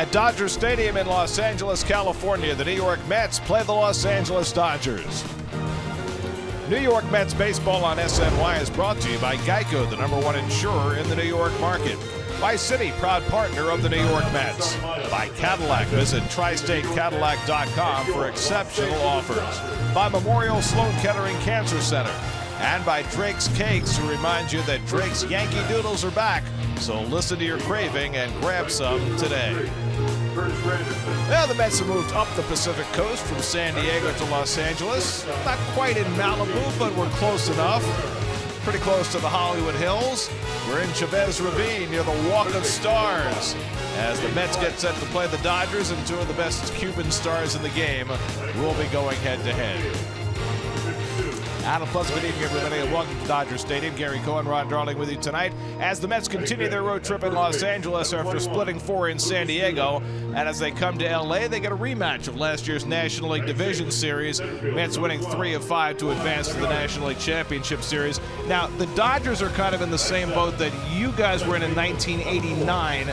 At Dodger Stadium in Los Angeles, California, the New York Mets play the Los Angeles Dodgers. New York Mets baseball on SNY is brought to you by Geico, the #1 insurer in the New York market. By Citi, proud partner of the New York Mets. By Cadillac, visit tristatecadillac.com for exceptional offers. By Memorial Sloan Kettering Cancer Center. And by Drake's Cakes, to remind you that Drake's Yankee Doodles are back. So listen to your craving and grab some today. Now the Mets have moved up the Pacific Coast from San Diego to Los Angeles. Not quite in Malibu, but we're close enough. Pretty close to the Hollywood Hills. We're in Chavez Ravine near the Walk of Stars as the Mets get set to play the Dodgers, and two of the best Cuban stars in the game will be going head-to-head. And a pleasant good evening, everybody, and welcome to Dodger Stadium. Gary Cohen, Ron Darling with you tonight as the Mets continue their road trip in Los Angeles after splitting 4 in San Diego. And as they come to L.A., they get a rematch of last year's National League Division Series. Mets winning 3 of 5 to advance to the National League Championship Series. Now, the Dodgers are kind of in the same boat that you guys were in 1989,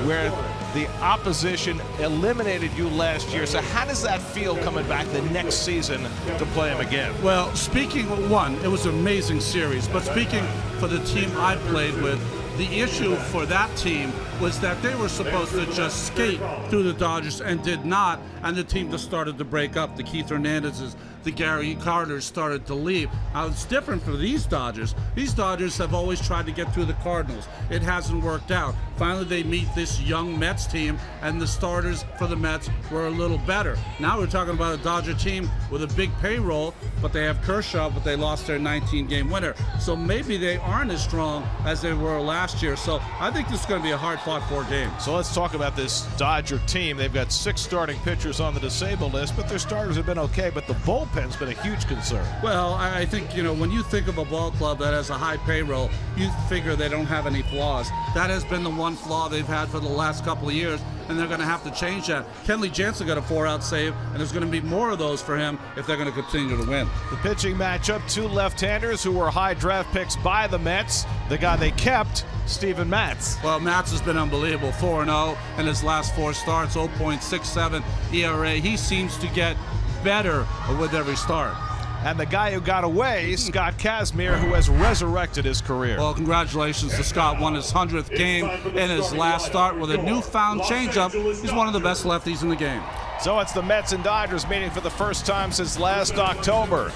where the opposition eliminated you last year. So how does that feel coming back the next season to play them again? Well, speaking one, it was an amazing series. But speaking for the team I played with, the issue for that team was that they were supposed to just skate through the Dodgers and did not, and the team just started to break up. The Keith Hernandezes, the Gary Carters started to leave. Now it's different for these Dodgers. These Dodgers have always tried to get through the Cardinals. It hasn't worked out. Finally, they meet this young Mets team, and the starters for the Mets were a little better. Now we're talking about a Dodger team with a big payroll, but they have Kershaw, but they lost their 19-game winner. So maybe they aren't as strong as they were last year. So I think this is going to be a hard-fought 4 games. So let's talk about this Dodger team. They've got 6 starting pitchers on the disabled list, but their starters have been okay, but the bullpen's been a huge concern. Well, I think, when you think of a ball club that has a high payroll, you figure they don't have any flaws. That has been the one flaw they've had for the last couple of years, and they're going to have to change that. Kenley Jansen got a 4-out save, and there's going to be more of those for him if they're going to continue to win. The pitching matchup, 2 left-handers who were high draft picks by the Mets. The guy they kept, Steven Matz. Well, Matz has been unbelievable. 4-0 in his last 4 starts, 0.67 ERA. He seems to get better with every start. And the guy who got away, Scott Kazmir, who has resurrected his career. Well, congratulations to Scott. Won his 100th game in his last start with a newfound changeup. He's one of the best lefties in the game. So it's the Mets and Dodgers meeting for the first time since last October.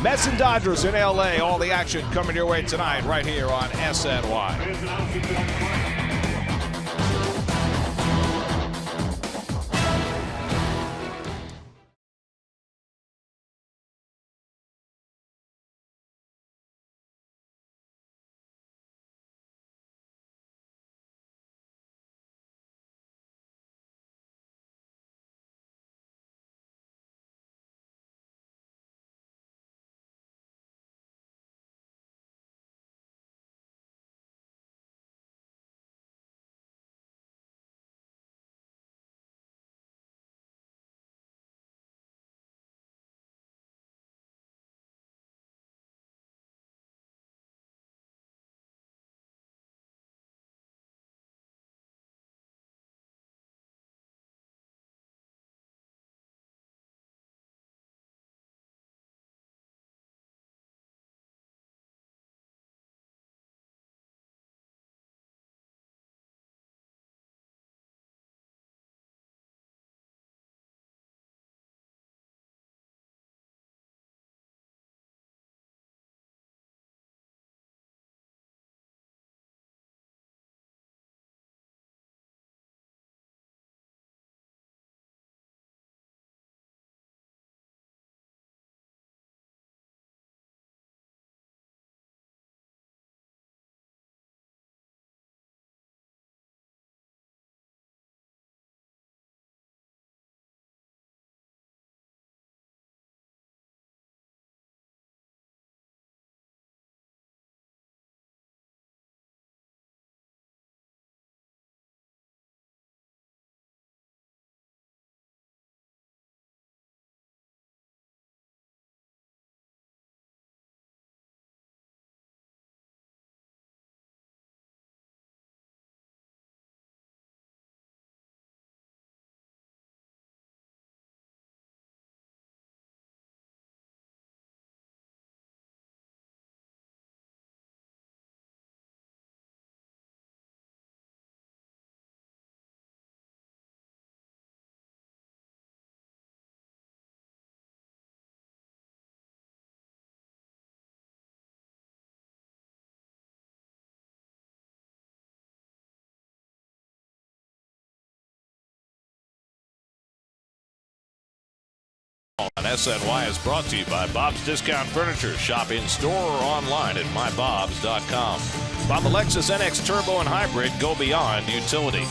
Mets and Dodgers in L.A. All the action coming your way tonight right here on SNY. On SNY is brought to you by Bob's Discount Furniture. Shop in store or online at mybobs.com. By the Lexus NX Turbo and Hybrid, go beyond utility.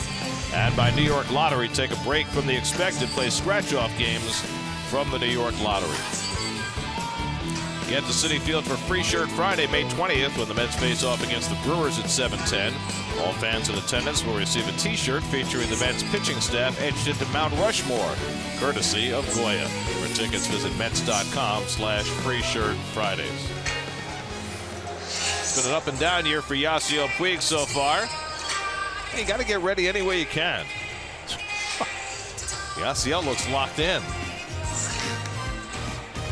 And by New York Lottery, take a break from the expected, play scratch-off games from the New York Lottery. Get to Citi Field for Free Shirt Friday, May 20th, when the Mets face off against the Brewers at 7:10. All fans in attendance will receive a T-shirt featuring the Mets pitching staff etched into Mount Rushmore, courtesy of Goya. For tickets, visit Mets.com/Free Shirt Fridays. It's been an up and down year for Yasiel Puig so far. You got to get ready any way you can. Yasiel looks locked in.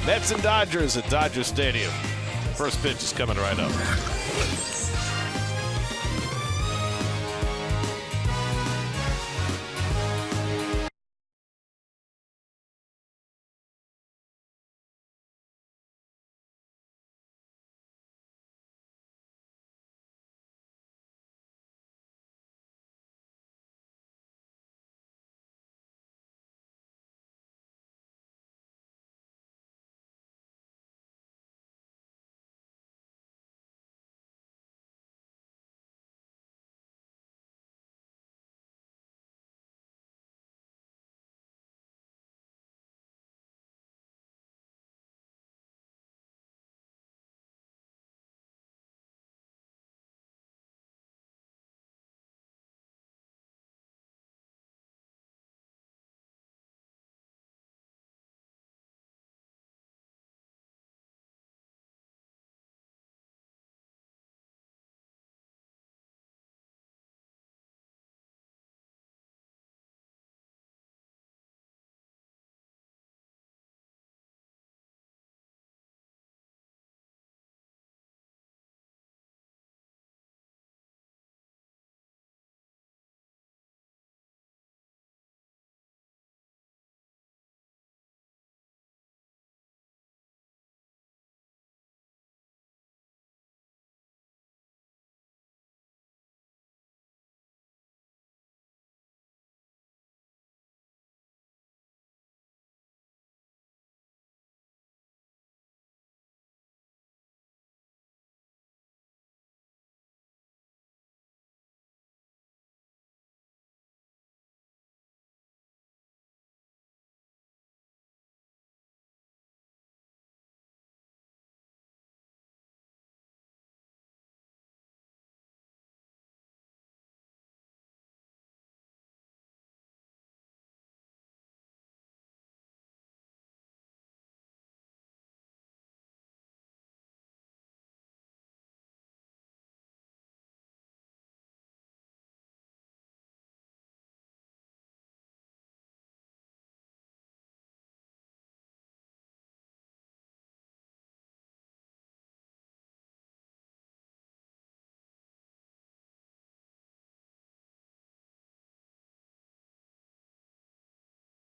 Mets and Dodgers at Dodger Stadium. First pitch is coming right up.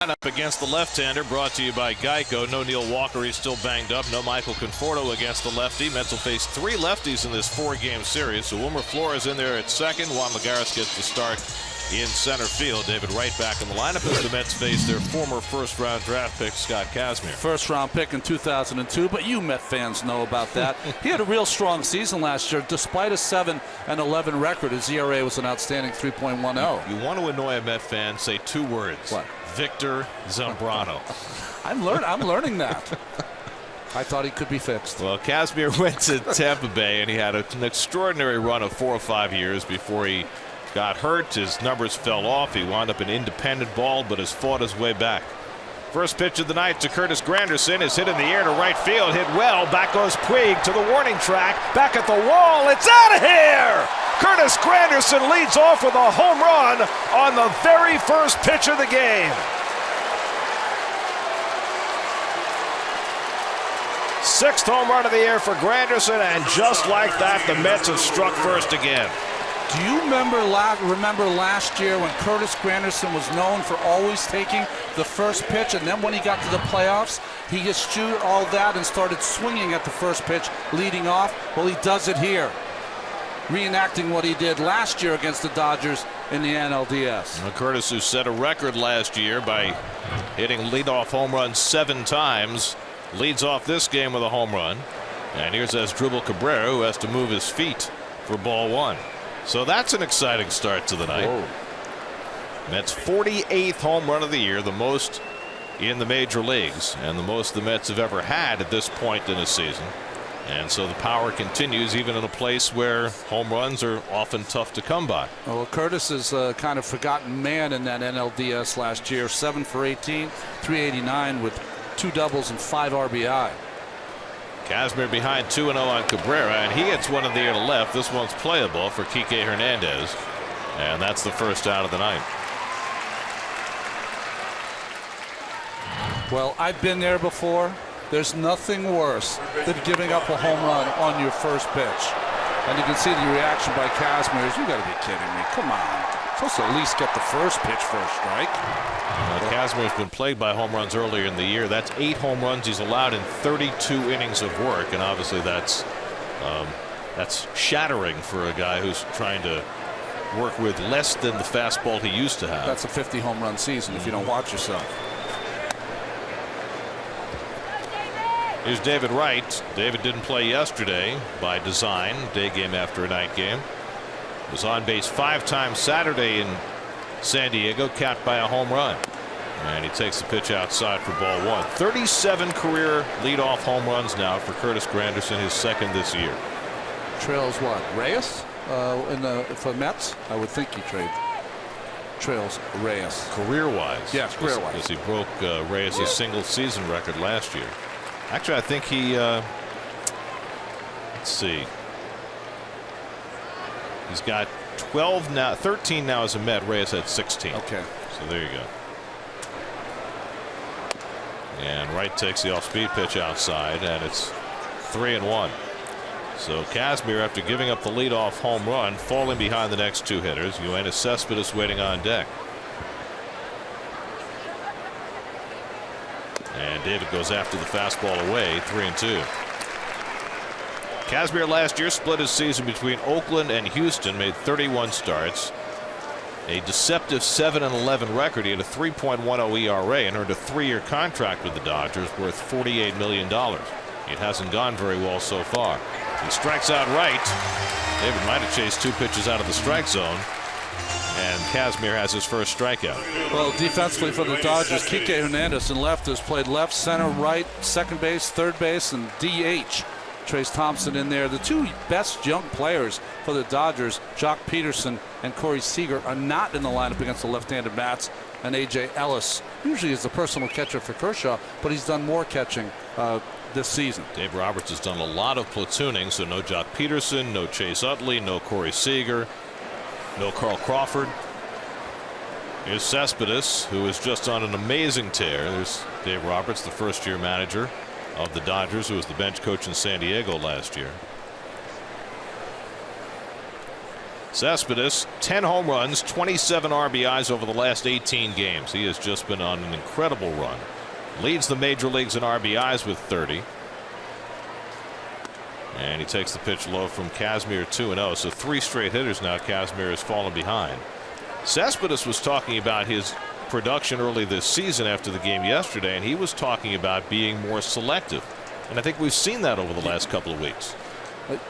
Up against the left-hander, brought to you by Geico. No Neil Walker, he's still banged up. No Michael Conforto against the lefty. Mets will face 3 lefties in this 4-game series. So Wilmer Flores in there at second. Juan Lagares gets the start in center field. David Wright back in the lineup as the Mets face their former first-round draft pick, Scott Kazmir. First-round pick in 2002, but you Met fans know about that. He had a real strong season last year. Despite a 7-11 record, his ERA was an outstanding 3.10. You want to annoy a Met fan, say 2 words. What? Victor Zambrano. I'm learning that. I thought he could be fixed. Well, Kazmir went to Tampa Bay, and he had an extraordinary run of 4 or 5 years before he got hurt. His numbers fell off. He wound up an independent ball, but has fought his way back. First pitch of the night to Curtis Granderson is hit in the air to right field. Hit well. Back goes Puig to the warning track. Back at the wall. It's out of here! Curtis Granderson leads off with a home run on the very first pitch of the game. 6th home run of the year for Granderson, and just like that, the Mets have struck first again. Do you remember last year when Curtis Granderson was known for always taking the first pitch, and then when he got to the playoffs, he eschewed all that and started swinging at the first pitch, leading off? Well, he does it here. reenacting what he did last year against the Dodgers in the NLDS. Well, Curtis, who set a record last year by hitting leadoff home runs 7 times, leads off this game with a home run. And here's Asdrubal Cabrera, who has to move his feet for ball 1. So that's an exciting start to the night. Whoa. Mets' 48th home run of the year, the most in the major leagues, and the most the Mets have ever had at this point in a season. And so the power continues even in a place where home runs are often tough to come by. Well, Curtis is a kind of forgotten man in that NLDS last year. 7 for 18, 389 with 2 doubles and 5 RBI. Kazmir behind 2-0 on Cabrera, and he hits one in the air to left. This one's playable for Kike Hernandez, and that's the first out of the night. Well, I've been there before. There's nothing worse than giving up a home run on your first pitch. And you can see the reaction by Kazmir. You got to be kidding me. Come on. Supposed to at least get the first pitch for a strike. Kazmir's been plagued by home runs earlier in the year. That's 8 home runs he's allowed in 32 innings of work, and obviously that's shattering for a guy who's trying to work with less than the fastball he used to have. That's a 50 home run season if you don't watch yourself. Here's David Wright. David didn't play yesterday by design, day game after a night game. Was on base 5 times Saturday in San Diego, capped by a home run. And he takes the pitch outside for ball 1. 37 career leadoff home runs now for Curtis Granderson, his second this year. Trails what? Reyes for Mets? I would think he trails Reyes. Career-wise. Yes, career-wise. Because he broke Reyes' single season record last year. Actually, I think he, let's see. He's got 12 now, 13 now as a Met. Reyes had 16. Okay. So there you go. And Wright takes the off-speed pitch outside, and it's 3-1. So Kazmir, after giving up the leadoff home run, falling behind the next 2 hitters. Yoenis Cespedes waiting on deck. And David goes after the fastball away, 3-2. Kazmir last year split his season between Oakland and Houston, made 31 starts. A deceptive 7-11 record. He had a 3.10 ERA and earned a 3-year contract with the Dodgers worth $48 million. It hasn't gone very well so far. He strikes out right. David might have chased 2 pitches out of the strike zone. And Kazmir has his first strikeout. Well, defensively for the Dodgers, Kike Hernandez in left has played left, center, right, second base, third base, and DH. Trace Thompson in there. The 2 best young players for the Dodgers, Jock Peterson and Corey Seager, are not in the lineup against the left-handed bats. And A.J. Ellis usually is the personal catcher for Kershaw, but he's done more catching this season. Dave Roberts has done a lot of platooning, so no Jock Peterson, no Chase Utley, no Corey Seager, no Carl Crawford. Here's Cespedes, who is just on an amazing tear. There's Dave Roberts, the first-year manager of the Dodgers, who was the bench coach in San Diego last year. Cespedes, 10 home runs, 27 RBIs over the last 18 games. He has just been on an incredible run. Leads the major leagues in RBIs with 30. And he takes the pitch low from Kazmir, 2-0. So 3 straight hitters now. Kazmir has fallen behind. Cespedes was talking about his production early this season after the game yesterday, and he was talking about being more selective. And I think we've seen that over the last couple of weeks.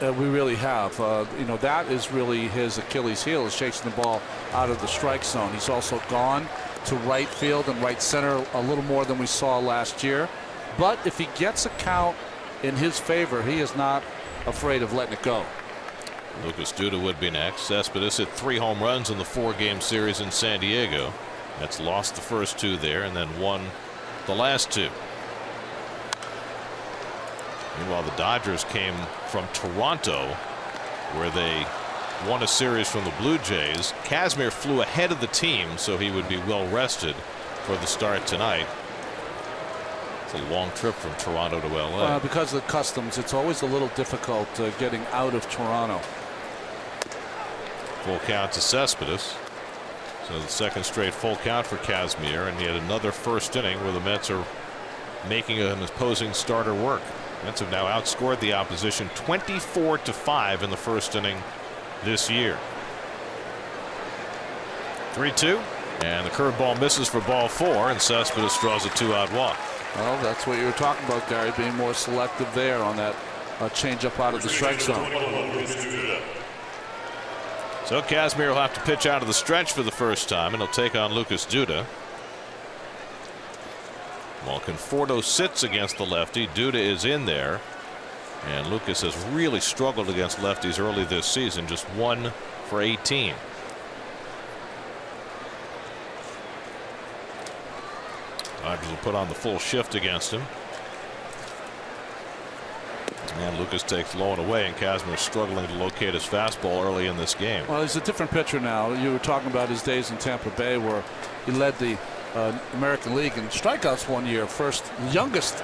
We really have. You know, that is really his Achilles heel, is chasing the ball out of the strike zone. He's also gone to right field and right center a little more than we saw last year. But if he gets a count in his favor, he is not afraid of letting it go. Lucas Duda would be next. Cespedes hit 3 home runs in the 4-game series in San Diego. That's lost the first 2 there and then won the last 2. Meanwhile, the Dodgers came from Toronto, where they won a series from the Blue Jays. Kazmir flew ahead of the team, so he would be well rested for the start tonight. It's a long trip from Toronto to LA. Because of the customs, it's always a little difficult getting out of Toronto. Full count to Cespedes. So the second straight full count for Kazmir, and he had another first inning where the Mets are making an opposing starter work. Mets have now outscored the opposition 24-5 in the first inning this year. 3-2, and the curveball misses for ball 4, and Cespedes draws a 2-out walk. Well, that's what you were talking about, Gary, being more selective there on that changeup out of the strike zone. So Kazmir will have to pitch out of the stretch for the first time, and he'll take on Lucas Duda. While Conforto sits against the lefty, Duda is in there, and Lucas has really struggled against lefties early this season, just 1 for 18. Dodgers will put on the full shift against him. And Lucas takes low and away, and Kazmir struggling to locate his fastball early in this game. Well, he's a different pitcher now. You were talking about his days in Tampa Bay where he led the American League in strikeouts one year. First youngest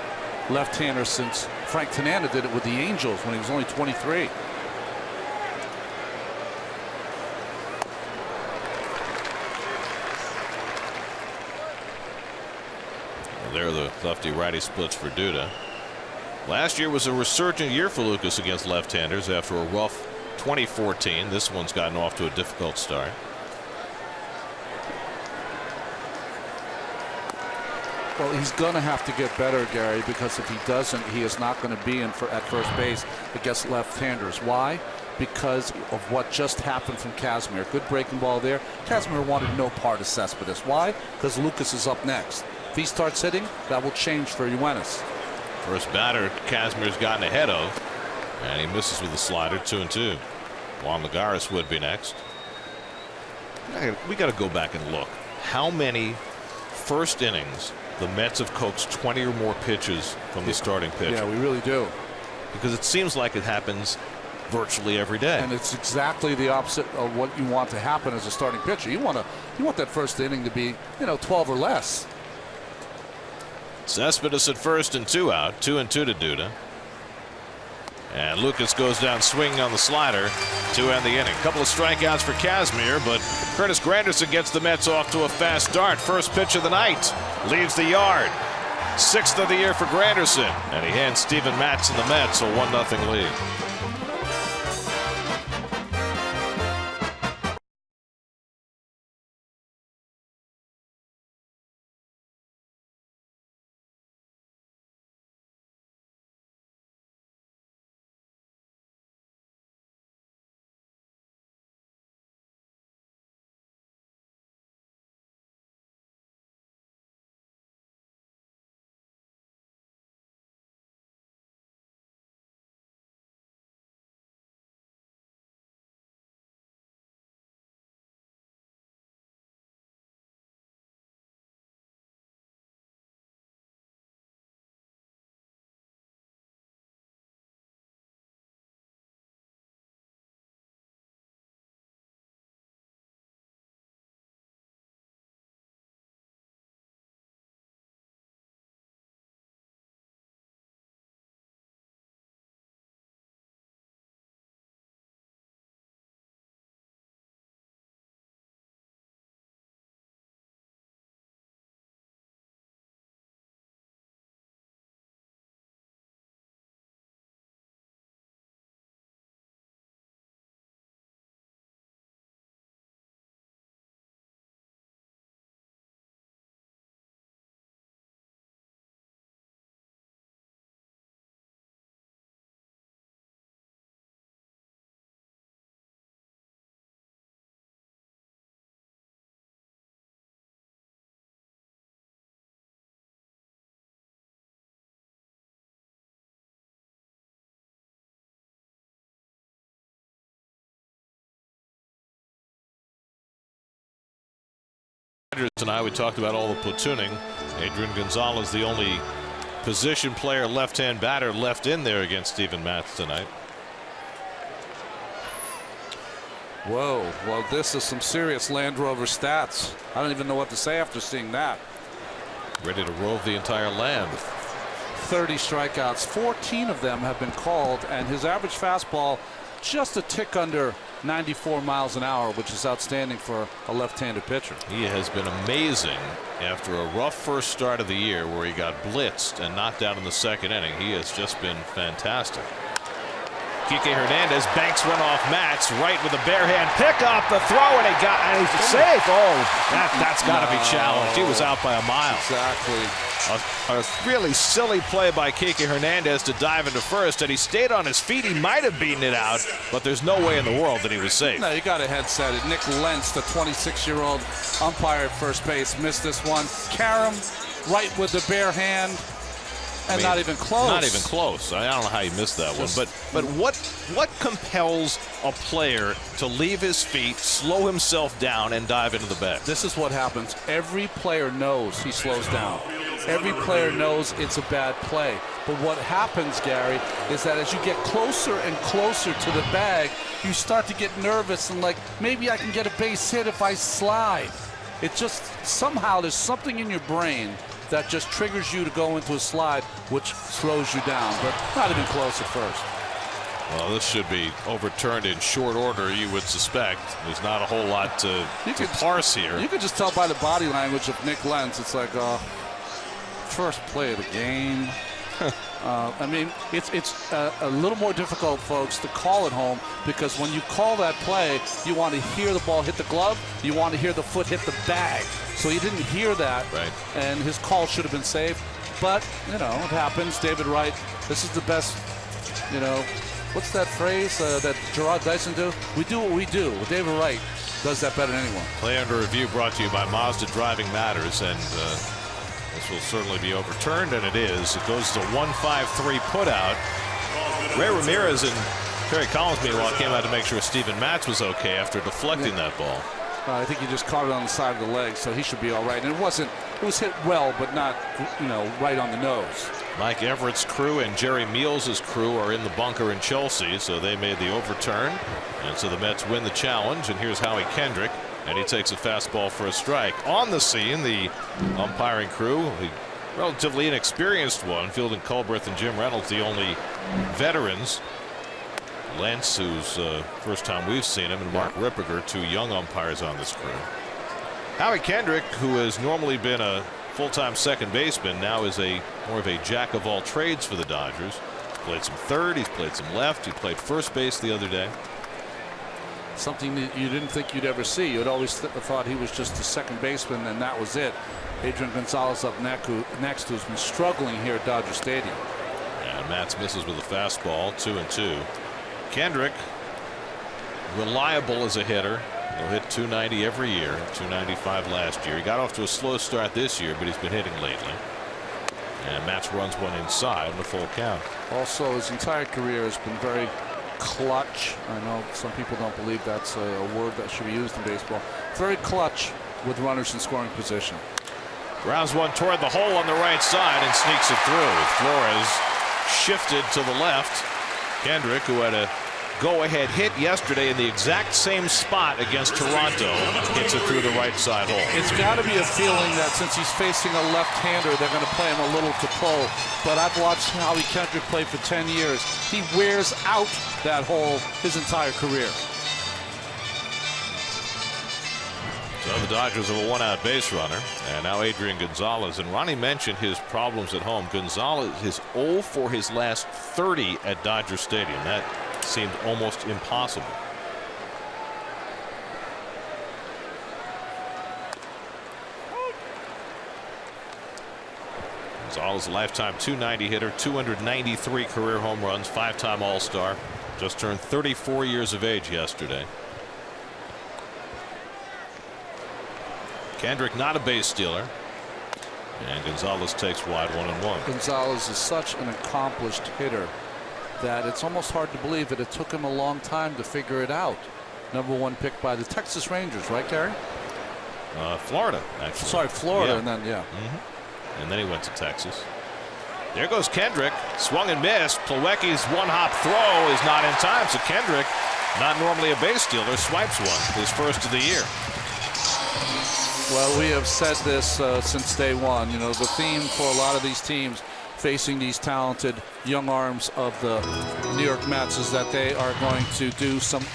left-hander since Frank Tanana did it with the Angels when he was only 23. There are the lefty-righty splits for Duda. Last year was a resurgent year for Lucas against left-handers after a rough 2014. This one's gotten off to a difficult start. Well, he's going to have to get better, Gary, because if he doesn't, he is not going to be in at first base against left-handers. Why? Because of what just happened from Kazmir. Good breaking ball there. Kazmir wanted no part of Cespedes. Why? Because Lucas is up next. If he starts hitting, that will change for Yuenis. First batter Kazmir's gotten ahead of, and he misses with a slider. 2-2. Juan Lagares would be next. We got to go back and look how many first innings the Mets have coaxed 20 or more pitches from the starting pitcher. Yeah, we really do. Because it seems like it happens virtually every day. And it's exactly the opposite of what you want to happen as a starting pitcher. You want that first inning to be, 12 or less. Cespedes at first and 2 out. 2-2 to Duda. And Lucas goes down swinging on the slider to end the inning. Couple of strikeouts for Kazmir, but Curtis Granderson gets the Mets off to a fast start. First pitch of the night leaves the yard. 6th of the year for Granderson, and he hands Steven Matz and the Mets a 1-0 lead. Tonight we talked about all the platooning. Adrian Gonzalez, the only position player left-hand batter left in there against Steven Matz tonight. Whoa, well, this is some serious Land Rover stats. I don't even know what to say after seeing that. Ready to rove the entire land. 30 strikeouts, 14 of them have been called, and his average fastball just a tick under 94 miles an hour, which is outstanding for a left-handed pitcher. He has been amazing after a rough first start of the year where he got blitzed and knocked out in the second inning. He has just been fantastic. Kike Hernandez banks one off Matz. Right with a bare hand pickup. The throw, and he's safe. Oh, that's got to be challenged. He was out by a mile. Exactly. A really silly play by Kike Hernandez to dive into first, and he stayed on his feet. He might have beaten it out, but there's no way in the world that he was safe. No, you got to head set it. Nick Lentz, the 26-year-old umpire at first base, missed this one. Karam, right with the bare hand, and not even close. Not even close. I don't know how you missed that one. But what compels a player to leave his feet, slow himself down, and dive into the bag? This is what happens. Every player knows he slows down. Every player knows it's a bad play. But what happens, Gary, is that as you get closer and closer to the bag, you start to get nervous and like, maybe I can get a base hit if I slide. It just, somehow there's something in your brain that just triggers you to go into a slide, which slows you down, but not even close at first. Well, this should be overturned in short order, you would suspect. There's not a whole lot to parse here. You could just tell by the body language of Nick Lentz. It's like, first play of the game. I mean, it's a little more difficult, folks, to call at home, because when you call that play, you want to hear the ball hit the glove, you want to hear the foot hit the bag. So he didn't hear that, right, and his call should have been safe. But, you know, it happens. David Wright, this is the best, you know, what's that phrase that Gerard Dyson do? We do what we do. Well, David Wright does that better than anyone. Play under review brought to you by Mazda Driving Matters, and this will certainly be overturned, and it is. It goes to 1-5-3 putout. Ray Ramirez and Terry Collins, meanwhile, came out to make sure Steven Matz was okay after deflecting that ball. I think he just caught it on the side of the leg, so he should be all right. And it was hit well, but not, you know, right on the nose. Mike Everett's crew and Jerry Meals' crew are in the bunker in Chelsea, so they made the overturn. And so the Mets win the challenge, and here's Howie Kendrick. And he takes a fastball for a strike. On the scene, the umpiring crew, the relatively inexperienced one, fielding Culbreth and Jim Reynolds, the only veterans. Lentz, who's first time we've seen him, and Mark Ripperger, two young umpires on this crew. Howie Kendrick, who has normally been a full-time second baseman, now is more of a jack of all trades for the Dodgers. He's played some third, he's played some left, he played first base the other day. Something that you didn't think you'd ever see. You'd always thought he was just a second baseman, and that was it. Adrian Gonzalez up next, who's been struggling here at Dodger Stadium. And Matz misses with a fastball, 2-2. Kendrick, reliable as a hitter. He'll hit 290 every year, 295 last year. He got off to a slow start this year, but he's been hitting lately. And Matz runs one inside on the full count. Also, his entire career has been very clutch. I know some people don't believe that's a word that should be used in baseball. Very clutch with runners in scoring position. Grounds one toward the hole on the right side and sneaks it through. Flores shifted to the left. Kendrick, who had a go-ahead hit yesterday in the exact same spot against Toronto, hits it through the right side hole. It's got to be a feeling that since he's facing a left-hander, they're going to play him a little to pull. But I've watched Howie Kendrick play for 10 years. He wears out that hole his entire career. So the Dodgers have a one-out base runner, and now Adrian Gonzalez. And Ronnie mentioned his problems at home. Gonzalez is 0 for his last 30 at Dodger Stadium. That seemed almost impossible. Gonzalez, a lifetime .290 hitter, 293 career home runs, 5-time All-Star. Just turned 34 years of age yesterday. Kendrick not a base stealer. And Gonzalez takes wide 1-1. Gonzalez is such an accomplished hitter that it's almost hard to believe that it took him a long time to figure it out. #1 pick by the Texas Rangers, right, Gary? Florida, actually. Sorry, Florida, yeah. and then, yeah. And then he went to Texas. There goes Kendrick. Swung and missed. Plawecki's one-hop throw is not in time, so Kendrick, not normally a base stealer, swipes one, his first of the year. Well, we have said this since day one. You know, the theme for a lot of these teams facing these talented young arms of the New York Mets is that they are going to do some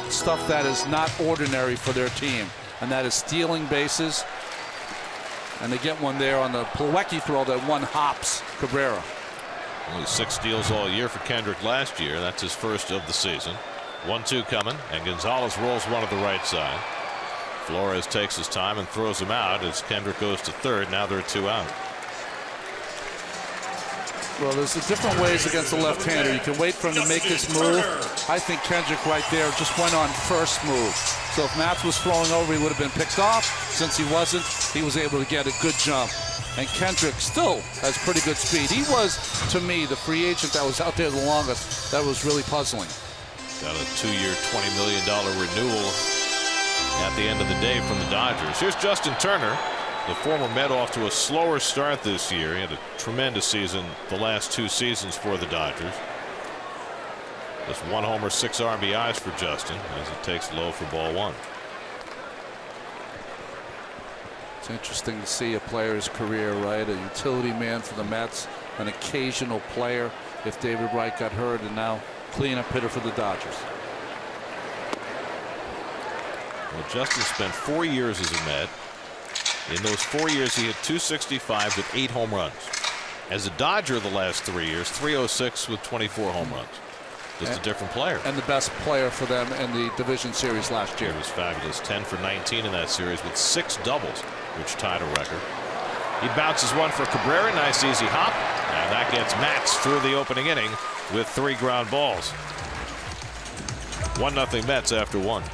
stuff that is not ordinary for their team, and that is stealing bases. And they get one there on the Plawecki throw that one hops Cabrera. Only 6 steals all year for Kendrick last year. That's his first of the season. 1-2 coming, and Gonzalez rolls one to the right side. Flores takes his time and throws him out as Kendrick goes to third. Now there are 2 out. Well, there's different ways against the left-hander. You can wait for him to make his move. I think Kendrick right there just went on first move. So if Matz was throwing over, he would have been picked off. Since he wasn't, he was able to get a good jump. And Kendrick still has pretty good speed. He was, to me, the free agent that was out there the longest. That was really puzzling. Got a 2-year, $20 million renewal at the end of the day from the Dodgers. Here's Justin Turner, the former Met, off to a slower start this year. He had a tremendous season the last 2 seasons for the Dodgers. Just 1 homer, 6 RBIs for Justin as he takes low for ball 1. It's interesting to see a player's career, right? A utility man for the Mets, an occasional player if David Wright got hurt, and now cleanup hitter for the Dodgers. Well, Justin spent 4 years as a Met. In those 4 years, he hit .265 with 8 home runs. As a Dodger the last 3 years, .306 with 24 home runs. Just a different player. And the best player for them in the division series last year. He was fabulous. 10 for 19 in that series with 6 doubles, which tied a record. He bounces one for Cabrera. Nice easy hop. And that gets Matz through the opening inning with 3 ground balls. 1-0 Mets after 1.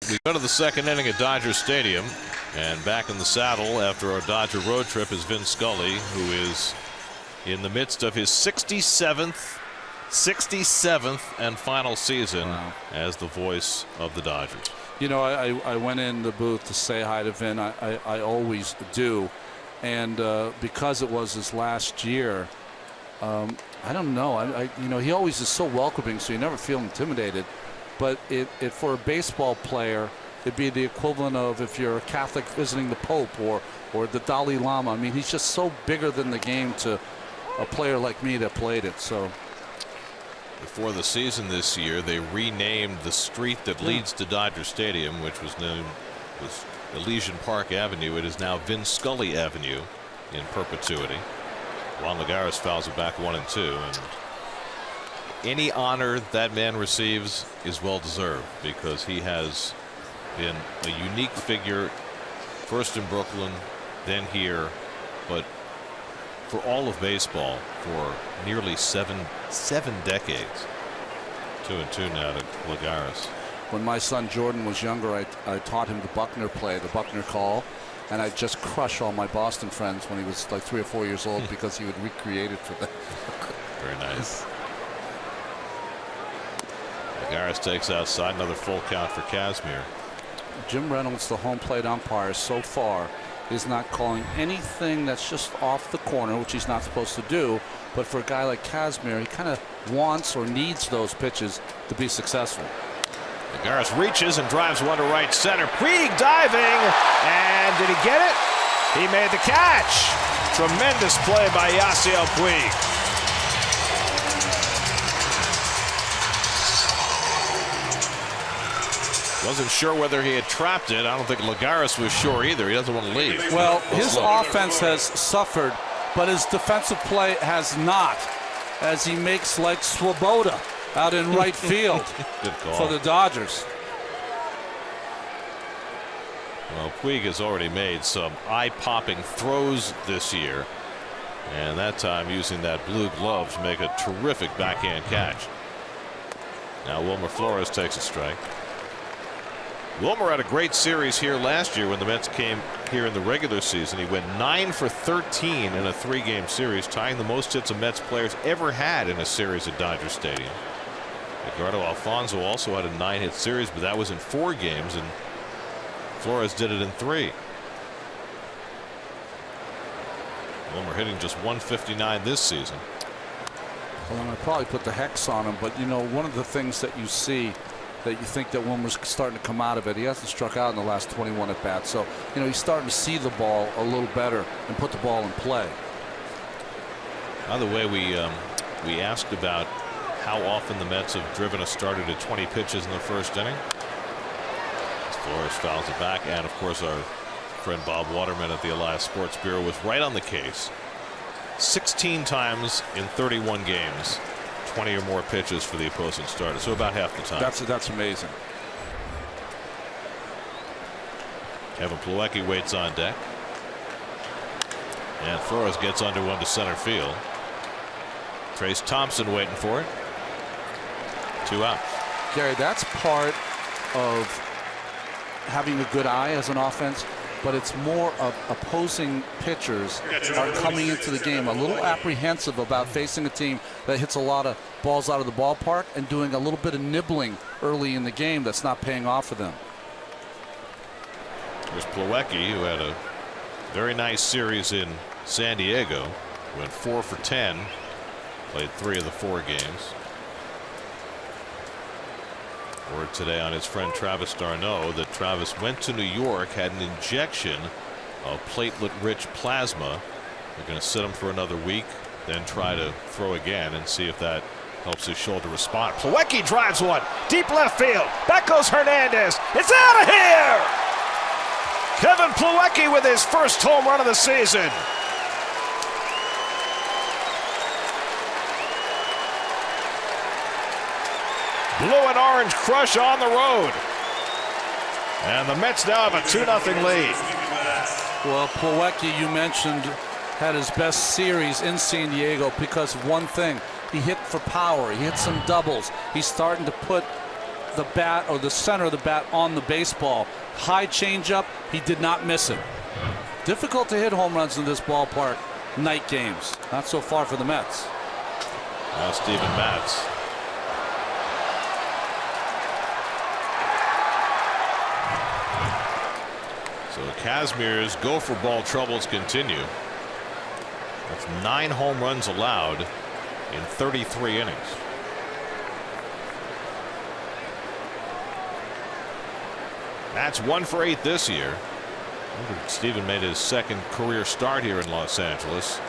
We go to the second inning at Dodger Stadium, and back in the saddle after our Dodger road trip is Vin Scully, who is in the midst of his 67th and final season as the voice of the Dodgers. You know, I went in the booth to say hi to Vin. I always do, and because it was his last year, I don't know. You know, he always is so welcoming, so you never feel intimidated. But for a baseball player, it'd be the equivalent of if you're a Catholic visiting the Pope or the Dalai Lama. I mean, he's just so bigger than the game to a player like me that played it. So before the season this year, they renamed the street that leads to Dodger Stadium, which was known as Elysian Park Avenue. It is now Vin Scully Avenue in perpetuity. Juan Lagares fouls it back 1-2, and any honor that man receives is well deserved, because he has been a unique figure, first in Brooklyn, then here, but for all of baseball for nearly seven decades. 2-2 now to Lagares. When my son Jordan was younger, I taught him the Buckner play, the Buckner call, and I'd just crush all my Boston friends when he was like 3 or 4 years old because he would recreate it for them. Very nice. Lagares takes outside, another full count for Kazmir. Jim Reynolds, the home plate umpire, so far is not calling anything that's just off the corner, which he's not supposed to do. But for a guy like Kazmir, he kind of wants or needs those pitches to be successful. Lagares reaches and drives one to right center. Puig diving, and did he get it? He made the catch. Tremendous play by Yasiel Puig. Wasn't sure whether he had trapped it. I don't think Lagares was sure either. He doesn't want to leave. Well, his offense has suffered, but his defensive play has not, as he makes like Swoboda out in right field for the Dodgers. Well, Puig has already made some eye-popping throws this year, and that time using that blue glove to make a terrific backhand catch. Now Wilmer Flores takes a strike. Wilmer had a great series here last year when the Mets came here in the regular season. He went 9 for 13 in a 3-game series, tying the most hits a Mets players ever had in a series at Dodger Stadium. Edgardo Alfonso also had a 9-hit series, but that was in 4 games, and Flores did it in 3. Wilmer hitting just .159 this season. Well, I probably put the hex on him, but you know, one of the things that you see that you think that Wilmer's starting to come out of it. He hasn't struck out in the last 21 at bats, so you know he's starting to see the ball a little better and put the ball in play. By the way, we asked about how often the Mets have driven a starter to 20 pitches in the first inning. Flores fouls it back, and of course our friend Bob Waterman at the Elias Sports Bureau was right on the case. 16 times in 31 games. 20 or more pitches for the opposing starter, so about half the time. That's amazing. Kevin Plawecki waits on deck, and Flores gets under one to center field. Trace Thompson waiting for it. 2 out. Gary, that's part of having a good eye as an offense, but it's more of opposing pitchers are coming into the game a little apprehensive about facing a team that hits a lot of balls out of the ballpark and doing a little bit of nibbling early in the game that's not paying off for them. There's Plawecki, who had a very nice series in San Diego. Went 4 for 10. Played 3 of the 4 games. Word today on his friend Travis d'Arnaud that Travis went to New York, had an injection of platelet-rich plasma. They're going to sit him for another week, then try to throw again and see if that helps his shoulder respond. Plawecki drives one deep left field. Back goes Hernandez. It's out of here. Kevin Plawecki with his first home run of the season. Blue and orange crush on the road. And the Mets now have a 2-0 lead. Well, Plawecki, you mentioned, had his best series in San Diego because of one thing. He hit for power. He hit some doubles. He's starting to put the bat or the center of the bat on the baseball. High changeup. He did not miss it. Difficult to hit home runs in this ballpark. Night games. Not so far for the Mets. Now Steven Matz. So Kazmir's gopher ball troubles continue. That's 9 home runs allowed in 33 innings. That's 1 for 8 this year. Steven made his second career start here in Los Angeles.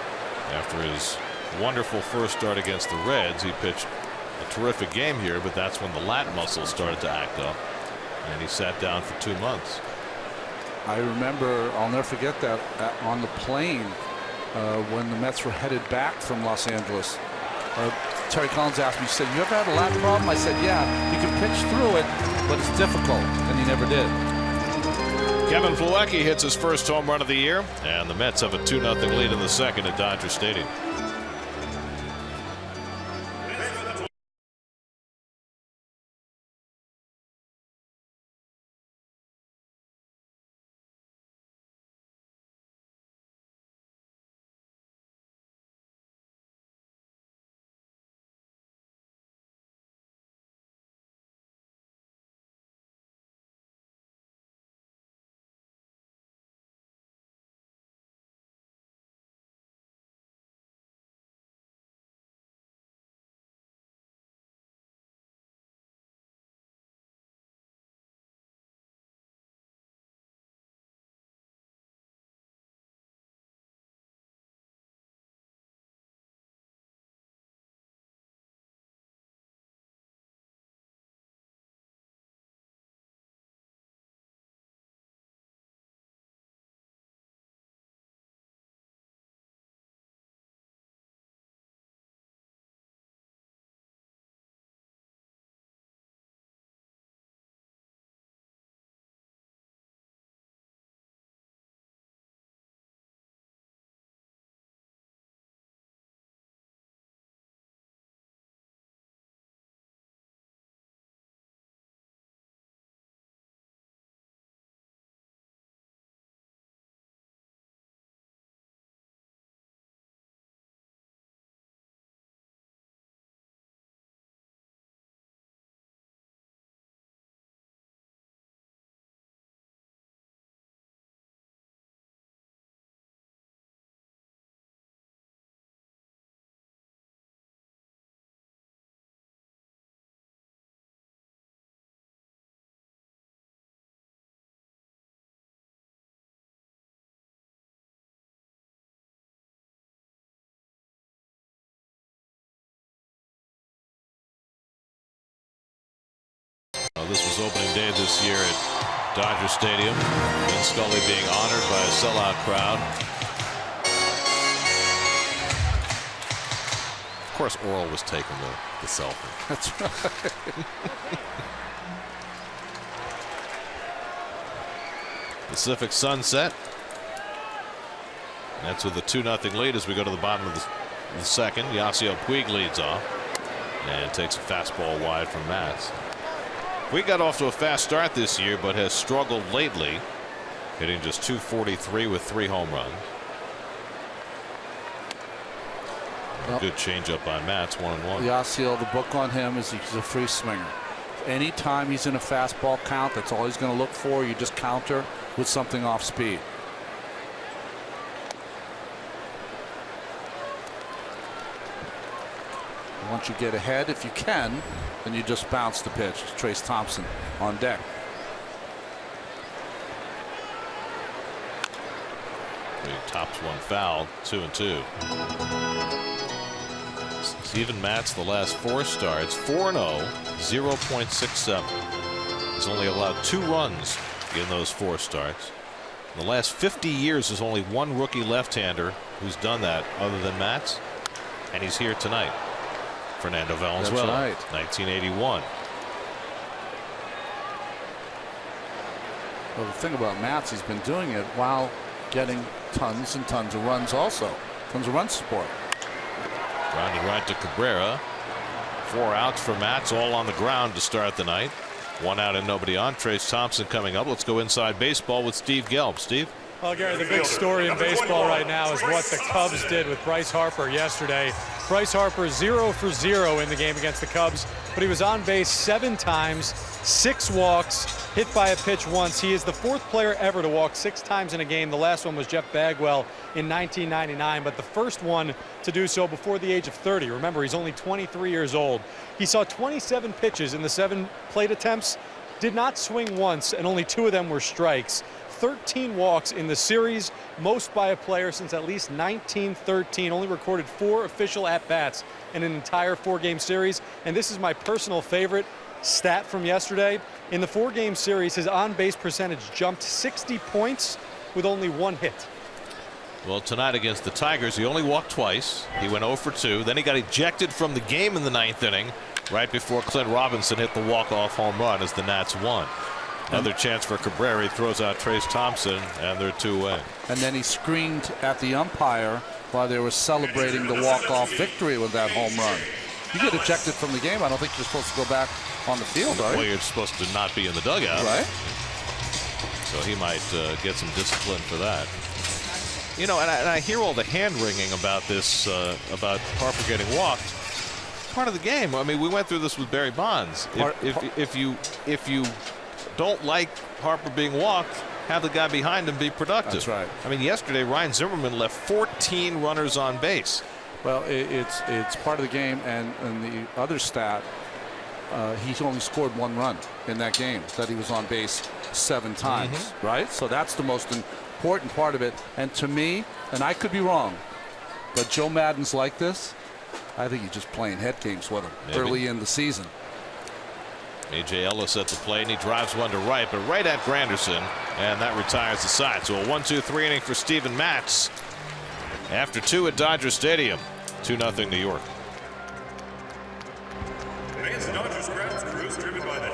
After his wonderful first start against the Reds, he pitched a terrific game here, but that's when the lat muscles started to act up, and he sat down for 2 months. I remember, I'll never forget that, on the plane when the Mets were headed back from Los Angeles. Terry Collins asked me, he said, "You ever had a lat problem?" I said, "Yeah, you can pitch through it, but it's difficult," and he never did. Kevin Plawecki hits his first home run of the year, and the Mets have a 2-0 lead in the second at Dodger Stadium. This was opening day this year at Dodger Stadium. Vin Scully being honored by a sellout crowd. Of course, Orel was taking the selfie. That's right. Pacific sunset. That's with a 2-0 lead as we go to the bottom of the second. Yasiel Puig leads off and takes a fastball wide from Matz. Puig got off to a fast start this year, but has struggled lately, hitting just .243 with 3 home runs. Good changeup by Matz, 1-1. Yasiel, the book on him is he's a free swinger. Anytime he's in a fastball count, that's all he's going to look for. You just counter with something off speed. Once you get ahead, if you can, then you just bounce the pitch. Trace Thompson on deck. He tops one foul, 2-2. Steven Matz, the last 4 starts, 4-0, 0.67. He's only allowed 2 runs in those 4 starts. In the last 50 years, there's only 1 rookie left-hander who's done that other than Matz, and he's here tonight. Fernando Valenzuela, right. 1981. Well, the thing about Matz, he's been doing it while getting tons and tons of runs also. Tons of run support. Grounded right to Cabrera. 4 outs for Matz, all on the ground to start the night. 1 out and nobody on. Trace Thompson coming up. Let's go inside baseball with Steve Gelb. Steve? Well, Gary, the big story in baseball right now is what the Cubs did with Bryce Harper yesterday. Bryce Harper 0 for 0 in the game against the Cubs, but he was on base 7 times, 6 walks, hit by a pitch once. He is the 4th player ever to walk 6 times in a game. The last one was Jeff Bagwell in 1999, but the first one to do so before the age of 30. Remember, he's only 23 years old. He saw 27 pitches in the 7 plate attempts, did not swing once, and only 2 of them were strikes. 13 walks in the series, most by a player since at least 1913. Only recorded 4 official at-bats in an entire 4-game series. And this is my personal favorite stat from yesterday. In the 4-game series, his on-base percentage jumped 60 points with only 1 hit. Well, tonight against the Tigers, he only walked twice. He went 0 for 2. Then he got ejected from the game in the 9th inning right before Clint Robinson hit the walk-off home run as the Nats won. Another chance for Cabrera. He throws out Trace Thompson, and they're 2 away. And then he screamed at the umpire while they were celebrating the walk-off victory with that home run. You get ejected from the game, I don't think you're supposed to go back on the field, are you? Well, you're supposed to not be in the dugout. Right. So he might get some discipline for that. You know, and I hear all the hand-wringing about this, about Harper getting walked. Part of the game. I mean, we went through this with Barry Bonds. If you don't like Harper being walked, have the guy behind him be productive. That's right. I mean, yesterday Ryan Zimmerman left 14 runners on base. Well, it's part of the game, and the other stat, he only scored 1 run in that game. That he was on base 7 times, right? So that's the most important part of it. And to me, and I could be wrong, but Joe Maddon's like this. I think he's just playing head games with him early in the season. A.J. Ellis at the plate, and he drives one to right, but right at Granderson, and that retires the side. So a 1-2-3 inning for Steven Matz after 2 at Dodger Stadium. 2-0 New York. Dodgers grounds crew is driven by the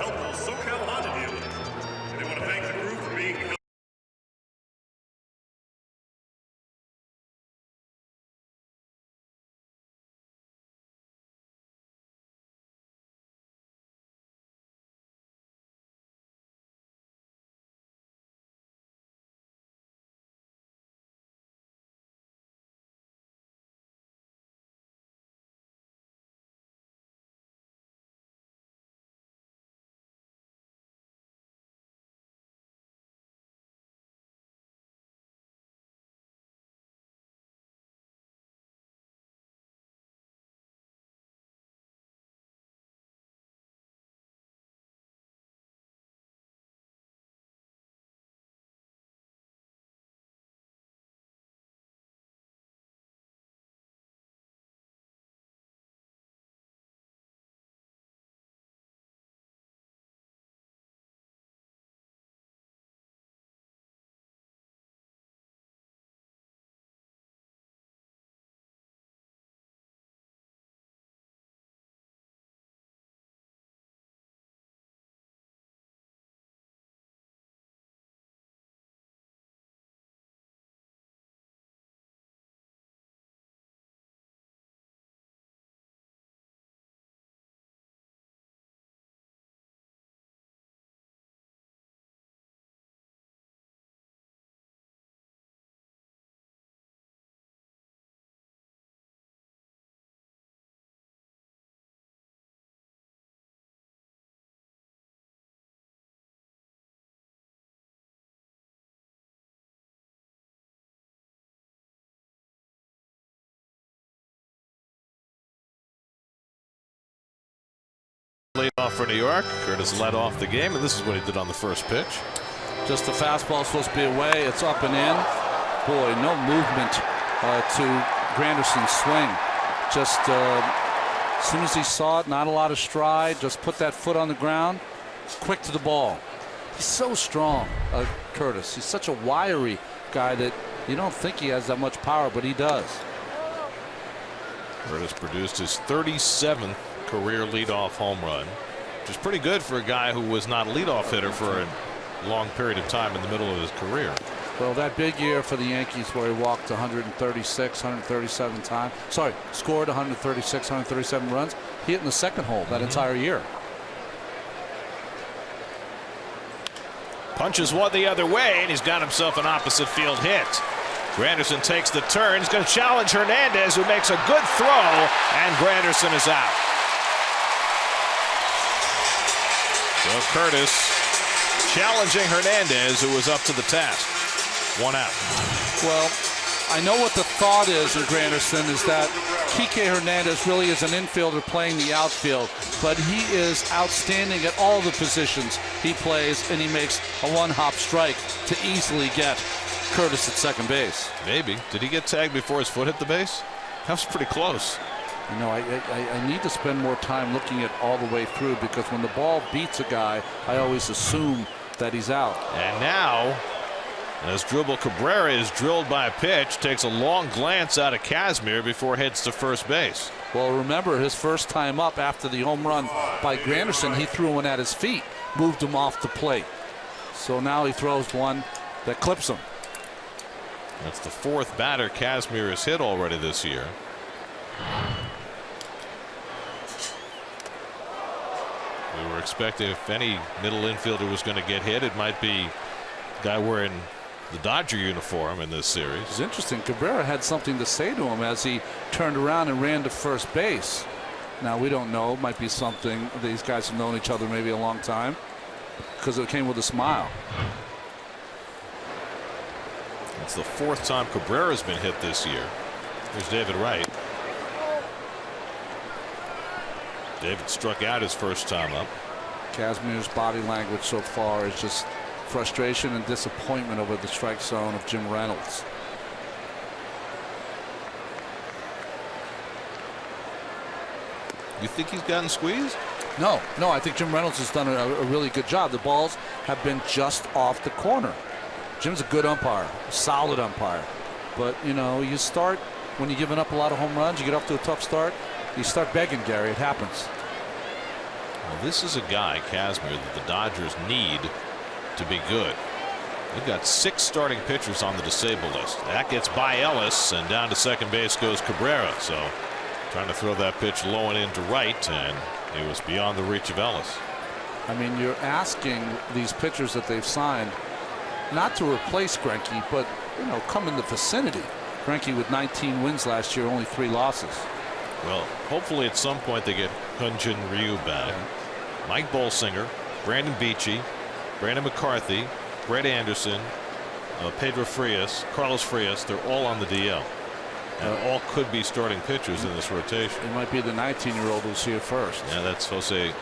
Lead off for New York. Curtis led off the game, and this is what he did on the first pitch. Just the fastball supposed to be away. It's up and in. Boy, no movement to Granderson's swing. Just as soon as he saw it, not a lot of stride. Just put that foot on the ground, quick to the ball. He's so strong, Curtis. He's such a wiry guy that you don't think he has that much power, but he does. Curtis produced his 37th career leadoff home run, which is pretty good for a guy who was not a leadoff hitter for a long period of time in the middle of his career. Well, that big year for the Yankees where he walked 136, 137 times. Sorry, scored 136, 137 runs. He hit in the second hole that entire year. Punches one the other way, and he's got himself an opposite field hit. Granderson takes the turn. He's going to challenge Hernandez, who makes a good throw, and Granderson is out. So Curtis challenging Hernandez, who was up to the task. 1 out. Well, I know what the thought is in Granderson is that Kike Hernandez really is an infielder playing the outfield, but he is outstanding at all the positions he plays, and he makes a one-hop strike to easily get Curtis at second base. Maybe. Did he get tagged before his foot hit the base? That was pretty close. You know, I need to spend more time looking at all the way through, because when the ball beats a guy, I always assume that he's out. And now, as Dribble Cabrera is drilled by a pitch, takes a long glance out of Kazmir before heads to first base. Well, remember his first time up after the home run by Granderson, he threw one at his feet, moved him off the plate. So now he throws one that clips him. That's the fourth batter Kazmir has hit already this year. We were expecting if any middle infielder was going to get hit, it might be a guy wearing the Dodger uniform in this series. It's interesting. Cabrera had something to say to him as he turned around and ran to first base. Now, we don't know. It might be something. These guys have known each other maybe a long time, because it came with a smile. It's the fourth time Cabrera's been hit this year. Here's David Wright. David struck out his first time up. Kazmir's body language so far is just frustration and disappointment over the strike zone of Jim Reynolds. You think he's gotten squeezed? No, I think Jim Reynolds has done a really good job. The balls have been just off the corner. Jim's a good umpire, a solid umpire. But, you know, you start when you're giving up a lot of home runs, you get off to a tough start, you start begging, Gary. It happens. Well, this is a guy, Kazmir, that the Dodgers need to be good. They've got 6 starting pitchers on the disabled list. That gets by Ellis, and down to second base goes Cabrera. So trying to throw that pitch low and into right, and it was beyond the reach of Ellis. I mean, you're asking these pitchers that they've signed not to replace Greinke, but, you know, come in the vicinity. Greinke with 19 wins last year, only 3 losses. Well, hopefully at some point they get Hyunjin Ryu back. Mike Bolsinger, Brandon Beachy, Brandon McCarthy, Brett Anderson, Pedro Frias, Carlos Frias, they're all on the DL. And all could be starting pitchers in this rotation. It might be the 19-year-old who's here first. Yeah, that's Jose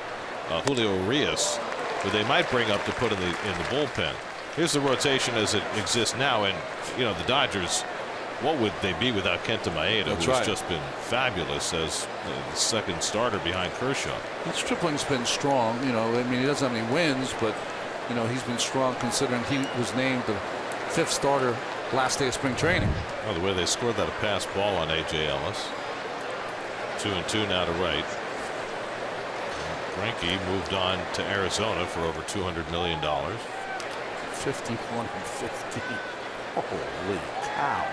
Julio Urias, who they might bring up to put in the bullpen. Here's the rotation as it exists now, and you know the Dodgers, what would they be without Kenta Maeda, who's just been fabulous as the second starter behind Kershaw. His tripling's been strong. You know, I mean, he doesn't have any wins, but you know he's been strong considering he was named the 5th starter last day of spring training. Oh, the way they scored that a pass ball on A.J. Ellis. 2-2 now to right. Greinke moved on to Arizona for over $200 million. 51 and 50. Holy cow.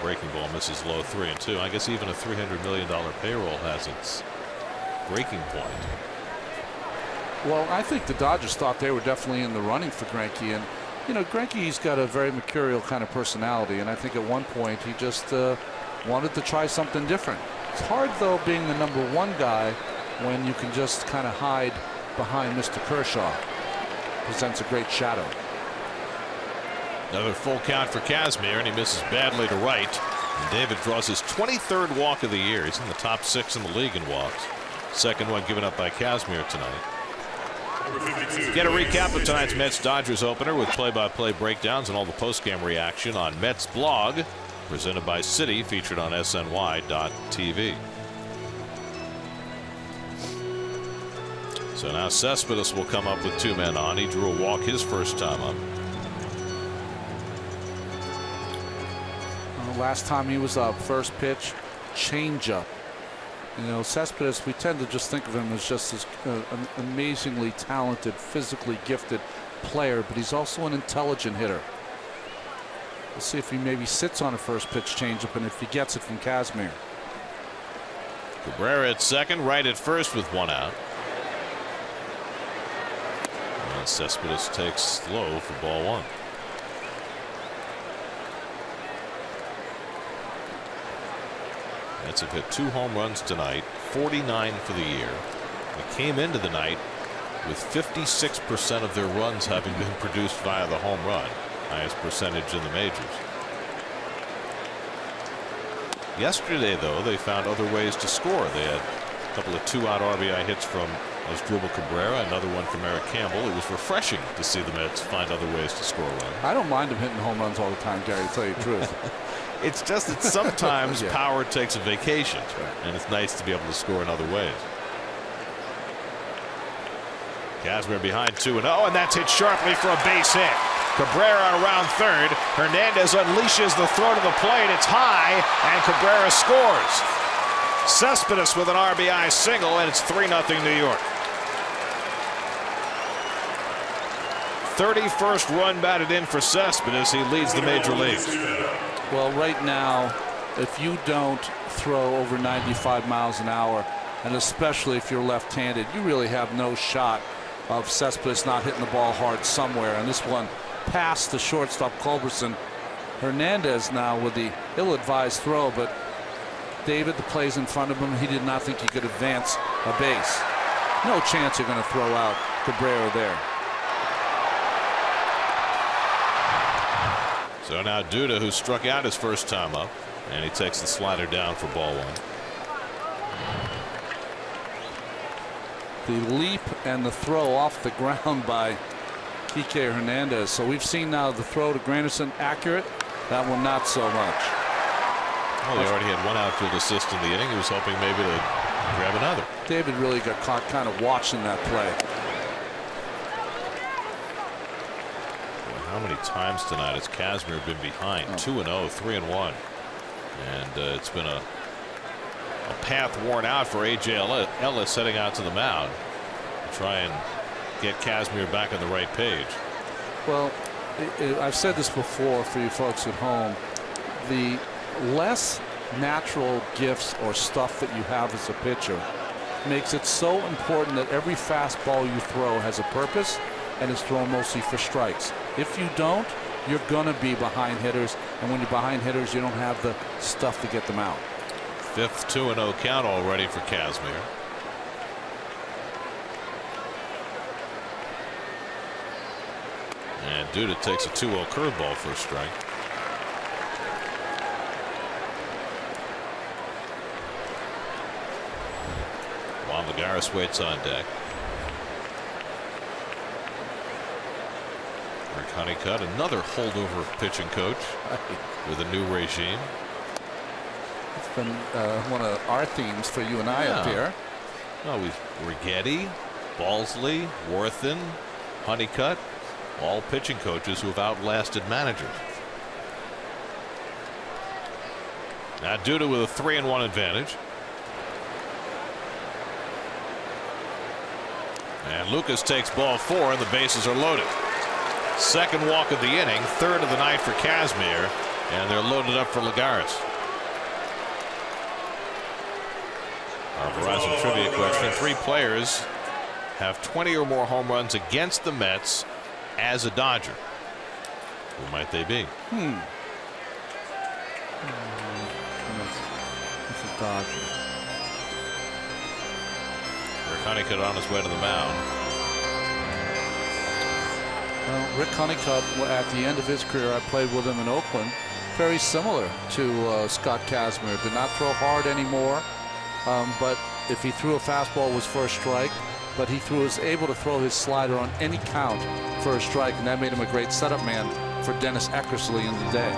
Breaking ball misses low 3-2. I guess even a $300 million payroll has its breaking point. Well, I think the Dodgers thought they were definitely in the running for Greinke, and you know Greinke's got a very mercurial kind of personality, and I think at one point he just wanted to try something different. It's hard though being the #1 guy when you can just kind of hide behind Mr. Kershaw. Presents a great shadow. Another full count for Kazmir, and he misses badly to right. And David draws his 23rd walk of the year. He's in the top 6 in the league in walks. Second one given up by Kazmir tonight. Get a recap of tonight's Mets-Dodgers opener with play-by-play breakdowns and all the post-game reaction on Mets blog, presented by Citi, featured on SNY.TV. So now Cespedes will come up with 2 men on. He drew a walk his first time up. Last time he was up, first pitch, changeup. You know, Cespedes, we tend to just think of him as just an amazingly talented, physically gifted player, but he's also an intelligent hitter. We'll see if he maybe sits on a first pitch changeup and if he gets it from Kazmir. Cabrera at second, right at first with 1 out. And Cespedes takes slow for ball 1. Mets have hit 2 home runs tonight, 49 for the year. They came into the night with 56% of their runs having been produced via the home run, highest percentage in the majors. Yesterday, though, they found other ways to score. They had a couple of 2-out RBI hits from Asdrubal Cabrera, another one from Eric Campbell. It was refreshing to see the Mets find other ways to score runs. I don't mind him hitting home runs all the time, Gary, to tell you the truth. It's just that sometimes yeah. Power takes a vacation, right. and it's nice to be able to score in other ways. Kazmir behind 2-0, and that's hit sharply for a base hit. Cabrera around third. Hernandez unleashes the throw to the plate. It's high, and Cabrera scores. Cespedes with an RBI single, and it's 3-0 New York. 31st run batted in for Cespedes. He leads the major leagues. Well, right now, if you don't throw over 95 miles an hour, and especially if you're left-handed, you really have no shot of Cespedes not hitting the ball hard somewhere. And this one past the shortstop Culberson. Hernandez now with the ill-advised throw, but David, the play's in front of him. He did not think he could advance a base. No chance you're going to throw out Cabrera there. So now Duda, who struck out his first time up, and he takes the slider down for ball 1. The leap and the throw off the ground by Kike Hernandez. So we've seen now the throw to Granderson accurate. That one not so much. Well, they already had 1 outfield assist in the inning. He was hoping maybe to grab another. David really got caught kind of watching that play. How many times tonight has Kazmir been behind? 2-0, 3-1, and it's been a path worn out for A.J. Ellis heading out to the mound to try and get Kazmir back on the right page. Well, I've said this before for you folks at home. The less natural gifts or stuff that you have as a pitcher makes it so important that every fastball you throw has a purpose and is thrown mostly for strikes. If you don't, you're going to be behind hitters, and when you're behind hitters, you don't have the stuff to get them out. 5th 2-0 count already for Kazmir. And Duda takes a 2-0 curveball for a strike. Juan Lagares waits on deck. Rick Honeycutt, another holdover pitching coach with a new regime. It's been one of our themes for you and I up here. Well, Righetti, Balsley, Worthen, Honeycutt, all pitching coaches who have outlasted managers. Now Duda with a 3-1 advantage. And Lucas takes ball 4, and the bases are loaded. Second walk of the inning, 3rd of the night for Kazmir, and they're loaded up for Lagares. Our Verizon trivia question: 3 players have 20 or more home runs against the Mets as a Dodger. Who might they be? It's a Dodger. Rick Honeycutt on his way to the mound. Well, Rick Honeycutt, at the end of his career, I played with him in Oakland. Very similar to Scott Kazmir. Did not throw hard anymore, but if he threw a fastball, it was for a strike. But he was able to throw his slider on any count for a strike, and that made him a great setup man for Dennis Eckersley in the day.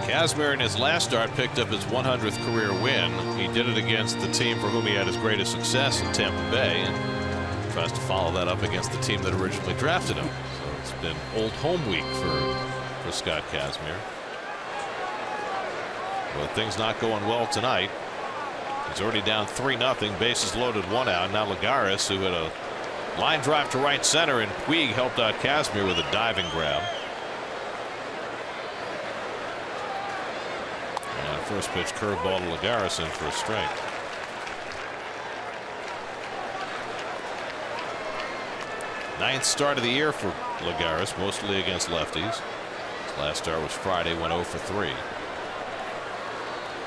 Kazmir in his last start picked up his 100th career win. He did it against the team for whom he had his greatest success in Tampa Bay, and tries to follow that up against the team that originally drafted him. So it's been old home week for Scott Kazmir. Well, things not going well tonight. He's already down 3-0, bases loaded, 1 out. Now Lagares, who had a line drive to right center, and Puig helped out Kazmir with a diving grab. And first pitch curveball to Lagares in for a strike. Ninth start of the year for Lagares, mostly against lefties. His last start was Friday, went 0 for 3.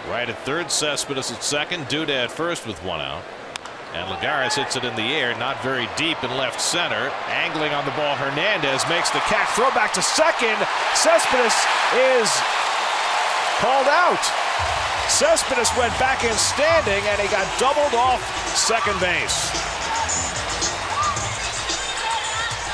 Right at third, Cespedes at second, Duda at first with 1 out. And Lagares hits it in the air, not very deep in left center. Angling on the ball, Hernandez makes the catch. Throw back to second. Cespedes is called out. Cespedes went back in standing, and he got doubled off second base.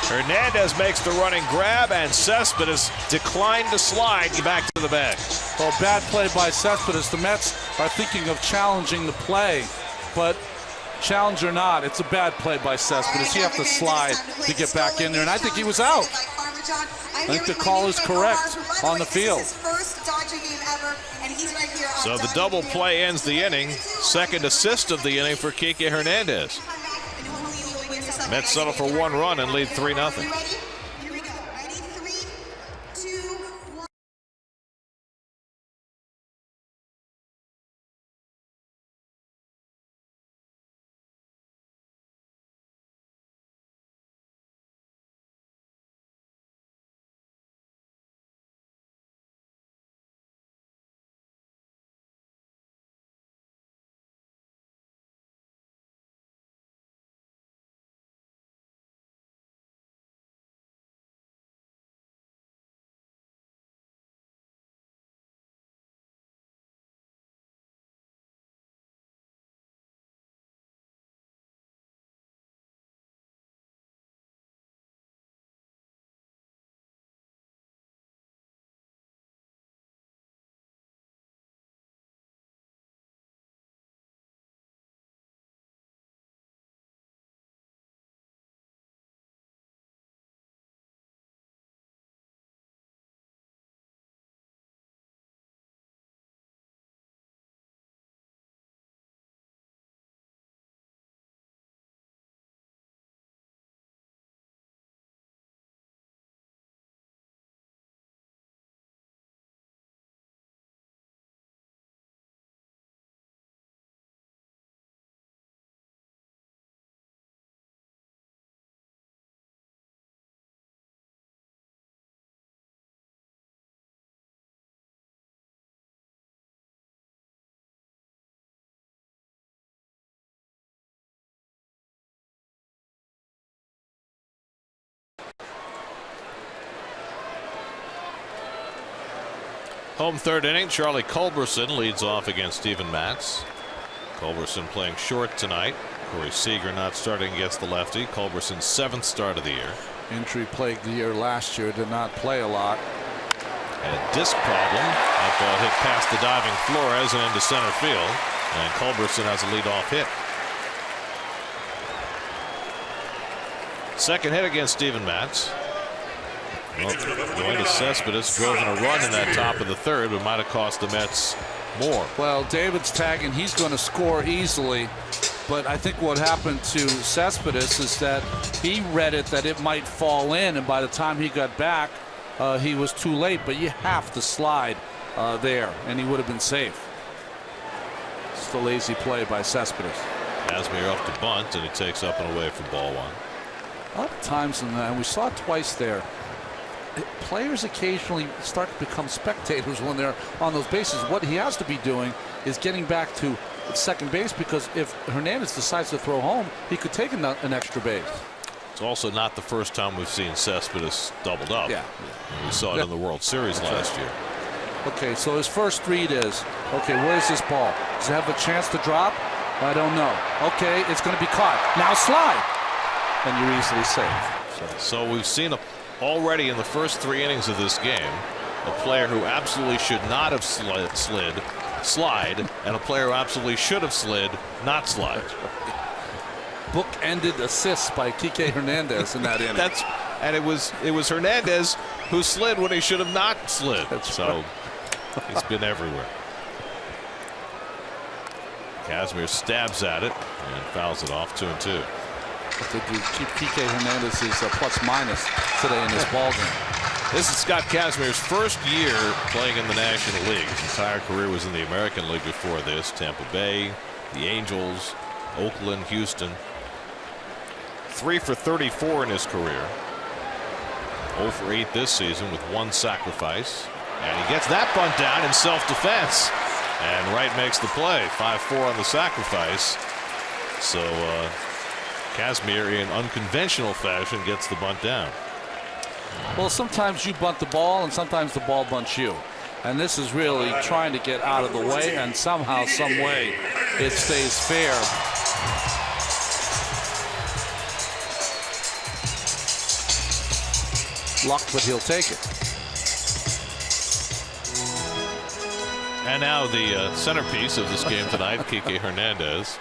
Hernandez makes the running grab, and Cespedes declined to slide back to the bag. Well, bad play by Cespedes. The Mets are thinking of challenging the play, but challenge or not, it's a bad play by Cespedes. You have to slide to get back in there, and I think he was out. I think the call is correct on the field. So the double play ends the inning. Second assist of the inning for Kike Hernandez. Mets settle for 1 run and lead 3-0. Here we go. Ready? 3, 2, 1. Home third inning, Charlie Culberson leads off against Steven Matz. Culberson playing short tonight. Corey Seager not starting against the lefty. Culberson's 7th start of the year. Injury plagued the year last year, did not play a lot. And a disc problem. That ball hit past the diving Flores and into center field. And Culberson has a leadoff hit. Second hit against Steven Matz. Well, going to Cespedes drove in a run in that top of the third, but might have cost the Mets more. Well, David's tagging, he's going to score easily, but I think what happened to Cespedes is that he read it that it might fall in, and by the time he got back, he was too late. But you have to slide there, and he would have been safe. It's the lazy play by Cespedes. Kazmir off to bunt, and he takes up and away for ball 1. A lot of times, and we saw it twice there, players occasionally start to become spectators when they're on those bases. What he has to be doing is getting back to second base, because if Hernandez decides to throw home, he could take an extra base. It's also not the first time we've seen Cespedes doubled up. Yeah. We saw it in the World Series last year. Okay, so his first read is, okay, where's this ball? Does it have a chance to drop? I don't know. Okay, it's going to be caught. Now slide. And you're easily safe. So we've seen already in the first 3 innings of this game a player who absolutely should not have slide, and a player who absolutely should have slid, not slide. Book-ended assists by Kike Hernandez in that inning. And it was Hernandez who slid when he should have not slid. So he's been everywhere. Casimir stabs at it and fouls it off 2-2. But they do keep Kike Hernandez's plus-minus today in this ballgame. This is Scott Casimir's first year playing in the National League. His entire career was in the American League before this. Tampa Bay, the Angels, Oakland, Houston. 3 for 34 in his career. 0 for 8 this season with 1 sacrifice. And he gets that bunt down in self-defense. And Wright makes the play. 5-4 on the sacrifice. So Casimir, in unconventional fashion, gets the bunt down. Well, sometimes you bunt the ball and sometimes the ball bunts you. And this is really trying to get out of the way, and somehow, some way, it stays fair. Luck, but he'll take it. And now the centerpiece of this game tonight, Kike Hernandez.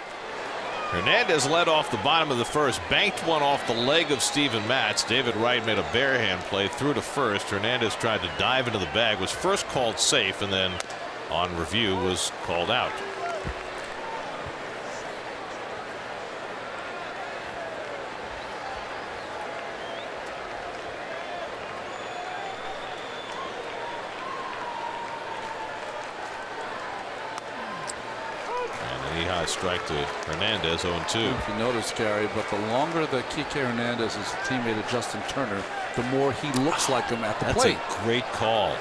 Hernandez led off the bottom of the first, banked one off the leg of Steven Matz. David Wright made a bare hand play through to first. Hernandez tried to dive into the bag, was first called safe, and then on review was called out. High strike to Hernandez, 0-2. If you notice, Gary, but the longer that Kike Hernandez is teammate of Justin Turner, the more he looks like him at the plate. That's a great call.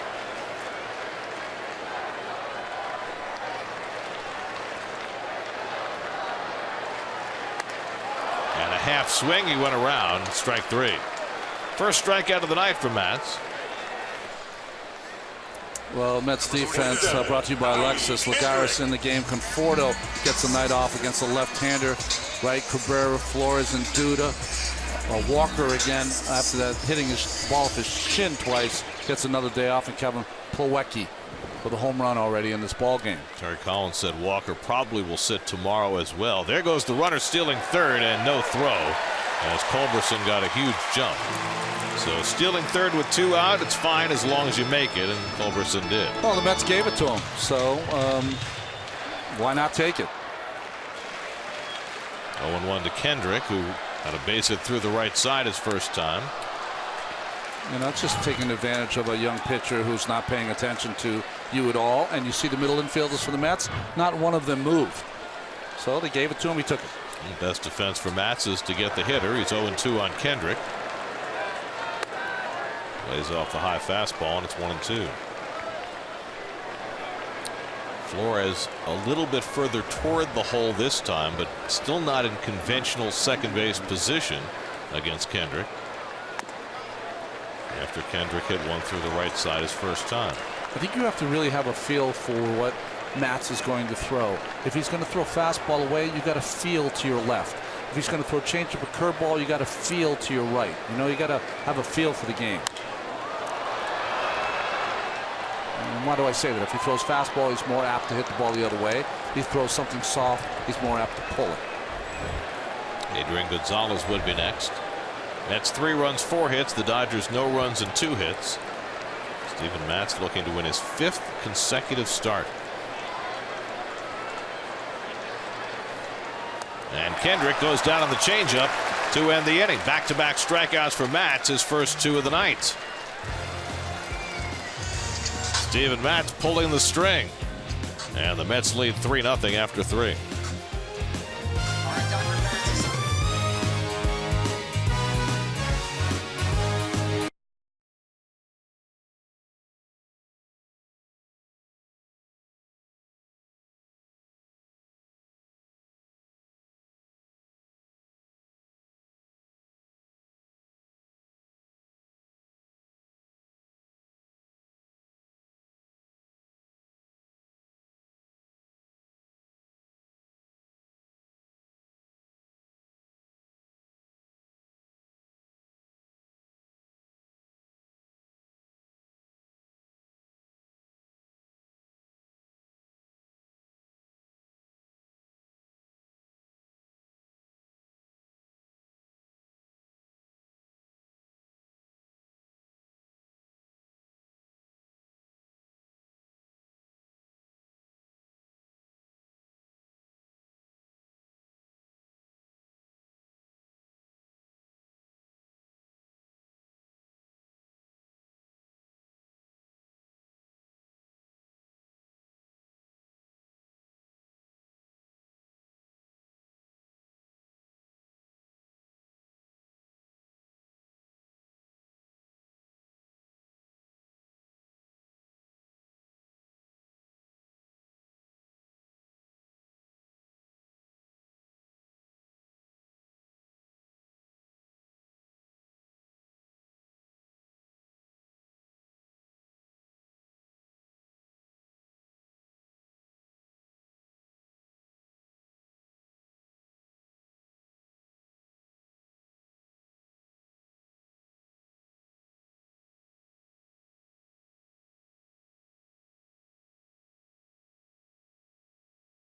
And a half swing, he went around, strike 3. First strikeout of the night for Matz. Well, Mets defense brought to you by Lexus. Lagares in the game. Conforto gets the night off against a left-hander. Right, Cabrera, Flores, and Duda. Walker again, after that, hitting his ball off his shin twice, gets another day off. And Kevin Plawecki with a home run already in this ball game. Terry Collins said Walker probably will sit tomorrow as well. There goes the runner stealing third, and no throw as Culberson got a huge jump. So stealing third with 2 out, it's fine as long as you make it, and Culberson did. Well, the Mets gave it to him, so why not take it? 0-1 to Kendrick, who had a base hit through the right side his first time. You know, it's just taking advantage of a young pitcher who's not paying attention to you at all. And you see the middle infielders for the Mets, not one of them moved. So they gave it to him, he took it. The best defense for Matz is to get the hitter. He's 0-2 on Kendrick. Lays off the high fastball, and it's 1-2. Flores a little bit further toward the hole this time, but still not in conventional second base position against Kendrick. After Kendrick hit one through the right side his first time. I think you have to really have a feel for what Matz is going to throw. If he's going to throw fastball away, you got to feel to your left. If he's going to throw changeup or curveball, you got to feel to your right. You know, you got to have a feel for the game. And why do I say that? If he throws fastball, he's more apt to hit the ball the other way. If he throws something soft, he's more apt to pull it. Adrian Gonzalez would be next. Mets 3 runs, 4 hits. The Dodgers no runs and 2 hits. Steven Matz looking to win his 5th consecutive start. And Kendrick goes down on the changeup to end the inning. Back-to-back strikeouts for Matz, his first 2 of the night. Steven Matz pulling the string. And the Mets lead 3-0 after 3.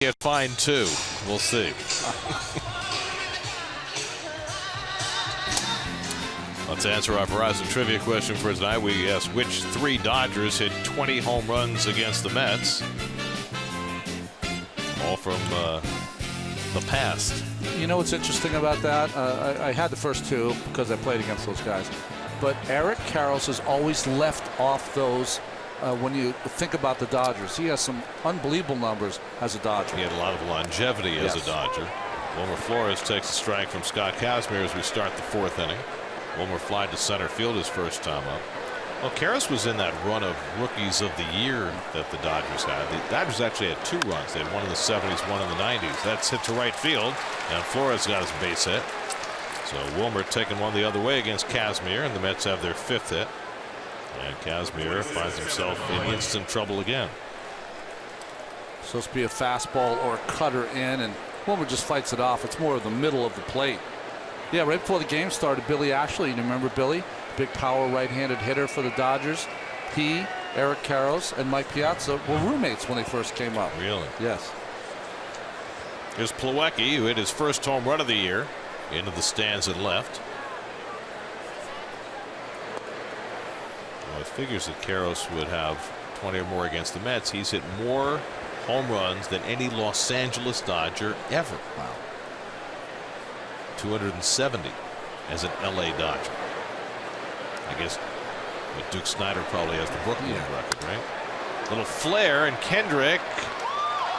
get fined too. We'll see. Let's answer our Verizon trivia question for tonight. We asked which 3 Dodgers hit 20 home runs against the Mets. All from the past. You know what's interesting about that? I had the first 2 because I played against those guys. But Eric Karros has always left off those when you think about the Dodgers. He has some unbelievable numbers as a Dodger. He had a lot of longevity as a Dodger. Wilmer Flores takes a strike from Scott Kazmir as we start the 4th inning. Wilmer flied to center field his first time up. Well, Karros was in that run of rookies of the year that the Dodgers had. The Dodgers actually had 2 runs. They had one in the 70s, one in the 90s. That's hit to right field, and Flores got his base hit. So Wilmer taking one the other way against Kazmir, and the Mets have their 5th hit. And Kazmir finds himself in instant trouble again. Supposed to be a fastball or a cutter in, and Wilmer just fights it off. It's more of the middle of the plate. Yeah, right before the game started, Billy Ashley, you remember Billy? Big power right-handed hitter for the Dodgers. He, Eric Karros, and Mike Piazza were roommates when they first came up. Really? Yes. Here's Plawecki, who hit his first home run of the year, into the stands and left. Well, it figures that Karros would have 20 or more against the Mets. He's hit more home runs than any Los Angeles Dodger ever. Wow. 270 as an LA Dodger. I guess Duke Snider probably has the Brooklyn record, right? Little flare, and Kendrick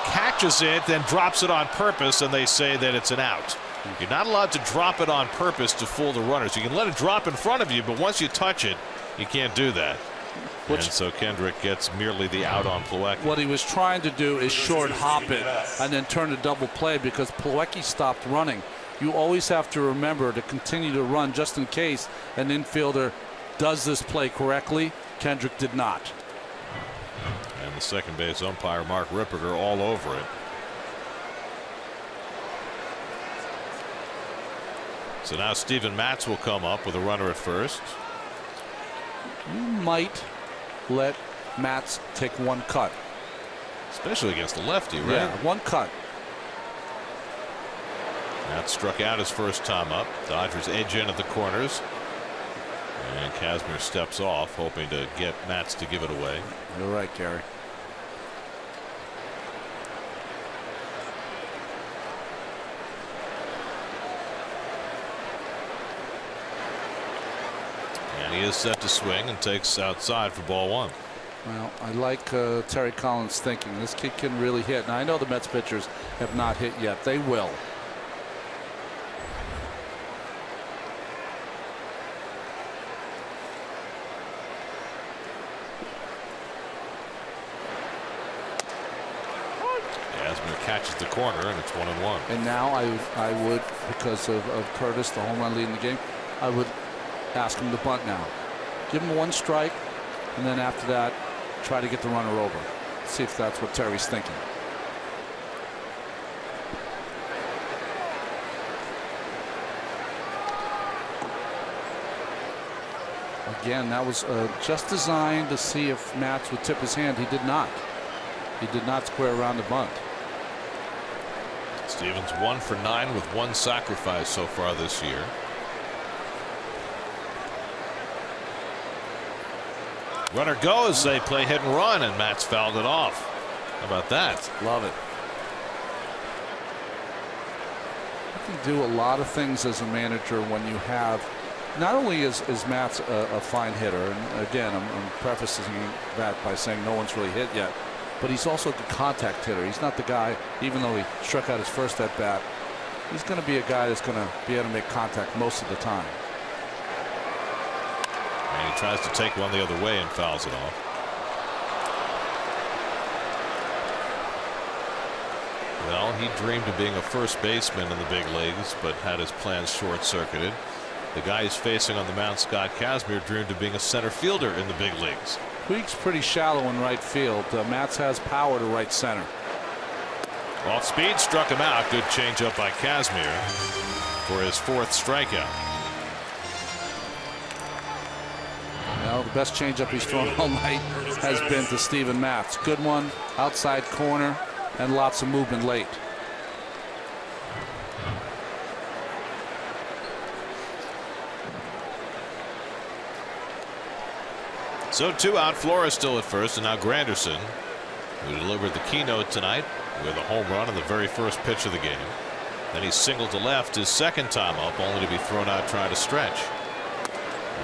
catches it, then drops it on purpose, and they say that it's an out. You're not allowed to drop it on purpose to fool the runners. You can let it drop in front of you, but once you touch it, you can't do that. And so Kendrick gets merely the out on Plawecki. What he was trying to do is short hop it and then turn a double play because Plawecki stopped running. You always have to remember to continue to run just in case an infielder does this play correctly. Kendrick did not. And the second base umpire, Mark Ripperger, all over it. So now Steven Matz will come up with a runner at first. You might let Matz take one cut. Especially against the lefty, right? Yeah, one cut. Matz struck out his first time up. Dodgers edge in at the corners. And Kazmir steps off, hoping to get Matz to give it away. You're right, Gary. And he is set to swing and takes outside for ball 1. Well, I like Terry Collins' thinking. This kid can really hit. Now, I know the Mets pitchers have not hit yet. They will. Catches the corner, and it's 1-1. And now I would, because of Curtis, the home run lead in the game, I would ask him to bunt now. Give him 1 strike, and then after that, try to get the runner over. See if that's what Terry's thinking. Again, that was just designed to see if Matz would tip his hand. He did not. He did not square around the bunt. Stevens 1 for 9 with 1 sacrifice so far this year. Runner goes. They play hit and run, and Matz fouled it off. How about that? Love it. You can do a lot of things as a manager when you have. Not only is Matz a fine hitter, and again, I'm prefacing that by saying no one's really hit yet. But he's also a good contact hitter. He's not the guy, even though he struck out his first at bat, he's going to be a guy that's going to be able to make contact most of the time. And he tries to take one the other way and fouls it off. Well, he dreamed of being a first baseman in the big leagues, but had his plans short-circuited. The guy he's facing on the mound, Scott Kazmir, dreamed of being a center fielder in the big leagues. Puig's pretty shallow in right field. Matz has power to right center. Off speed, struck him out. Good changeup by Kazmir for his 4th strikeout. Well, the best changeup he's thrown all night has been to Steven Matz. Good one, outside corner. and lots of movement late. So 2 out. Flores still at first, and now Granderson, who delivered the keynote tonight with a home run on the very first pitch of the game. Then he singled to left his second time up, only to be thrown out trying to stretch.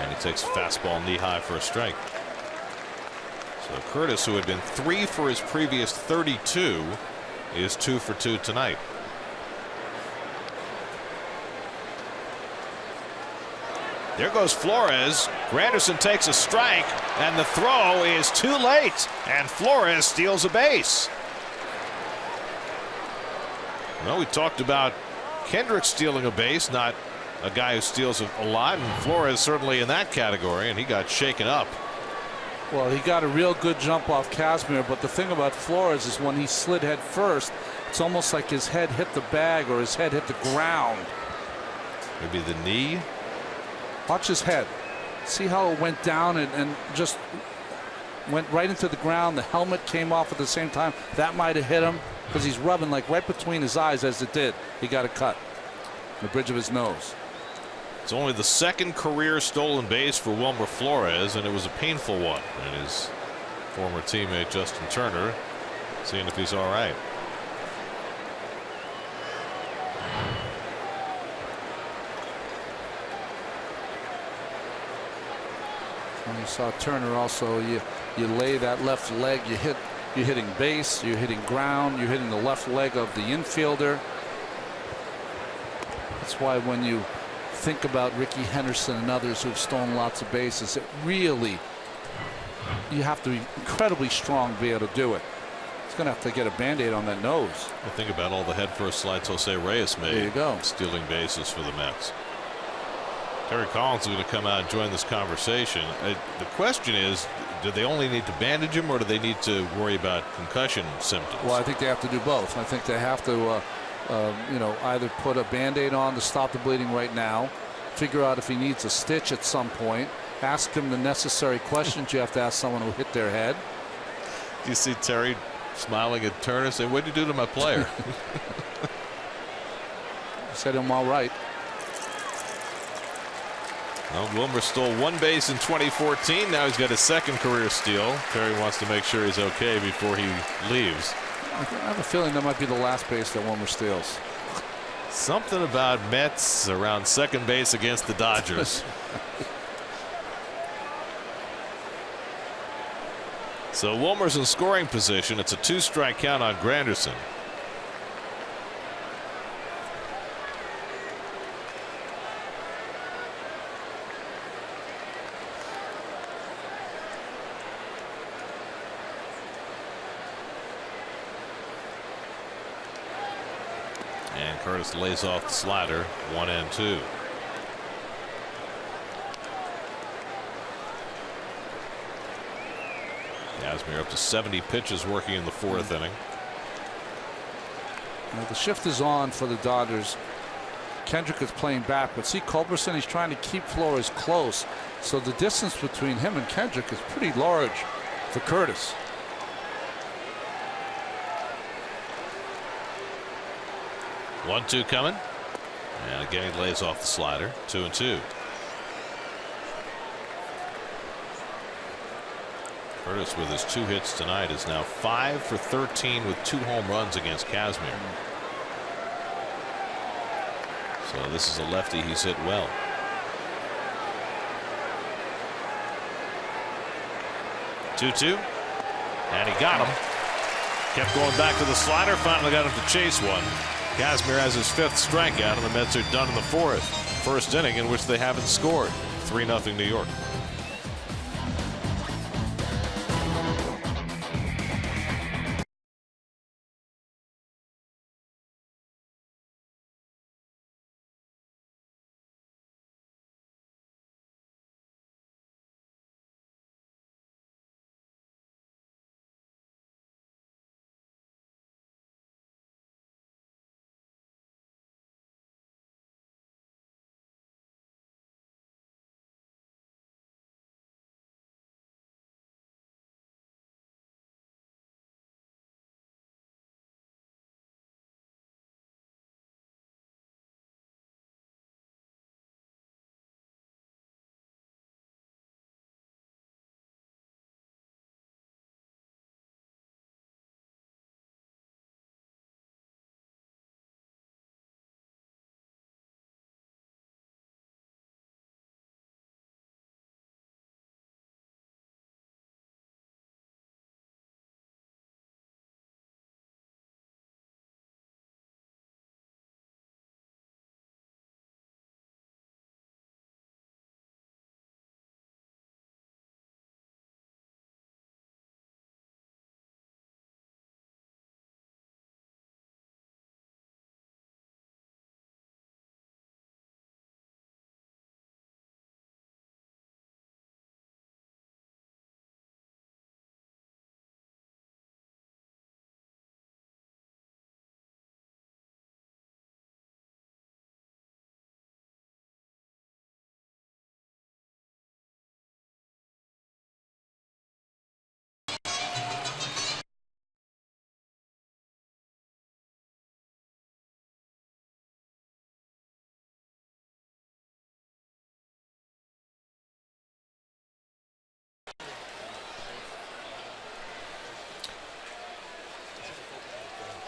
And he takes a fastball knee high for a strike. So Curtis, who had been 3 for his previous 32, is 2 for 2 tonight. There goes Flores. Granderson takes a strike, and the throw is too late, and Flores steals a base. Well, we talked about Kendrick stealing a base, not a guy who steals a lot, and Flores certainly in that category, and he got shaken up. Well, he got a real good jump off Kazmir, but the thing about Flores is when he slid head first, it's almost like his head hit the bag or his head hit the ground. Maybe the knee. Watch his head. See how it went down and just went right into the ground. The helmet came off at the same time. That might have hit him because he's rubbing like right between his eyes as it did. He got a cut. The bridge of his nose. It's only the second career stolen base for Wilmer Flores, and it was a painful one. And his former teammate Justin Turner seeing if he's all right. When you saw Turner also, you lay that left leg, you're hitting base, you're hitting ground, you're hitting the left leg of the infielder. That's why when you think about Ricky Henderson and others who've stolen lots of bases, it really, you have to be incredibly strong to be able to do it. He's going to have to get a Band-Aid on that nose. Well, think about all the headfirst slides Jose Reyes made. There you go. Stealing bases for the Mets. Terry Collins is going to come out and join this conversation. The question is, do they only need to bandage him, or do they need to worry about concussion symptoms? Well, I think they have to do both. I think they have to either put a Band-Aid on to stop the bleeding right now, figure out if he needs a stitch at some point, ask him the necessary questions you have to ask someone who hit their head. Do you see Terry smiling at Turner saying, "What'd you do to my player?" He said I'm all right. Well, Wilmer stole 1 base in 2014. Now he's got his second career steal. Terry wants to make sure he's okay before he leaves. I have a feeling that might be the last base that Wilmer steals. Something about Mets around second base against the Dodgers. So Wilmer's in scoring position. It's a 2-strike count on Granderson. And Curtis lays off the slider, 1-2. Kazmir up to 70 pitches working in the 4th inning. Now the shift is on for the Dodgers. Kendrick is playing back, but see Culberson, he's trying to keep Flores close. So the distance between him and Kendrick is pretty large for Curtis. One-two coming, and again he lays off the slider. 2-2. Curtis, with his 2 hits tonight, is now 5 for 13 with 2 home runs against Kazmir. So this is a lefty he's hit well. Two-two, and he got him. Kept going back to the slider. Finally got him to chase one. Kazmir has his 5th strikeout, and the Mets are done in the 4th. First inning in which they haven't scored. 3-0 New York.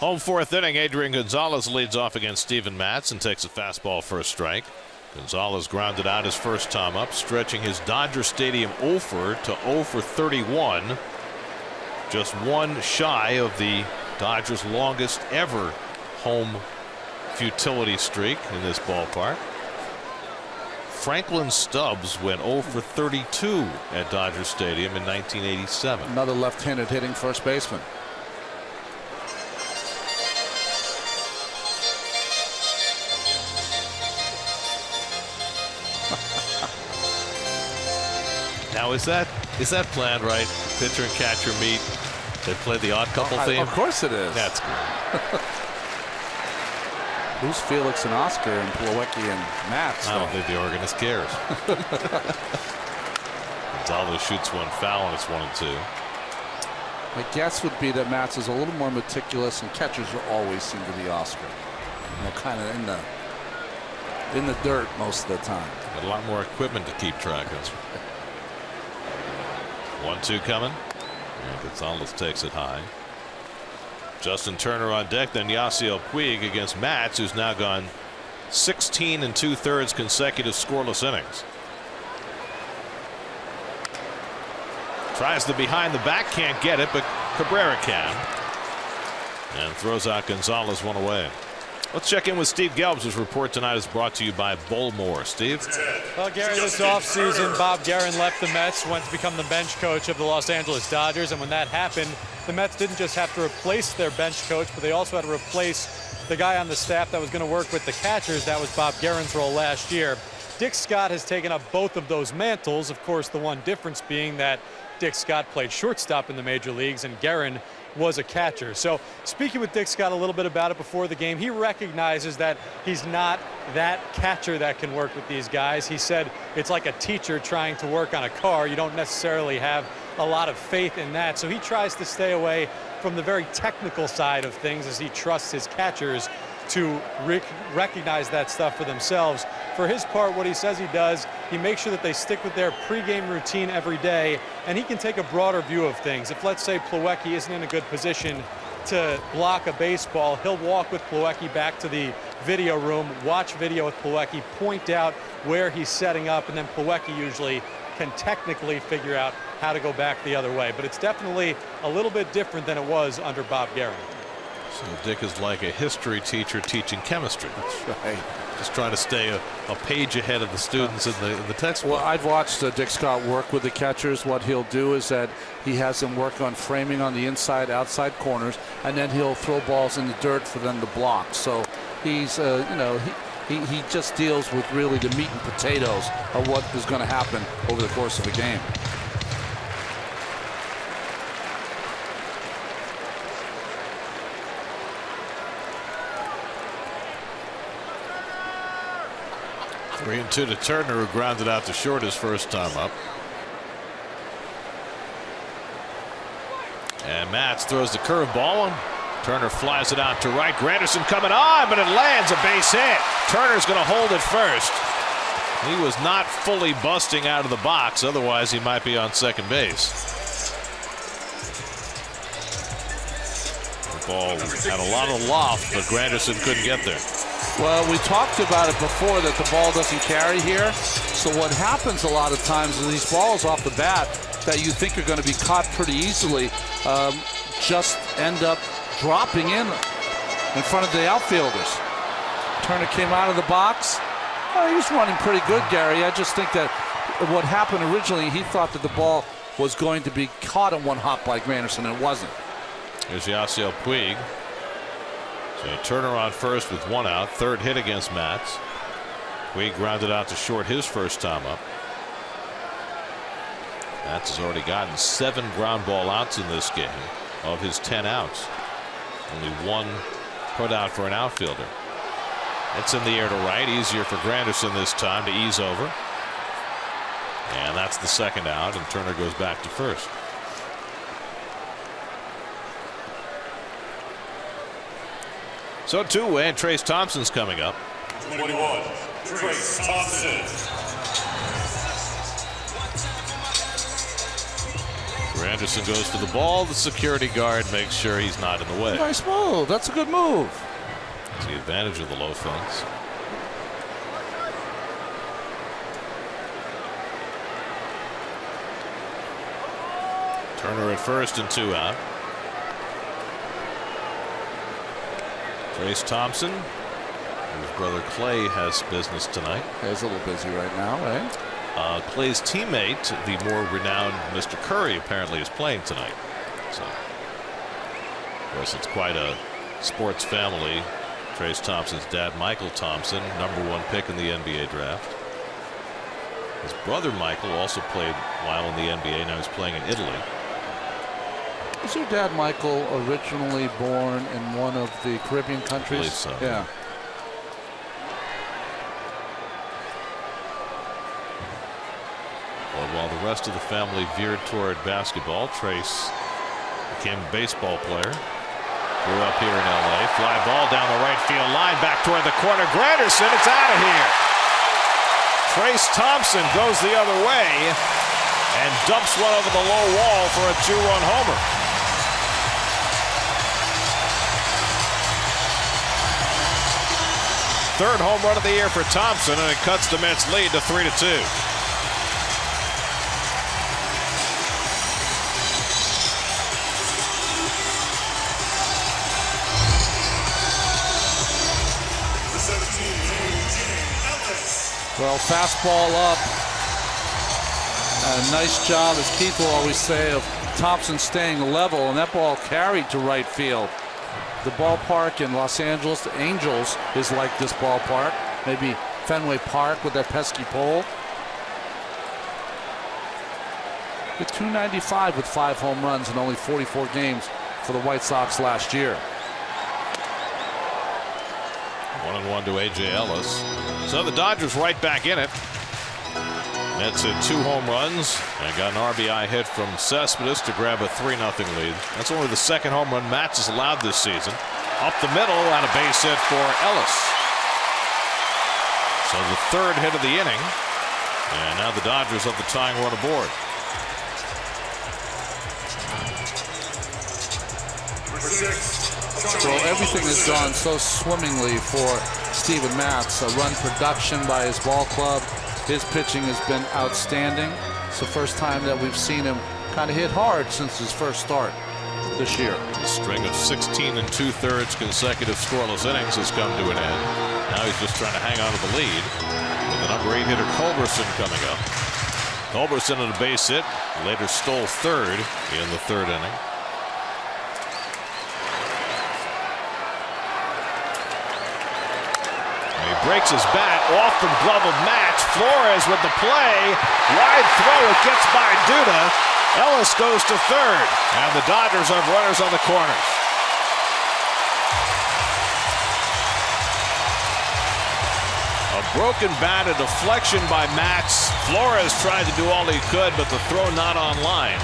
Home fourth inning, Adrian Gonzalez leads off against Steven Matz and takes a fastball for a strike. Gonzalez grounded out his first time up, stretching his Dodger Stadium offer to 0 for 31. Just one shy of the Dodgers' longest ever home futility streak in this ballpark. Franklin Stubbs went 0 for 32 at Dodger Stadium in 1987. Another left-handed hitting first baseman. Now is that planned right? Pitcher and catcher meet. They play the Odd Couple theme. Of course it is. That's good. Who's Felix and Oscar and Plawecki and Matz? I don't think the organist cares. Gonzalez shoots one foul and it's 1-2. My guess would be that Matz is a little more meticulous, and catchers will always seem to be Oscar. You know, kind of in the dirt most of the time. Got a lot more equipment to keep track of. 1-2 coming. And Gonzalez takes it high. Justin Turner on deck, then Yasiel Puig against Matz, who's now gone 16 2/3 consecutive scoreless innings. Tries the behind the back, can't get it, but Cabrera can. And throws out Gonzalez, one away. Let's check in with Steve Gelbs. His report tonight is brought to you by Baltimore. Steve? Well, Gary, this offseason, Bob Guerin left the Mets, went to become the bench coach of the Los Angeles Dodgers. And when that happened, the Mets didn't just have to replace their bench coach, but they also had to replace the guy on the staff that was going to work with the catchers. That was Bob Guerin's role last year. Dick Scott has taken up both of those mantles. Of course, the one difference being that Dick Scott played shortstop in the major leagues and Guerin was a catcher. So speaking with Dick Scott a little bit about it before the game, he recognizes that he's not that catcher that can work with these guys. He said it's like a teacher trying to work on a car. You don't necessarily have a lot of faith in that. So he tries to stay away from the very technical side of things as he trusts his catchers to recognize that stuff for themselves. For his part, what he says he does, he makes sure that they stick with their pregame routine every day, and he can take a broader view of things. If, let's say, Plawecki isn't in a good position to block a baseball, he'll walk with Plawecki back to the video room, watch video with Plawecki, point out where he's setting up, and then Plawecki usually can technically figure out how to go back the other way. But it's definitely a little bit different than it was under Bob Guerin. So Dick is like a history teacher teaching chemistry. That's right. Just trying to stay a page ahead of the students in the textbook. Well, I've watched Dick Scott work with the catchers. What he'll do is that he has them work on framing on the inside, outside corners, and then he'll throw balls in the dirt for them to block. So he's, he just deals with really the meat and potatoes of what is going to happen over the course of a game. Three and two to Turner, who grounded out to short his first time up. And Matz throws the curveball, and Turner flies it out to right. Granderson coming on, but it lands a base hit. Turner's going to hold it first. He was not fully busting out of the box, otherwise he might be on second base. The ball had a lot of loft, but Granderson couldn't get there. Well, we talked about it before that the ball doesn't carry here. So what happens a lot of times is these balls off the bat that you think are going to be caught pretty easily just end up dropping in front of the outfielders. Turner came out of the box. He was running pretty good, Gary. I just think that what happened originally, he thought that the ball was going to be caught in one hop by Granderson, and it wasn't. Here's Yasiel Puig. So Turner on first with one out. Third hit against Matz. Puig grounded out to short his first time up. Matz has already gotten 7 ground ball outs in this game of his 10 outs. Only one put out for an outfielder. It's in the air to right. Easier for Granderson this time to ease over. And that's the second out, and Turner goes back to first. So two-way, and Trace Thompson's coming up. 21, Trace Thompson. Anderson goes for the ball. The security guard makes sure he's not in the way. Nice move. That's a good move. It's the advantage of the low fence. Turner at first and 2 out. Trace Thompson, his brother Clay, has business tonight. He's a little busy right now, eh? Clay's teammate, the more renowned Mr. Curry, apparently is playing tonight. So, of course, it's quite a sports family. Trace Thompson's dad, Michael Thompson, #1 pick in the NBA draft. His brother Michael also played while in the NBA. Now he's playing in Italy. Was your dad Michael originally born in one of the Caribbean countries? I believe so. Yeah. Well, while the rest of the family veered toward basketball, Trace became a baseball player. Grew up here in LA. Fly ball down the right field line, back toward the corner. Granderson, it's out of here. Trace Thompson goes the other way and dumps one over the low wall for a 2-run homer. Third home run of the year for Thompson, and it cuts the Mets' lead to 3-2. Well, fastball up. A nice job, as Keith will always say, of Thompson staying level, and that ball carried to right field. The ballpark in Los Angeles, the Angels, is like this ballpark. Maybe Fenway Park with that pesky pole. Hit .295 with 5 home runs in only 44 games for the White Sox last year. 1-1 to A.J. Ellis. So the Dodgers right back in it. Mets hit 2 home runs and got an RBI hit from Cespedes to grab a 3-0 lead. That's only the second home run Mats has allowed this season. Up the middle and a base hit for Ellis. So the third hit of the inning. And now the Dodgers have the tying run aboard. Well, everything has gone so swimmingly for Steven Matz. A run production by his ball club. His pitching has been outstanding. It's the first time that we've seen him kind of hit hard since his first start this year. The string of 16 2/3 consecutive scoreless innings has come to an end. Now he's just trying to hang on to the lead with the number 8 hitter Culberson coming up. Culberson on a base hit, later stole third in the 3rd inning. He breaks his bat off the glove of Matz. Flores with the play. Wide throw. It gets by Duda. Ellis goes to 3rd. And the Dodgers have runners on the corners. A broken bat, a deflection by Matz. Flores tried to do all he could, but the throw not on line.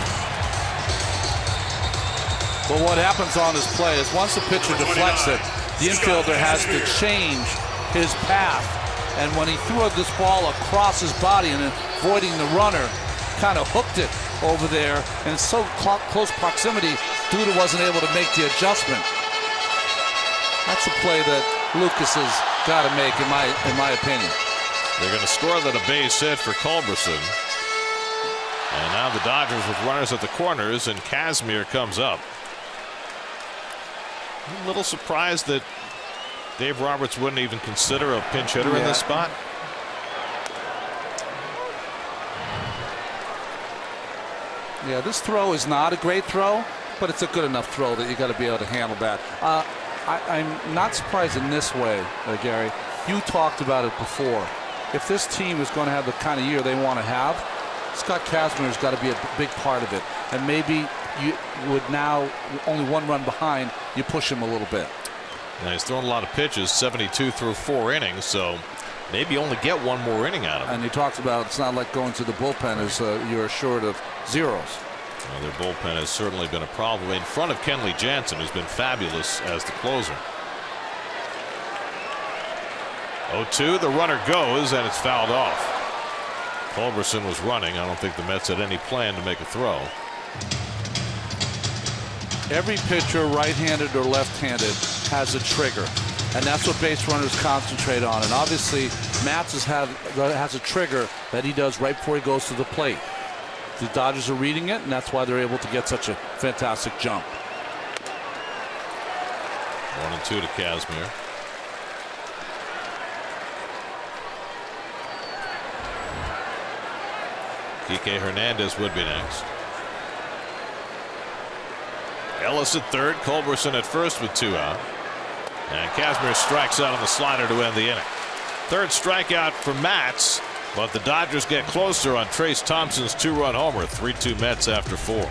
But what happens on this play is once the pitcher deflects it, the infielder has to change his path, and when he threw this ball across his body and avoiding the runner, kind of hooked it over there, and it's so close proximity, Duda wasn't able to make the adjustment. That's a play that Lucas has got to make, in my opinion. They're going to score that a base hit for Culberson, and now the Dodgers with runners at the corners, and Kazmir comes up. I'm a little surprised that Dave Roberts wouldn't even consider a pinch hitter in this spot. Yeah, this throw is not a great throw, but it's a good enough throw that you got to be able to handle that. I'm not surprised in this way, Gary. You talked about it before. If this team is going to have the kind of year they want to have, Scott Kazmir's got to be a big part of it. And maybe you would now, only 1 run behind, you push him a little bit. Now he's thrown a lot of pitches, 72 through 4 innings, so maybe only get 1 more inning out of him. And he talks about it's not like going to the bullpen as you're assured of zeros. Well, their bullpen has certainly been a problem in front of Kenley Jansen, who's been fabulous as the closer. 0-2, the runner goes, and it's fouled off. Culberson was running. I don't think the Mets had any plan to make a throw. Every pitcher, right-handed or left-handed, has a trigger. And that's what base runners concentrate on. And obviously, Matz has a trigger that he does right before he goes to the plate. The Dodgers are reading it, and that's why they're able to get such a fantastic jump. 1-2 to Kazmir. Kike Hernandez would be next. Ellis at third, Culberson at first with 2 out. And Kazmir strikes out on the slider to end the inning. Third strikeout for Matz, but the Dodgers get closer on Trace Thompson's 2-run homer. 3-2 Mets after 4.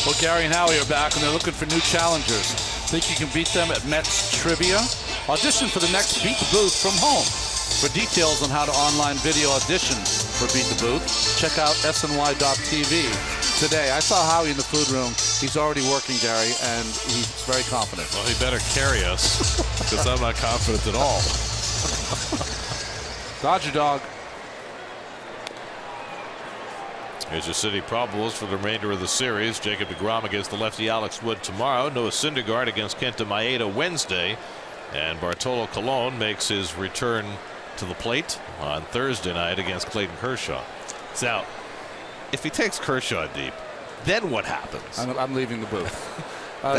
Well, Gary and Howie are back, and they're looking for new challengers. Think you can beat them at Mets Trivia? Audition for the next Beat the Booth from home. For details on how to online video audition for Beat the Booth, check out SNY.TV today. I saw Howie in the food room. He's already working, Gary, and he's very confident. Well, he better carry us, because I'm not confident at all. Dodger Dog. Here's your City probables for the remainder of the series. Jacob deGrom against the lefty Alex Wood tomorrow. Noah Syndergaard against Kenta Maeda Wednesday. And Bartolo Colon makes his return to the plate on Thursday night against Clayton Kershaw. Now, if he takes Kershaw deep, then what happens? I'm leaving the booth.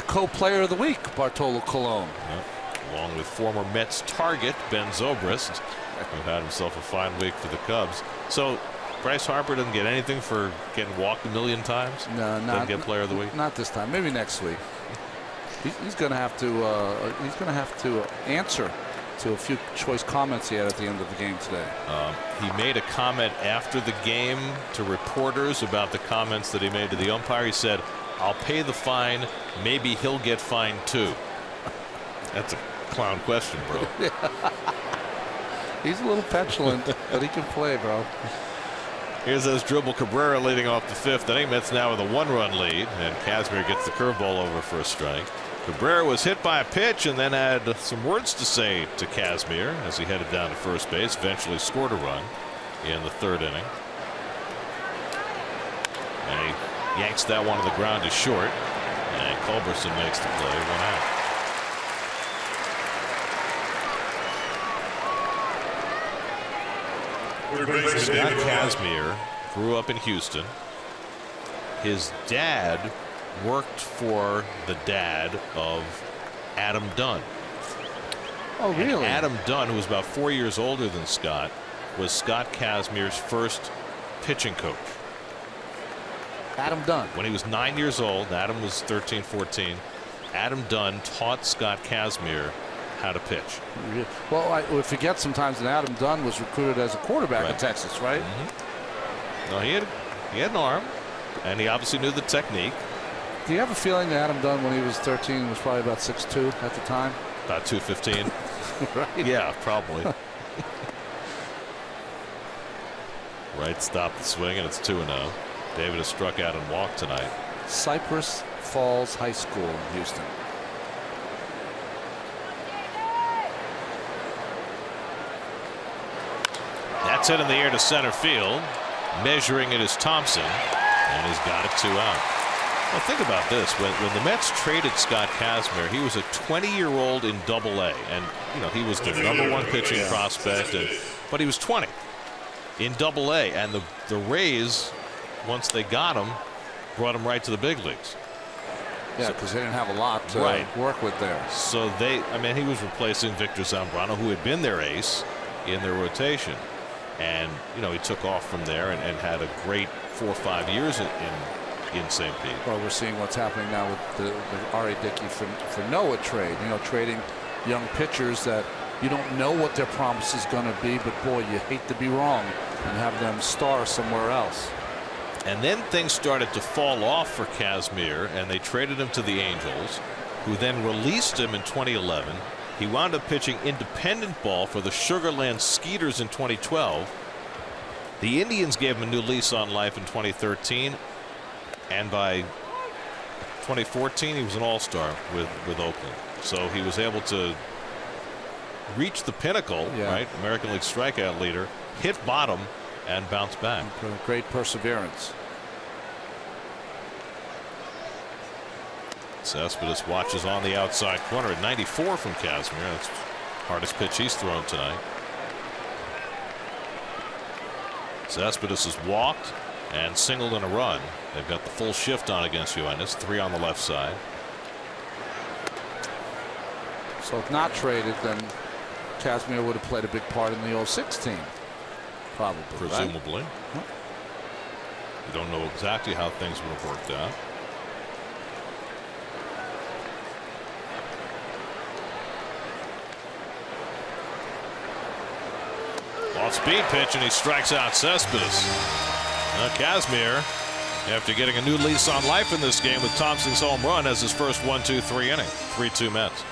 Co-player of the week, Bartolo Colon. Yep. Along with former Mets target Ben Zobrist, who had himself a fine week for the Cubs. So Bryce Harper doesn't get anything for getting walked a million times? No, doesn't get player of the week? Not this time. Maybe next week. He's going to have to answer to a few choice comments he had at the end of the game today. He made a comment after the game to reporters about the comments that he made to the umpire. He said, "I'll pay the fine. Maybe he'll get fined too." That's a clown question, bro. He's a little petulant, but he can play, bro. Here's Asdrubal Cabrera leading off the fifth inning. Mets now with a 1-run lead, and Kazmir gets the curveball over for a strike. Cabrera was hit by a pitch and then had some words to say to Kazmir as he headed down to first base. Eventually scored a run in the third inning. And he yanks that one to the ground to short, and Culberson makes the play, 1 out. Scott Kazmir grew up in Houston. His dad worked for the dad of Adam Dunn. Oh, really? And Adam Dunn, who was about 4 years older than Scott, was Scott Kazmir's first pitching coach. Adam Dunn. When he was 9 years old, Adam was 13, 14. Adam Dunn taught Scott Kazmir how to pitch. Well, we forget sometimes that Adam Dunn was recruited as a quarterback in Texas, right? Mm-hmm. No, he had an arm. and he obviously knew the technique. Do you have a feeling that Adam Dunn, when he was 13, was probably about 6'2" at the time? About 215. Right? Yeah, probably. Right, stop the swing, and it's 2-0. David has struck out and walked tonight. Cypress Falls High School in Houston. That's hit in the air to center field. Measuring it is Thompson, and he's got it 2 out. Well, think about this. When the Mets traded Scott Kazmir, he was a 20-year-old in Double-A, and he was their #1 pitching prospect, but he was 20 in Double-A, and the Rays, once they got him, brought him right to the big leagues. Yeah, because they didn't have a lot to work with there. So he was replacing Victor Zambrano, who had been their ace in their rotation. And he took off from there and had a great 4 or 5 years in St. Pete. Well, we're seeing what's happening now with the R.A. Dickey for Noah trade. Trading young pitchers that you don't know what their promise is going to be, but boy, you hate to be wrong and have them star somewhere else. And then things started to fall off for Kazmir, and they traded him to the Angels, who then released him in 2011. He wound up pitching independent ball for the Sugar Land Skeeters in 2012. The Indians gave him a new lease on life in 2013, and by 2014 he was an all-star with Oakland. So he was able to reach the pinnacle, right? American League strikeout leader, hit bottom, and bounce back. Great perseverance. Cespedes watches on the outside corner at 94 from Kazmir. That's the hardest pitch he's thrown tonight. Cespedes has walked and singled in a run. They've got the full shift on against Yoenis. 3 on the left side. So if not traded, then Kazmir would have played a big part in the 06 team. Probably. Presumably. Right? We don't know exactly how things would have worked out. Off-speed pitch, and he strikes out Cespedes. Now Kazmir, after getting a new lease on life in this game with Thompson's home run, has his first 1-2-3 inning. 3-2 Mets.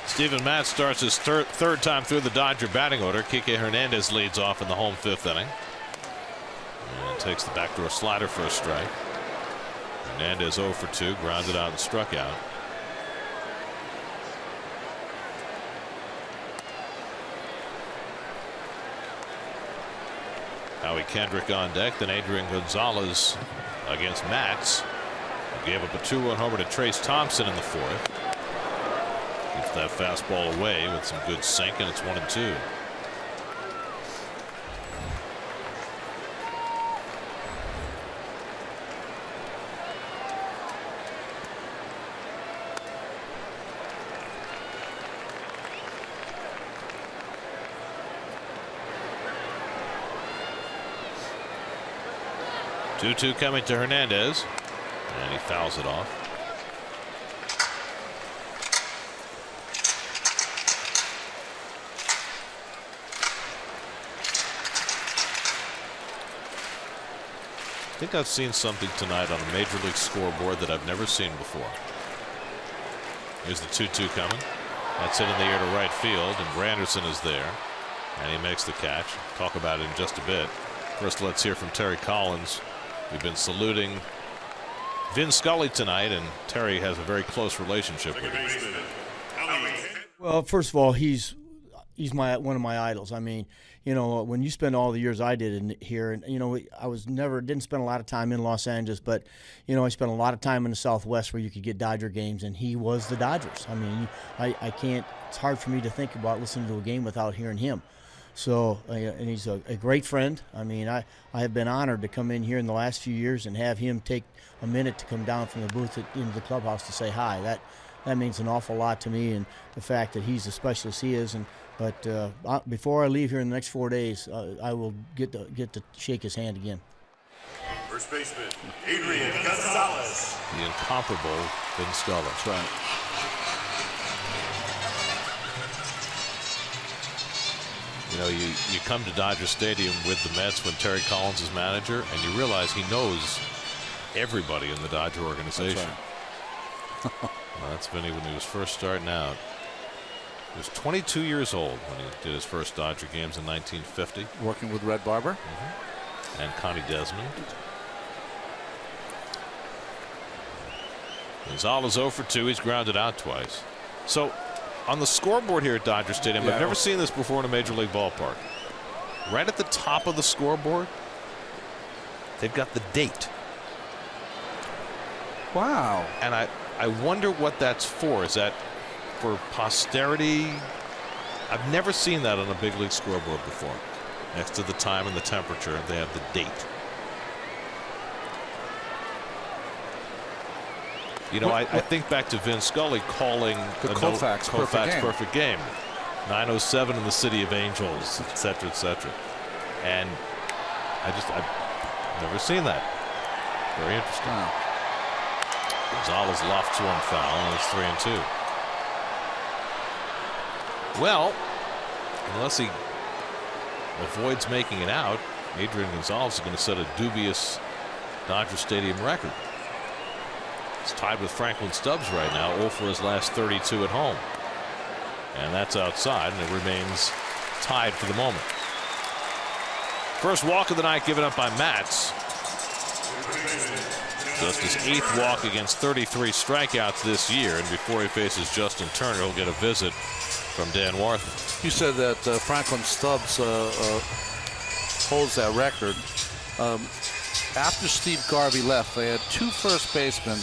Steven Matz starts his third time through the Dodger batting order. Kike Hernandez leads off in the home 5th inning. And takes the backdoor slider for a strike. Hernandez 0 for 2, grounded out and struck out. Howie Kendrick on deck. Then Adrian Gonzalez against Matz, who gave up a 2-run homer to Trace Thompson in the 4th. Keeps that fastball away with some good sink, and it's 1-2. Two coming to Hernandez, and he fouls it off. I think I've seen something tonight on a major league scoreboard that I've never seen before. Here's the 2-2 coming. That's hit in the air to right field, and Granderson is there, and he makes the catch. Talk about it in just a bit. First, let's hear from Terry Collins. We've been saluting Vin Scully tonight, and Terry has a very close relationship with him. Well, first of all, he's one of my idols. I mean, you know, when you spend all the years I did here, and you know, didn't spend a lot of time in Los Angeles, but you know, I spent a lot of time in the Southwest where you could get Dodger games, and he was the Dodgers. I mean, I can't. It's hard for me to think about listening to a game without hearing him. So, and he's a great friend. I mean, I have been honored to come in here in the last few years and have him take a minute to come down from the booth into the clubhouse to say hi. That means an awful lot to me, and the fact that he's as special as he is. But before I leave here in the next 4 days, I will get to shake his hand again. First baseman, Adrian Gonzalez. The incomparable Vin Scully. That's right. You know, you come to Dodger Stadium with the Mets when Terry Collins is manager, and you realize he knows everybody in the Dodger organization. That's right. Well, that's Vinny when he was first starting out. He was 22 years old when he did his first Dodger games in 1950. Working with Red Barber. Mm-hmm. And Connie Desmond. Gonzalez 0 for 2. He's grounded out twice. So, on the scoreboard here at Dodger Stadium, I've never seen this before in a major league ballpark. Right at the top of the scoreboard, they've got the date. Wow. And I wonder what that's for. Is that for posterity? I've never seen that on a big league scoreboard before. Next to the time and the temperature, they have the date. You know, I think back to Vin Scully calling the Koufax perfect game. 9:07 in the City of Angels, et cetera, et cetera. And I've never seen that. Very interesting. Wow. Gonzalez lofts one foul, and it's 3-2. Well, unless he avoids making it out, Adrian Gonzalez is going to set a dubious Dodger Stadium record. He's tied with Franklin Stubbs right now, 0 for his last 32 at home. And that's outside, and it remains tied for the moment. First walk of the night given up by Matz. Just his 8th walk against 33 strikeouts this year, and before he faces Justin Turner, he'll get a visit from Dan Warthen. You said that Franklin Stubbs holds that record. After Steve Garvey left, they had 2 first basemen,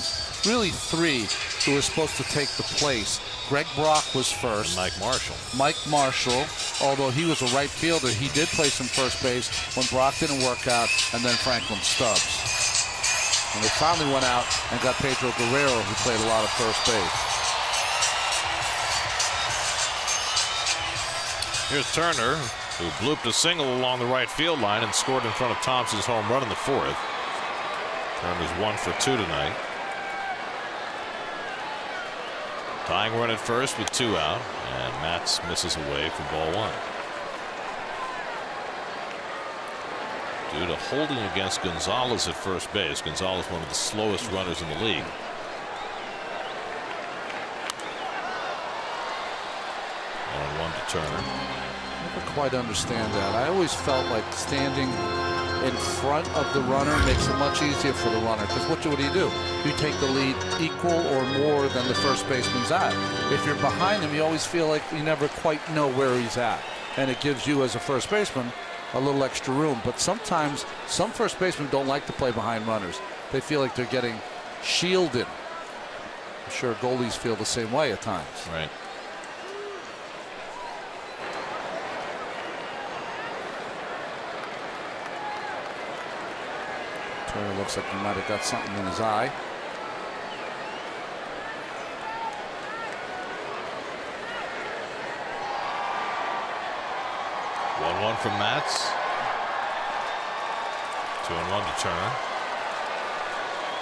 really 3, who were supposed to take the place. Greg Brock was first. And Mike Marshall. Mike Marshall, although he was a right fielder, he did play some first base when Brock didn't work out, and then Franklin Stubbs. And they finally went out and got Pedro Guerrero, who played a lot of first base. Here's Turner, who blooped a single along the right field line and scored in front of Thompson's home run in the 4th. Turner's 1 for 2 tonight. Tying run at first with 2 out, and Matz misses away for ball 1. Due to holding against Gonzalez at first base. Gonzalez, one of the slowest runners in the league. And 1 to Turner. I never quite understand that. I always felt like standing in front of the runner makes it much easier for the runner, because what do you do? You take the lead equal or more than the first baseman's at. If you're behind him, you always feel like you never quite know where he's at, and it gives you as a first baseman a little extra room. But sometimes some first basemen don't like to play behind runners. They feel like they're getting shielded. I'm sure goalies feel the same way at times. Right. Turner looks like he might have got something in his eye. One from Matz. 2-1 to Turner.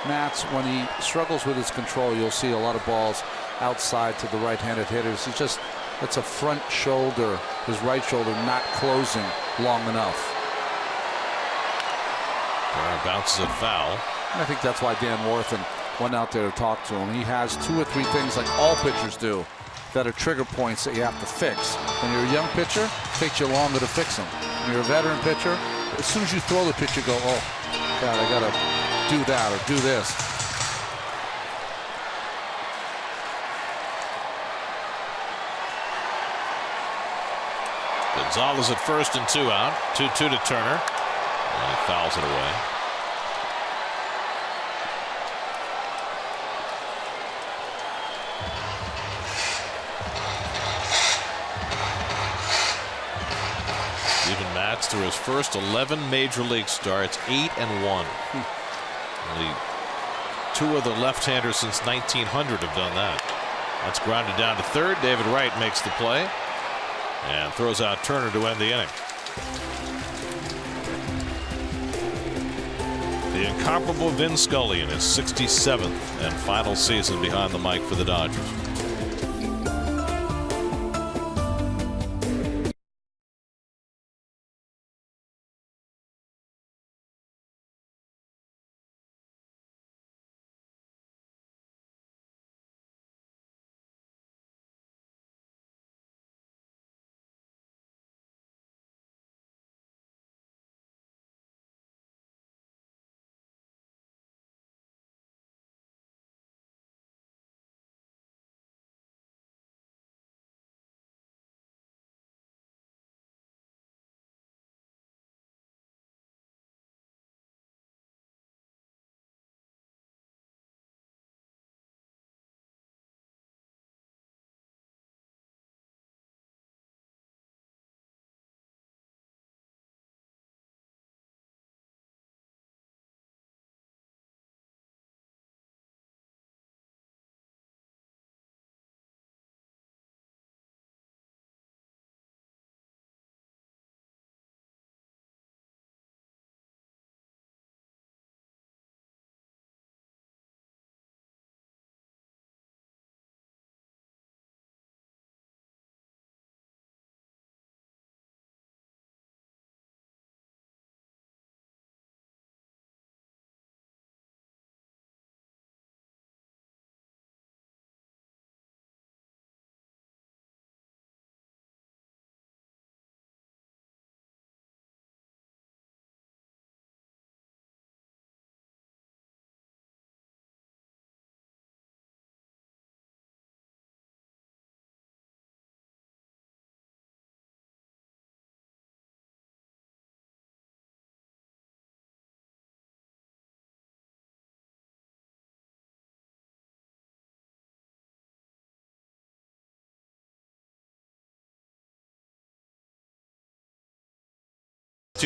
Matz, when he struggles with his control, you'll see a lot of balls outside to the right-handed hitters. He's just, it's a front shoulder, his right shoulder not closing long enough. Turner bounces it foul. And I think that's why Dan Worthen went out there to talk to him. He has 2 or 3 things, like all pitchers do, that are trigger points that you have to fix. When you're a young pitcher, it takes you longer to fix them. When you're a veteran pitcher, as soon as you throw the pitch, you go, oh, God, I got to do that or do this. Gonzalez at first and 2 out. 2-2 to Turner. And he fouls it away. Steven Matz through his first 11 major league starts, 8-1. Only 2 of the left-handers since 1900 have done that. That's grounded down to third. David Wright makes the play and throws out Turner to end the inning. The incomparable Vin Scully in his 67th and final season behind the mic for the Dodgers.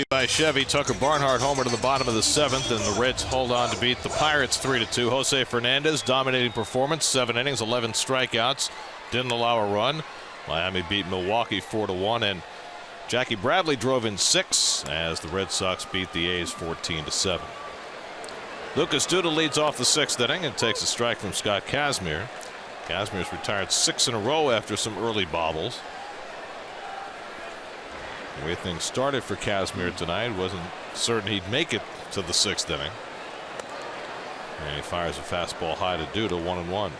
By Chevy, Tucker Barnhart homer to the bottom of the 7th, and the Reds hold on to beat the Pirates 3-2. Jose Fernandez, dominating performance, 7 innings, 11 strikeouts, didn't allow a run. Miami beat Milwaukee 4-1, and Jackie Bradley drove in 6 as the Red Sox beat the A's 14-7. Lucas Duda leads off the 6th inning and takes a strike from Scott Kazmir. Kazmir's retired 6 in a row after some early bobbles. The way things started for Kazmir tonight, wasn't certain he'd make it to the 6th inning. And he fires a fastball high to Duda, 1-1.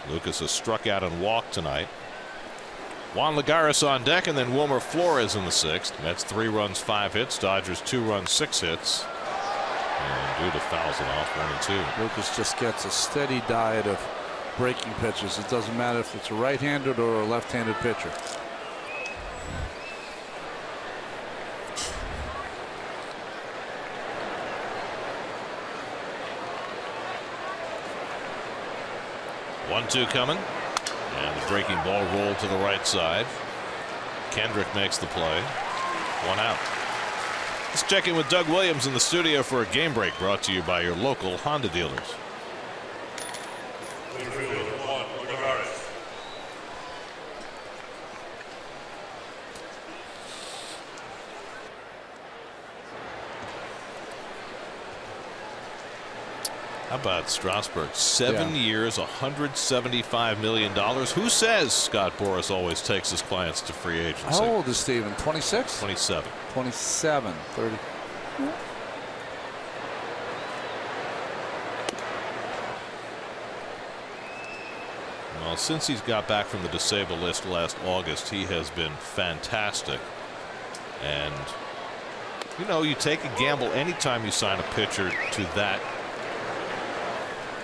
Lucas has struck out and walked tonight. Juan Lagares on deck, and then Wilmer Flores in the 6th. Mets 3 runs, 5 hits. Dodgers 2 runs, 6 hits. And Duda fouls it off, 1-2. Lucas just gets a steady diet of breaking pitches. It doesn't matter if it's a right-handed or a left-handed pitcher. 1-2 coming. And the breaking ball rolled to the right side. Kendrick makes the play. 1 out. Let's check in with Doug Williams in the studio for a game break brought to you by your local Honda dealers. How about Strasburg? 7 years, $175 million. Who says Scott Boras always takes his clients to free agency? How old is Steven? 26? 27. 27. 30. Well, since he's got back from the disabled list last August, he has been fantastic. And, you know, you take a gamble anytime you sign a pitcher to that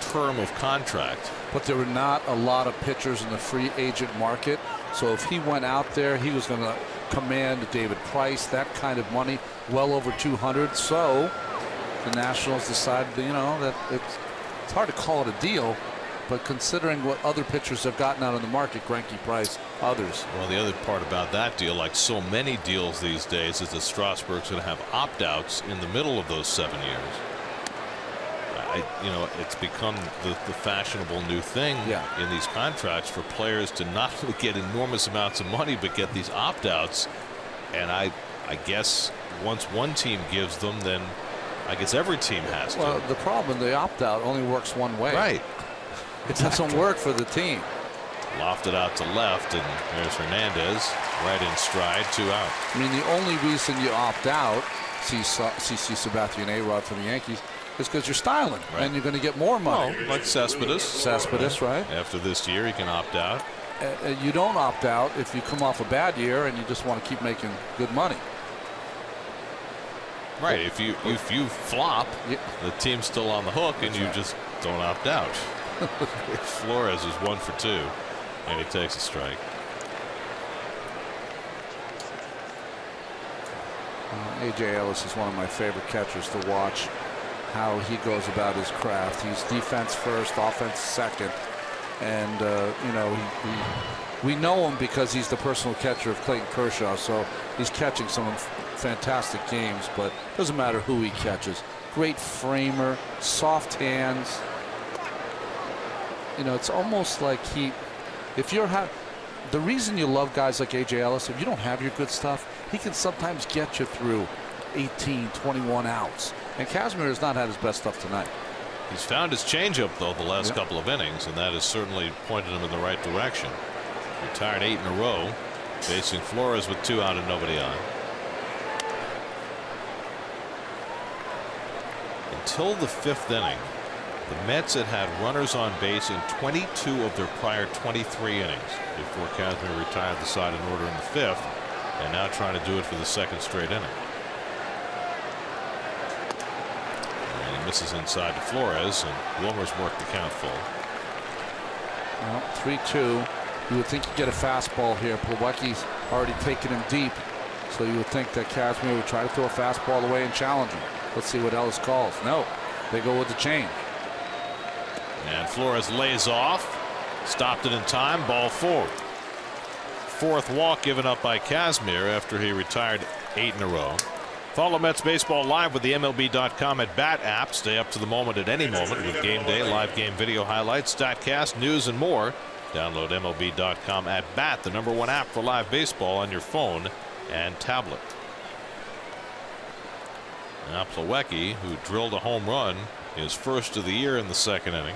term of contract. But there were not a lot of pitchers in the free agent market. So if he went out there, he was going to command David Price, that kind of money, well over 200. So the Nationals decided, you know, that it's hard to call it a deal, but considering what other pitchers have gotten out on the market, Greinke, Price, others. Well, the other part about that deal, like so many deals these days, is that Strasburg's going to have opt-outs in the middle of those 7 years. You know, it's become the fashionable new thing in these contracts for players to not only get enormous amounts of money but get these opt-outs. And I guess once one team gives them, then I guess every team has to. Well, the problem, the opt-out only works one way. Right. It doesn't work for the team. Lofted out to left, and there's Hernandez right in stride, 2 out. I mean, the only reason you opt out, see Sabathia and A-Rod for the Yankees, is because you're styling, and you're going to get more money. Well, like Cespedes. Right. After this year, he can opt out. You don't opt out if you come off a bad year and you just want to keep making good money. Right. If you flop, the team's still on the hook, and you just don't opt out. Flores is 1 for 2, and he takes a strike. A.J. Ellis is one of my favorite catchers to watch. How he goes about his craft. He's defense first, offense second, and you know, we know him because he's the personal catcher of Clayton Kershaw. So he's catching some fantastic games, but it doesn't matter who he catches. Great framer, soft hands. You know, it's almost like the reason you love guys like A.J. Ellis, if you don't have your good stuff, he can sometimes get you through 18, 21 outs. And Kazmir has not had his best stuff tonight. He's found his changeup, though, the last couple of innings, and that has certainly pointed him in the right direction. Retired 8 in a row, facing Flores with 2 out and nobody on. Until the 5th inning, the Mets had had runners on base in 22 of their prior 23 innings before Kazmir retired the side in order in the 5th, and now trying to do it for the 2nd straight inning. Misses inside to Flores, and Wilmer's worked the count full. Well, 3-2. You would think you'd get a fastball here. Plawecki's already taken him deep, so you would think that Kazmir would try to throw a fastball away and challenge him. Let's see what Ellis calls. No, they go with the change. And Flores lays off, stopped it in time, ball 4. 4th walk given up by Kazmir after he retired 8 in a row. Follow Mets baseball live with the MLB.com at Bat app. Stay up to the moment at any moment with game day, live game video highlights, StatCast, news, and more. Download MLB.com at Bat, the #1 app for live baseball on your phone and tablet. Now Plawecki, who drilled a home run, his first of the year in the 2nd inning.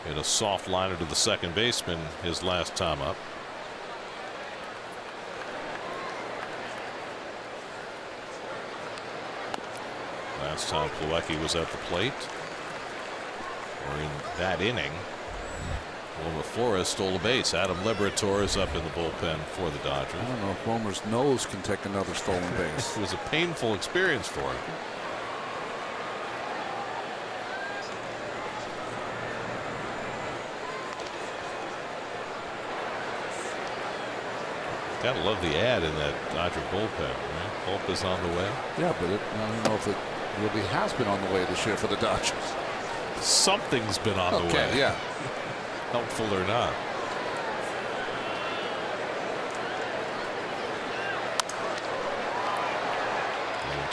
Hit a soft liner to the second baseman his last time up. Last time Plawecki was at the plate, or in that inning, Wilmer Flores stole a base. Adam Liberatore is up in the bullpen for the Dodgers. I don't know if Wilmer's nose can take another stolen base. It was a painful experience for him. Gotta love the ad in that Dodger bullpen. Right? Hope is on the way. Yeah, but I don't know if it really has been on the way this year for the Dodgers. Something's been on the way. Yeah. helpful or not.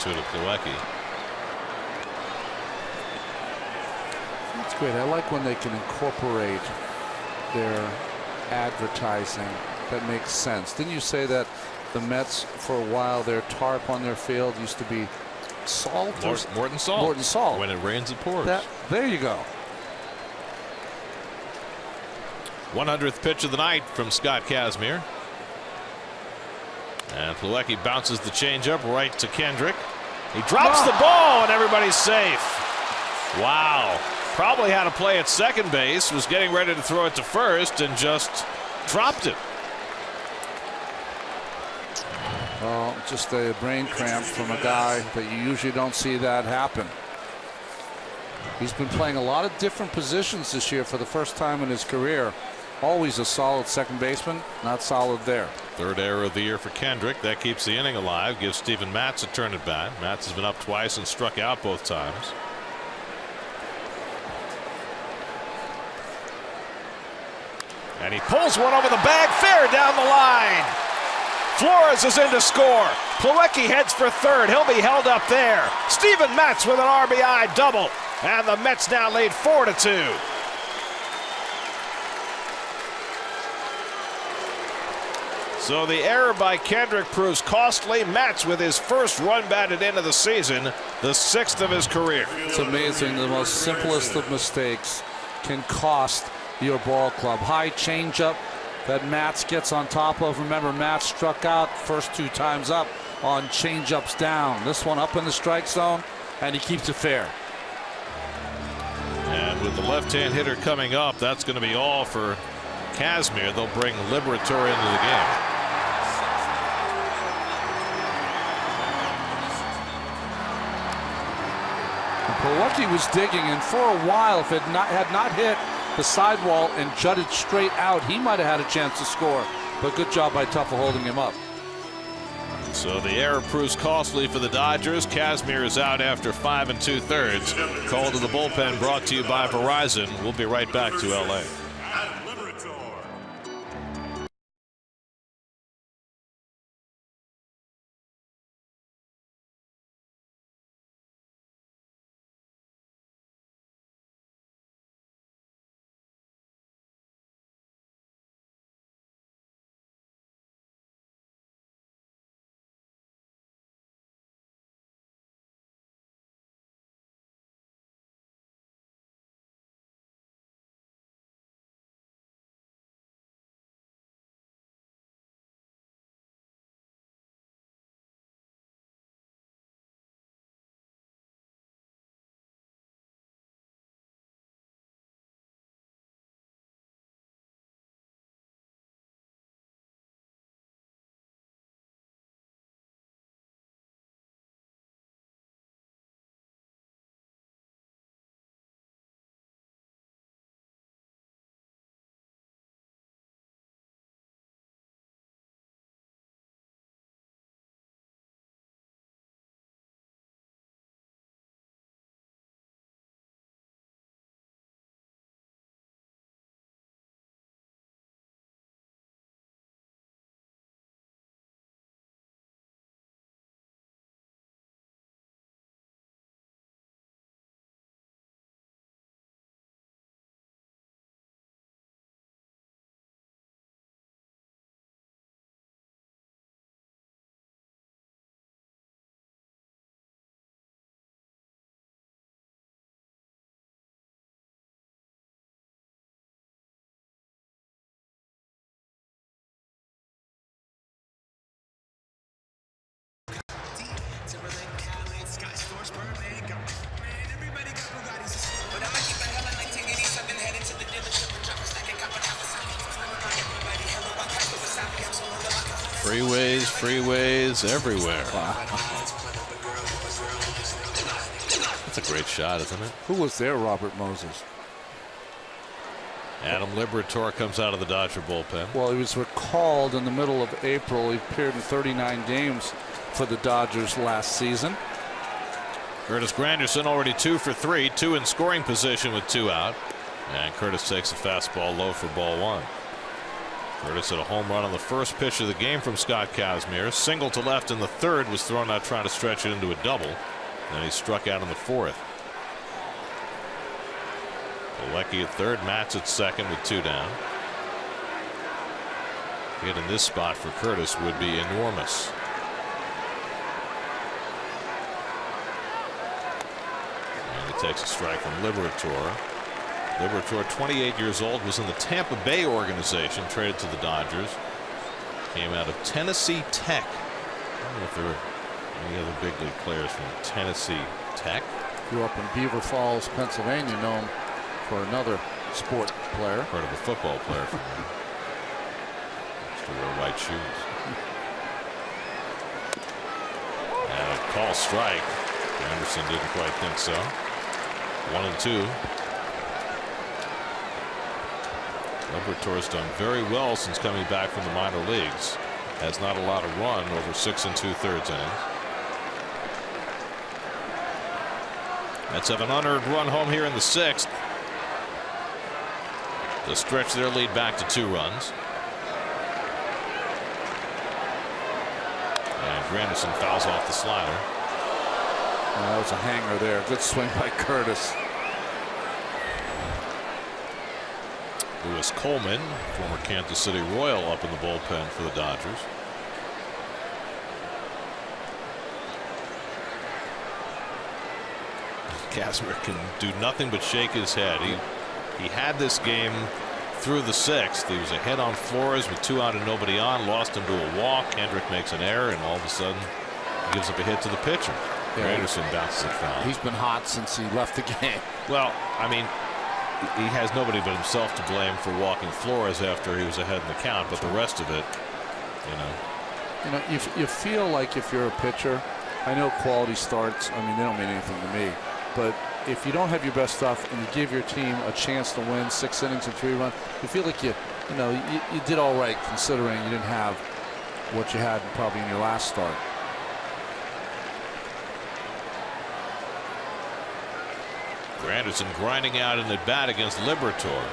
To Plawecki. That's great. I like when they can incorporate their advertising that makes sense. Didn't you say that the Mets, for a while, their tarp on their field used to be salt? Morton salt. Morton salt. When it rains, it pours. There you go. 100th pitch of the night from Scott Kazmir. And Plawecki bounces the changeup right to Kendrick. He drops the ball and everybody's safe. Wow. Probably had a play at second base, was getting ready to throw it to first and just dropped it. Well, just a brain cramp from a guy that you usually don't see that happen. He's been playing a lot of different positions this year for the first time in his career. Always a solid second baseman, not solid there. Third error of the year for Kendrick. That keeps the inning alive, gives Steven Matz a turn at bat. Matz has been up twice and struck out both times. And he pulls one over the bag, fair down the line. Flores is in to score. Plawecki heads for third. He'll be held up there. Steven Matz with an RBI double. And the Mets now lead 4-2. So the error by Kendrick proves costly. Matz with his first run batted into the season, the 6th of his career. It's amazing. The most simplest of mistakes can cost your ball club. High changeup that Matz gets on top of. Remember, Matz struck out first 2 times up on changeups down. This one up in the strike zone, and he keeps it fair. And with the left-hand hitter coming up, that's going to be all for Kazmir. They'll bring Liberatore into the game. Plawecki was digging, and for a while, if it had not hit the sidewall and jutted straight out, he might have had a chance to score. But good job by Tuffa holding him up. So the error proves costly for the Dodgers. Kazmir is out after 5 2/3. Call to the bullpen brought to you by Verizon. We'll be right back to LA. Freeways everywhere. Wow. That's a great shot, isn't it? Who was there, Robert Moses? Adam Liberatore comes out of the Dodger bullpen. Well, he was recalled in the middle of April. He appeared in 39 games for the Dodgers last season. Curtis Granderson already 2 for 3, 2 in scoring position with 2 out. And Curtis takes a fastball low for ball one. Curtis hit a home run on the first pitch of the game from Scott Kazmir. Single to left in the third, was thrown out trying to stretch it into a double. Then he struck out in the fourth. Pilecki at third, Matz at second with 2 down. Hit in this spot for Curtis would be enormous. And he takes a strike from Liberatore. Liberatore, 28 years old, was in the Tampa Bay organization, traded to the Dodgers. Came out of Tennessee Tech. I don't know if there are any other big league players from Tennessee Tech. Grew up in Beaver Falls, Pennsylvania, known for another sport player. Part of a football player from there. Used to wear white shoes. And a call strike. Anderson didn't quite think so. 1-2. Liberatore's done very well since coming back from the minor leagues. Has not allowed a run over 6 2/3 innings. Mets have an unearned run home here in the 6th to stretch their lead back to 2 runs. And Granderson fouls off the slider. That was a hanger there. Good swing by Curtis. Lewis Coleman, former Kansas City Royal, up in the bullpen for the Dodgers. Kazmir can do nothing but shake his head. He had this game through the 6th. He was ahead on Flores with 2 out and nobody on. Lost him to a walk. Hendrick makes an error, and all of a sudden he gives up a hit to the pitcher. Yeah. Anderson bounces it foul. He's been hot since he left the game. Well, I mean, he has nobody but himself to blame for walking Flores after he was ahead in the count, but the rest of it, you feel like if you're a pitcher, I know quality starts, I mean, they don't mean anything to me, but if you don't have your best stuff and you give your team a chance to win 6 innings and 3 runs, you feel like you did all right, considering you didn't have what you had probably in your last start. Granderson grinding out an at bat against Liberatore.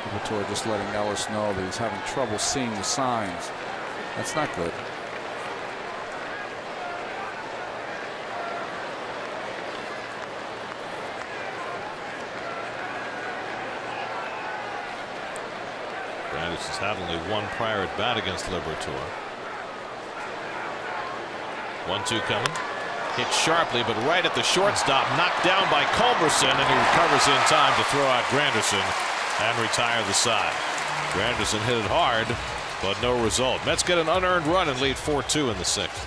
Liberatore just letting Ellis know that he's having trouble seeing the signs. That's not good. Granderson's had only 1 prior at bat against Liberatore. 1-2 coming. Hit sharply, but right at the shortstop, knocked down by Culberson, and he recovers in time to throw out Granderson and retire the side. Granderson hit it hard, but no result. Mets get an unearned run and lead 4-2 in the 6th.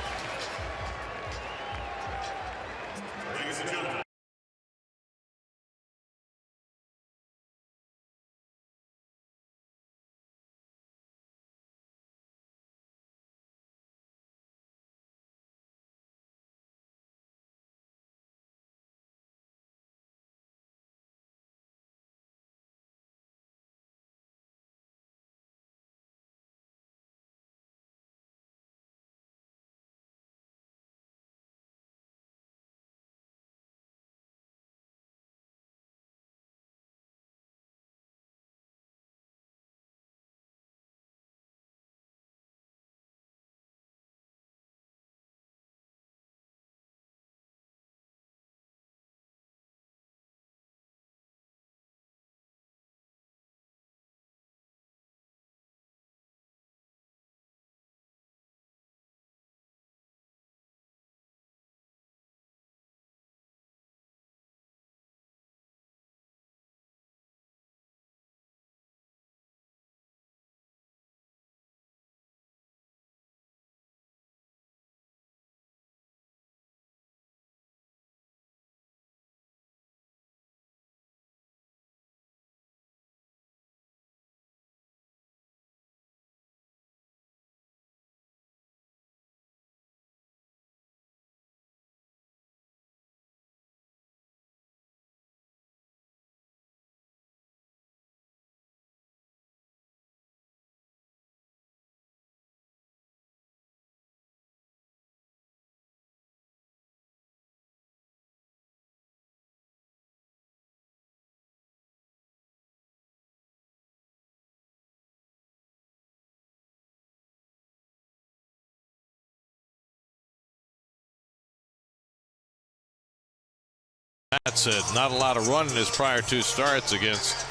Matz had not allowed a run in his prior 2 starts against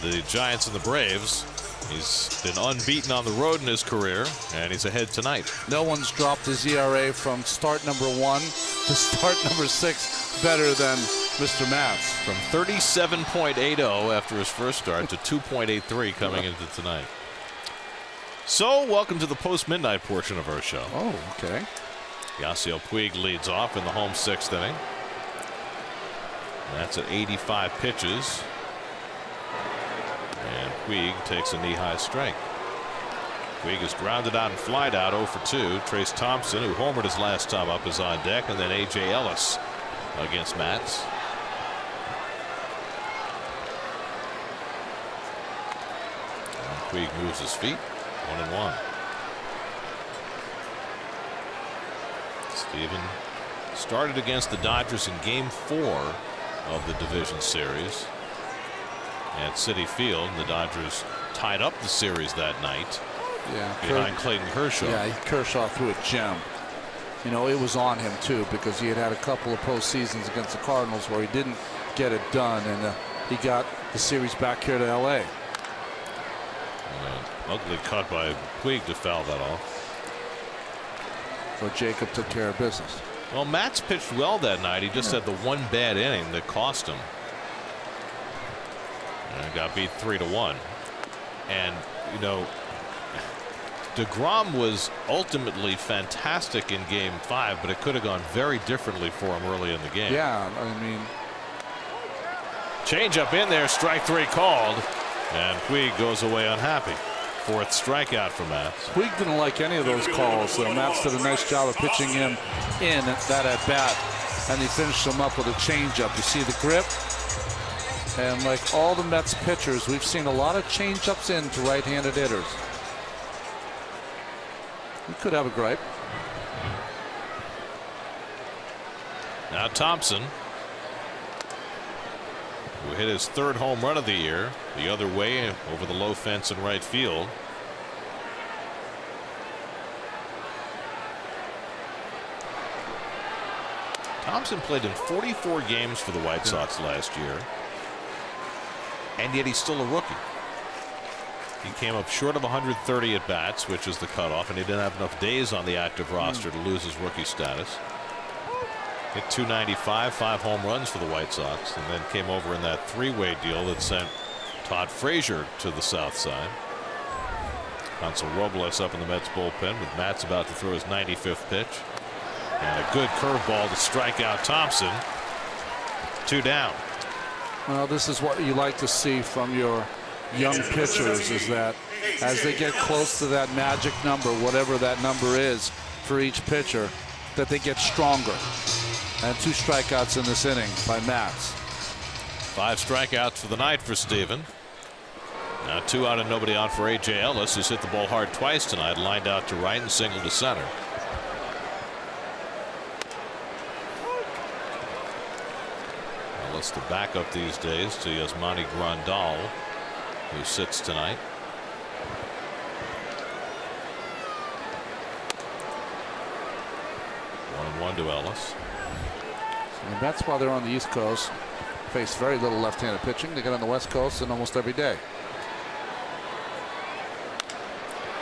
the Giants and the Braves. He's been unbeaten on the road in his career, and he's ahead tonight. No one's dropped his ERA from start number 1 to start number 6 better than Mr. Matz. From 37.80 after his first start to 2.83 coming into tonight. So, welcome to the post-midnight portion of our show. Oh, okay. Yasiel Puig leads off in the home 6th inning. That's at 85 pitches. And Puig takes a knee-high strike. Puig is grounded out and flied out 0 for 2. Trace Thompson, who homered his last time up, is on deck. And then A.J. Ellis against Matz. And Puig moves his feet. 1-1. Steven started against the Dodgers in Game 4 of the division series at Citi Field. The Dodgers tied up the series that night behind Clayton Kershaw. Yeah, Kershaw threw a gem. You know, it was on him too, because he had a couple of postseasons against the Cardinals where he didn't get it done, and he got the series back here to L.A. Ugly cut by Puig to foul that off. So Jacob took care of business. Well, Matz pitched well that night. He just had the one bad inning that cost him. And got beat 3-1. And, you know, DeGrom was ultimately fantastic in Game 5, but it could have gone very differently for him early in the game. Yeah, I mean. Change up in there, strike 3 called, and Puig goes away unhappy. 4th strikeout for Matz. Puig didn't like any of those calls. Matz did a nice job of pitching him in that at bat, and he finished him up with a changeup. You see the grip, and like all the Mets pitchers, we've seen a lot of changeups into right-handed hitters. He could have a gripe. Now Thompson, who hit his 3rd home run of the year, the other way over the low fence in right field. Thompson played in 44 games for the White Sox last year, and yet he's still a rookie. He came up short of 130 at bats, which is the cutoff, and he didn't have enough days on the active roster to lose his rookie status. Hit .295, 5 home runs for the White Sox, and then came over in that 3-way deal that sent Todd Frazier to the south side. Hansel Robles up in the Mets bullpen with Matz about to throw his 95th pitch. And a good curveball to strike out Thompson. 2 down. Well, this is what you like to see from your young pitchers, is that as they get close to that magic number, whatever that number is for each pitcher, that they get stronger. And 2 strikeouts in this inning by Matz. 5 strikeouts for the night for Steven. Now 2 out and nobody on for A.J. Ellis, who's hit the ball hard twice tonight, lined out to right and single to center. Ellis the backup these days to Yasmani Grandal, who sits tonight. One to Ellis. And that's why they're on the East Coast. Face very little left-handed pitching. They get on the West Coast and almost every day.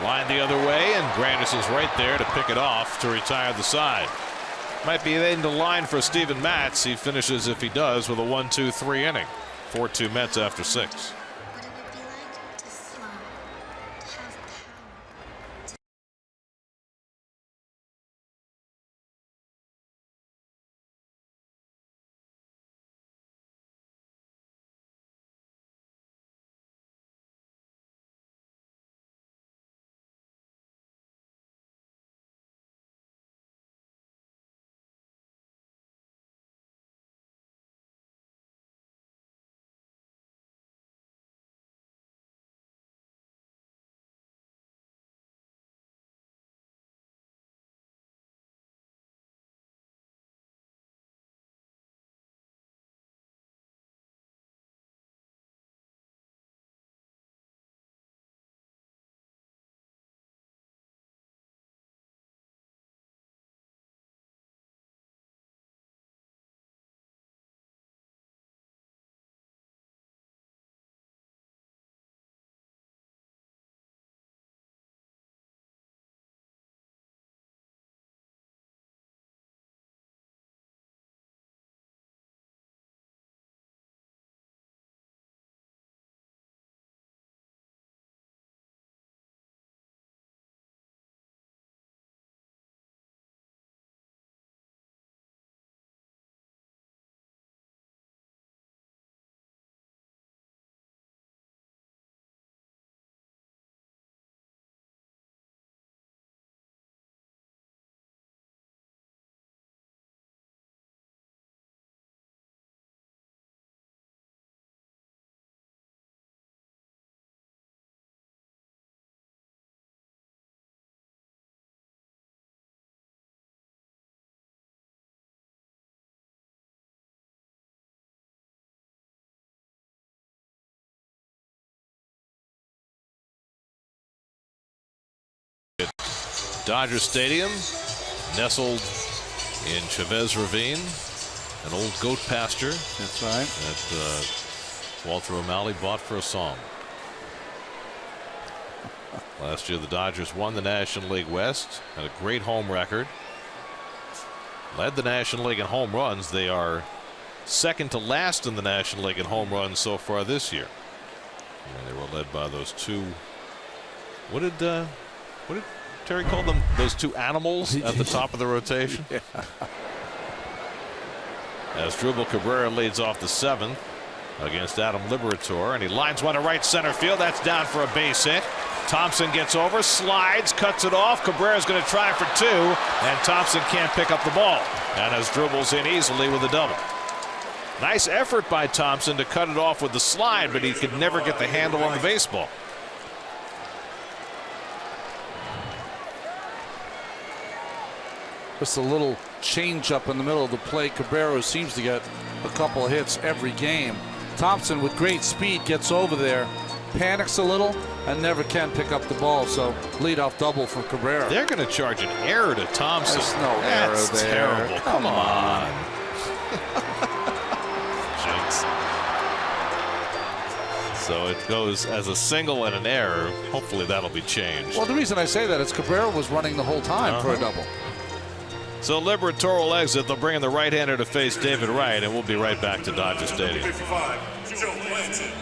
Line the other way, and Granderson's right there to pick it off to retire the side. Might be in the line for Steven Matz. He finishes, if he does, with a 1-2-3 inning. 4-2 Mets after 6. Dodger Stadium, nestled in Chavez Ravine, an old goat pasture. That's right. That Walter O'Malley bought for a song. Last year the Dodgers won the National League West, had a great home record, led the National League in home runs. They are second to last in the National League in home runs so far this year. And they were led by those two. What did Terry call them? Those two animals at the top of the rotation. Yeah. As Drupal Cabrera leads off the 7th against Adam Liberator, and he lines one to right center field. That's down for a base hit. Thompson gets over, slides, cuts it off. Cabrera's going to try for 2, and Thompson can't pick up the ball. And as Drubal's in easily with a double. Nice effort by Thompson to cut it off with the slide, but he could never get the handle on the baseball. Just a little change up in the middle of the plate. Cabrera seems to get a couple of hits every game. Thompson with great speed gets over there, panics a little, and never can pick up the ball. So leadoff double for Cabrera. They're going to charge an error to Thompson. There's no error there. That's terrible. Come on. Jinx. So it goes as a single and an error. Hopefully that'll be changed. Well, the reason I say that is Cabrera was running the whole time for a double. So Liberator will exit. They'll bring in the right-hander to face David Wright, and we'll be right back to Dodger Stadium. 55, Joe Blanton.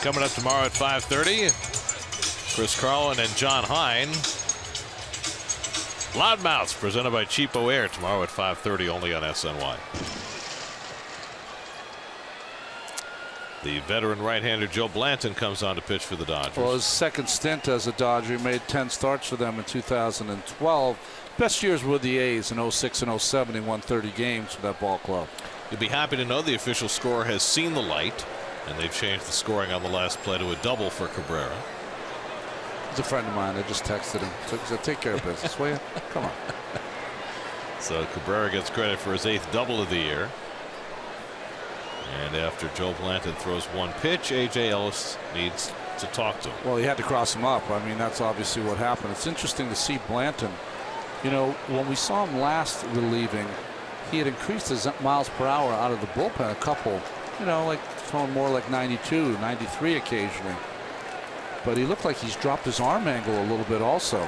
Coming up tomorrow at 5:30, Chris Carlin and John Hine. Loudmouths presented by Cheapo Air tomorrow at 5:30 only on SNY. The veteran right-hander Joe Blanton comes on to pitch for the Dodgers. Well, his second stint as a Dodger, he made 10 starts for them in 2012. Best years were the A's in 06 and 07. He won 30 games for that ball club. You'll be happy to know the official score has seen the light, and they've changed the scoring on the last play to a double for Cabrera. He's a friend of mine. I just texted him. So take care of business, will you? Come on. So Cabrera gets credit for his 8th double of the year. And after Joe Blanton throws one pitch, A.J. Ellis needs to talk to him. Well, he had to cross him up. I mean, that's obviously what happened. It's interesting to see Blanton. You know, when we saw him last relieving, he had increased his miles per hour out of the bullpen a couple, you know, like throwing more like 92, 93 occasionally. But he looked like he's dropped his arm angle a little bit also.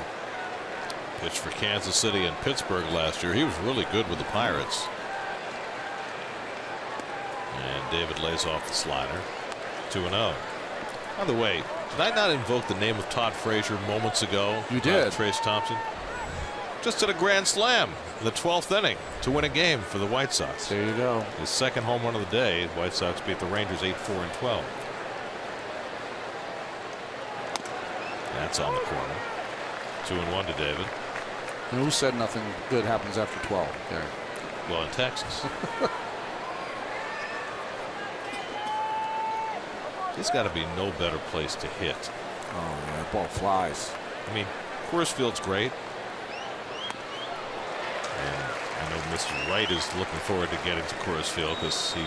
Pitched for Kansas City and Pittsburgh last year. He was really good with the Pirates. And David lays off the slider. 2-0. By the way, did I not invoke the name of Todd Frazier moments ago? You did. Trace Thompson. Just did a grand slam in the 12th inning to win a game for the White Sox. There you go. His second home run of the day. The White Sox beat the Rangers 8-4-12. That's on the corner. 2-1 to David. And who said nothing good happens after 12? There. Well, in Texas. There's got to be no better place to hit. Oh, yeah, that ball flies. I mean, Coors Field's great. And I know Mr. Wright is looking forward to getting to Coors Field because he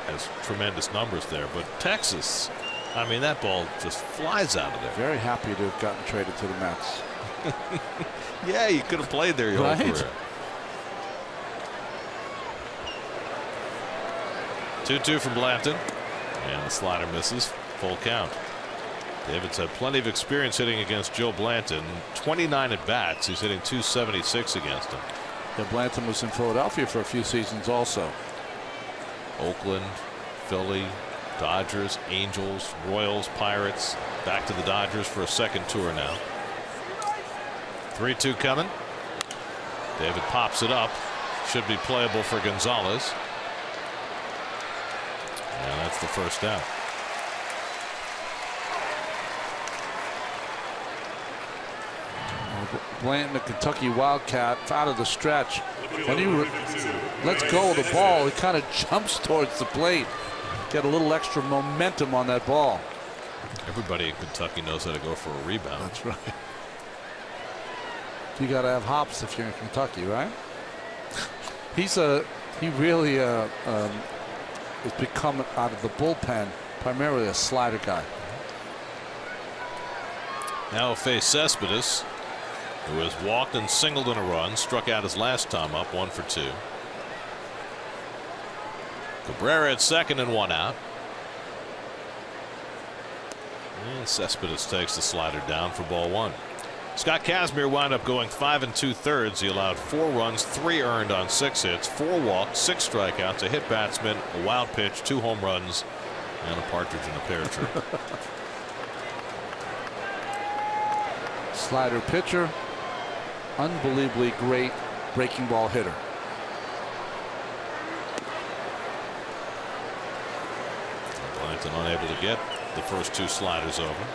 has tremendous numbers there. But Texas, I mean, that ball just flies out of there. Very happy to have gotten traded to the Mets. Yeah, you could have played there your whole career. 2-2 from Blanton. And the slider misses. Full count. David's had plenty of experience hitting against Joe Blanton. 29 at bats. He's hitting .276 against him. Yeah, Blanton was in Philadelphia for a few seasons also. Oakland, Philly, Dodgers, Angels, Royals, Pirates. Back to the Dodgers for a second tour now. 3-2 coming. David pops it up. Should be playable for Gonzalez. And that's the first out. Blanton, the Kentucky Wildcat, out of the stretch. When he lets go of the ball, he kind of jumps towards the plate. Get a little extra momentum on that ball. Everybody in Kentucky knows how to go for a rebound. That's right. You got to have hops if you're in Kentucky, right? He really has become out of the bullpen primarily a slider guy. Now face Cespedes, who has walked and singled in a run, struck out his last time up, 1 for 2. Cabrera at second and 1 out. And Cespedes takes the slider down for ball 1. Scott Kazmir wound up going 5 2/3. He allowed 4 runs, 3 earned on 6 hits, 4 walks, 6 strikeouts, a hit batsman, a wild pitch, 2 home runs, and a partridge in a pear tree. Slider pitcher, unbelievably great breaking ball hitter. Blanton unable to get the first 2 sliders over.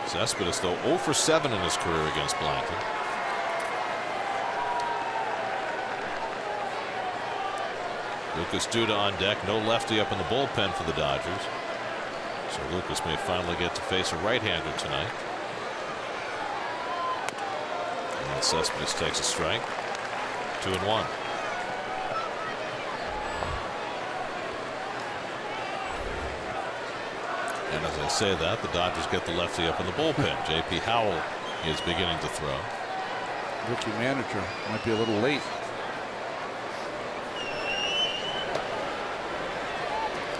Cespedes, though, 0 for 7 in his career against Blanton. Lucas Duda on deck. No lefty up in the bullpen for the Dodgers. So Lucas may finally get to face a right-hander tonight. And Cespedes takes a strike. 2-1. And as I say that, the Dodgers get the lefty up in the bullpen. J.P. Howell is beginning to throw. Rookie manager might be a little late.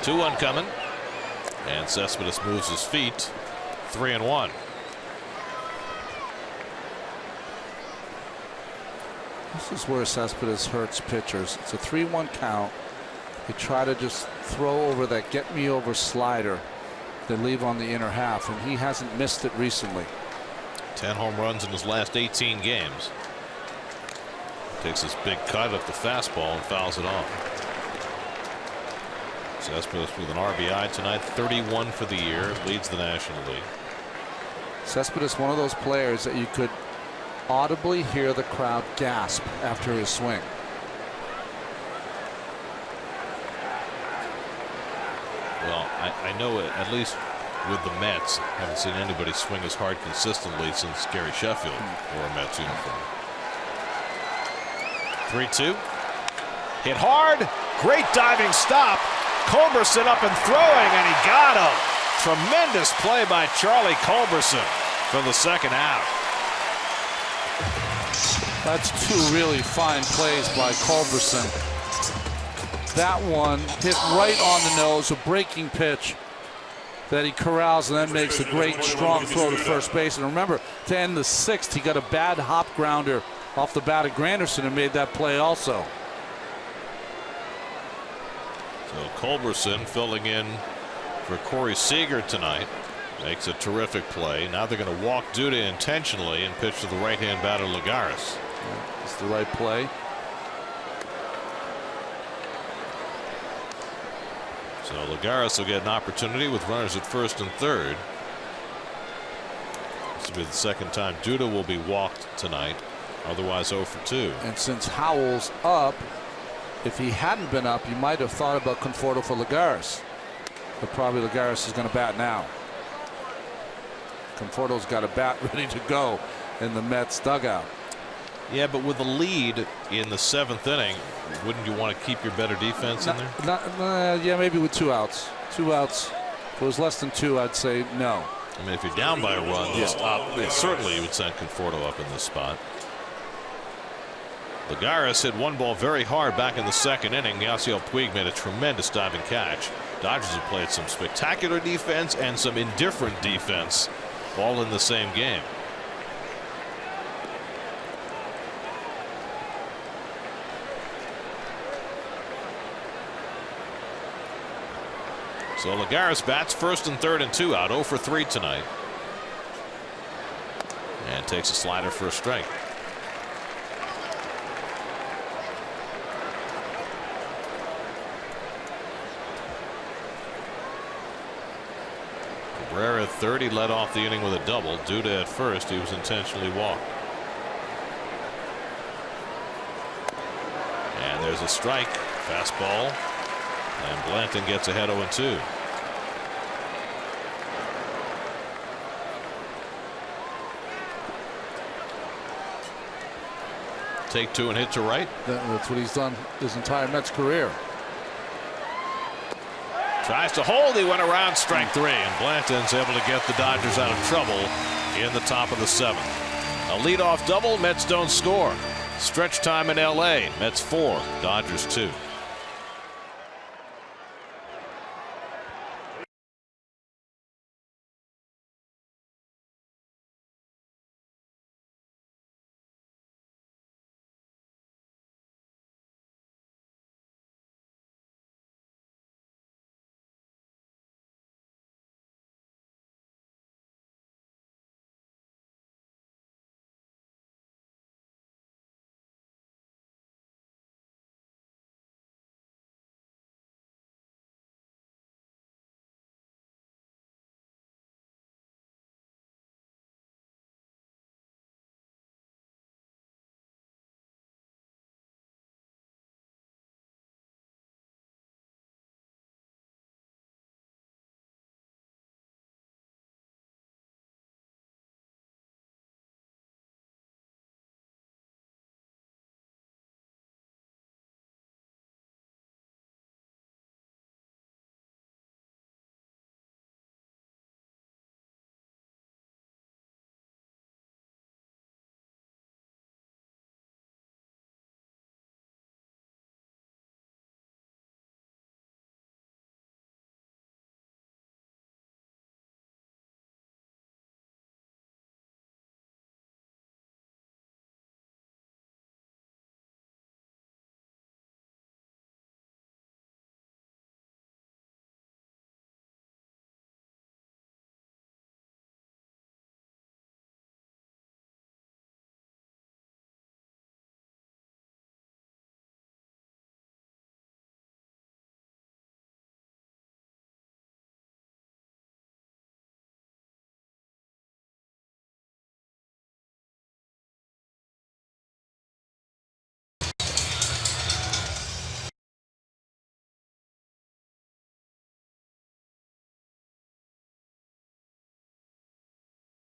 2-1 coming. And Cespedes moves his feet. 3-1. This is where Cespedes hurts pitchers. It's a 3-1 count. They try to just throw over that get me over slider. They leave on the inner half, and he hasn't missed it recently. 10 home runs in his last 18 games. Takes this big cut up the fastball and fouls it off. Cespedes with an RBI tonight, 31 for the year, leads the National League. Cespedes, one of those players that you could audibly hear the crowd gasp after his swing. Well, I know at least with the Mets, haven't seen anybody swing as hard consistently since Gary Sheffield wore a Mets uniform. 3-2. Hit hard. Great diving stop. Culberson up and throwing, and he got him. Tremendous play by Charlie Culberson for the second out. That's 2 really fine plays by Culberson. That one hit right on the nose, a breaking pitch that he corrals and then makes a great strong throw to first base. And remember, to end the 6th, he got a bad hop grounder off the bat of Granderson and made that play also. So Culberson filling in for Corey Seager tonight. Makes a terrific play. Now they're going to walk Duda intentionally and pitch to the right-hand batter Lagares. It's the right play. So Lagares will get an opportunity with runners at first and third. This will be the second time Duda will be walked tonight. Otherwise 0 for 2. And since Howell's up, if he hadn't been up, you might have thought about Conforto for Lagares. But probably Lagares is going to bat now. Conforto's got a bat ready to go in the Mets dugout. Yeah, but with a lead in the 7th inning, wouldn't you want to keep your better defense in there? Yeah, maybe with 2 outs. 2 outs. If it was less than 2, I'd say no. I mean, if you're down by a run, certainly you would send Conforto up in this spot. Lagares hit one ball very hard back in the 2nd inning. Yasiel Puig made a tremendous diving catch. Dodgers have played some spectacular defense and some indifferent defense, all in the same game. So Lagares bats first and third and 2 out. 0 for 3 tonight. And takes a slider for a strike. Cabrera at third. He led off the inning with a double. Duda at first. He was intentionally walked. And there's a strike. Fastball. And Blanton gets ahead 0-2. Take 2 and hit to right. That's what he's done his entire Mets career. Tries to hold. He went around strike 3. And Blanton's able to get the Dodgers out of trouble in the top of the 7th. A leadoff double. Mets don't score. Stretch time in L.A. Mets 4. Dodgers 2.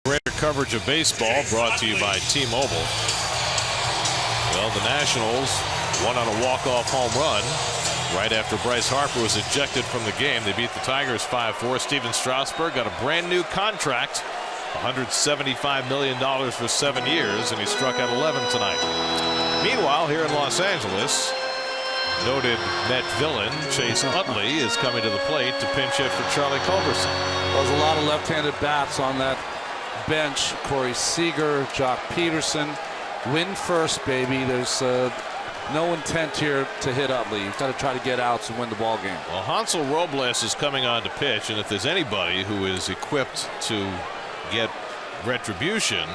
Greater coverage of baseball brought to you by T-Mobile. Well, the Nationals won on a walk-off home run right after Bryce Harper was ejected from the game. They beat the Tigers 5-4. Steven Strasburg got a brand new contract, $175 million for 7 years, and he struck out 11 tonight. Meanwhile, here in Los Angeles, noted Met villain Chase Utley is coming to the plate to pinch hit for Charlie Culberson. There's a lot of left-handed bats on that bench. Corey Seager, Jock Peterson. Win first, baby. There's no intent here to hit Utley. You've got to try to get outs and win the ball game. Well, Hansel Robles is coming on to pitch, and if there's anybody who is equipped to get retribution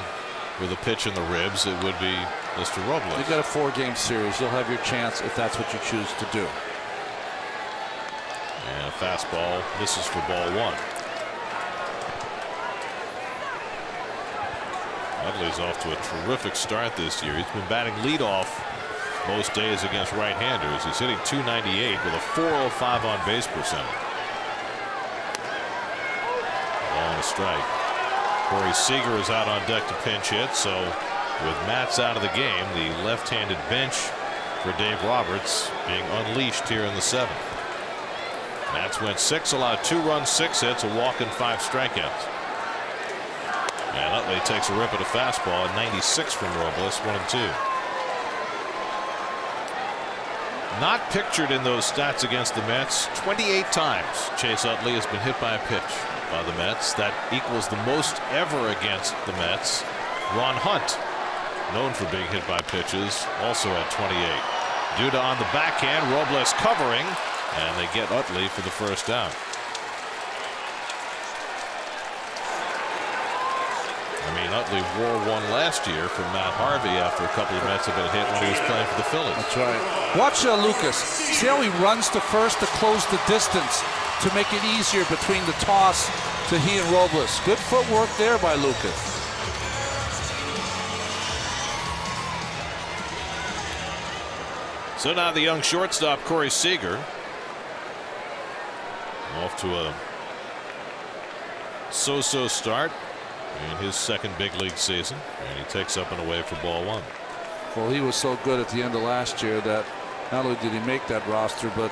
with a pitch in the ribs, it would be Mr. Robles. You've got a 4-game series. You'll have your chance if that's what you choose to do. And a fastball misses for ball 1. Utley's off to a terrific start this year. He's been batting leadoff most days against right-handers. He's hitting .298 with a .405 on base percentage. Ball and a strike. Corey Seager is out on deck to pinch hit, so with Matz out of the game, the left-handed bench for Dave Roberts being unleashed here in the 7th. Matz went 6, allowed 2 runs, 6 hits, a walk, and 5 strikeouts. And Utley takes a rip at a fastball, 96 from Robles, 1-2. Not pictured in those stats against the Mets. 28 times Chase Utley has been hit by a pitch by the Mets. That equals the most ever against the Mets. Ron Hunt, known for being hit by pitches, also at 28. Duda on the backhand, Robles covering, and they get Utley for the first down. I mean, Utley wore one last year from Matt Harvey after a couple of Mets had been hit when he was playing for the Phillies. That's right. Watch Lucas. See how he runs to first to close the distance to make it easier between the toss to he and Robles. Good footwork there by Lucas. So now the young shortstop Corey Seager off to a so-so start in his second big league season, and he takes up and away for ball 1. Well, he was so good at the end of last year that not only did he make that roster, but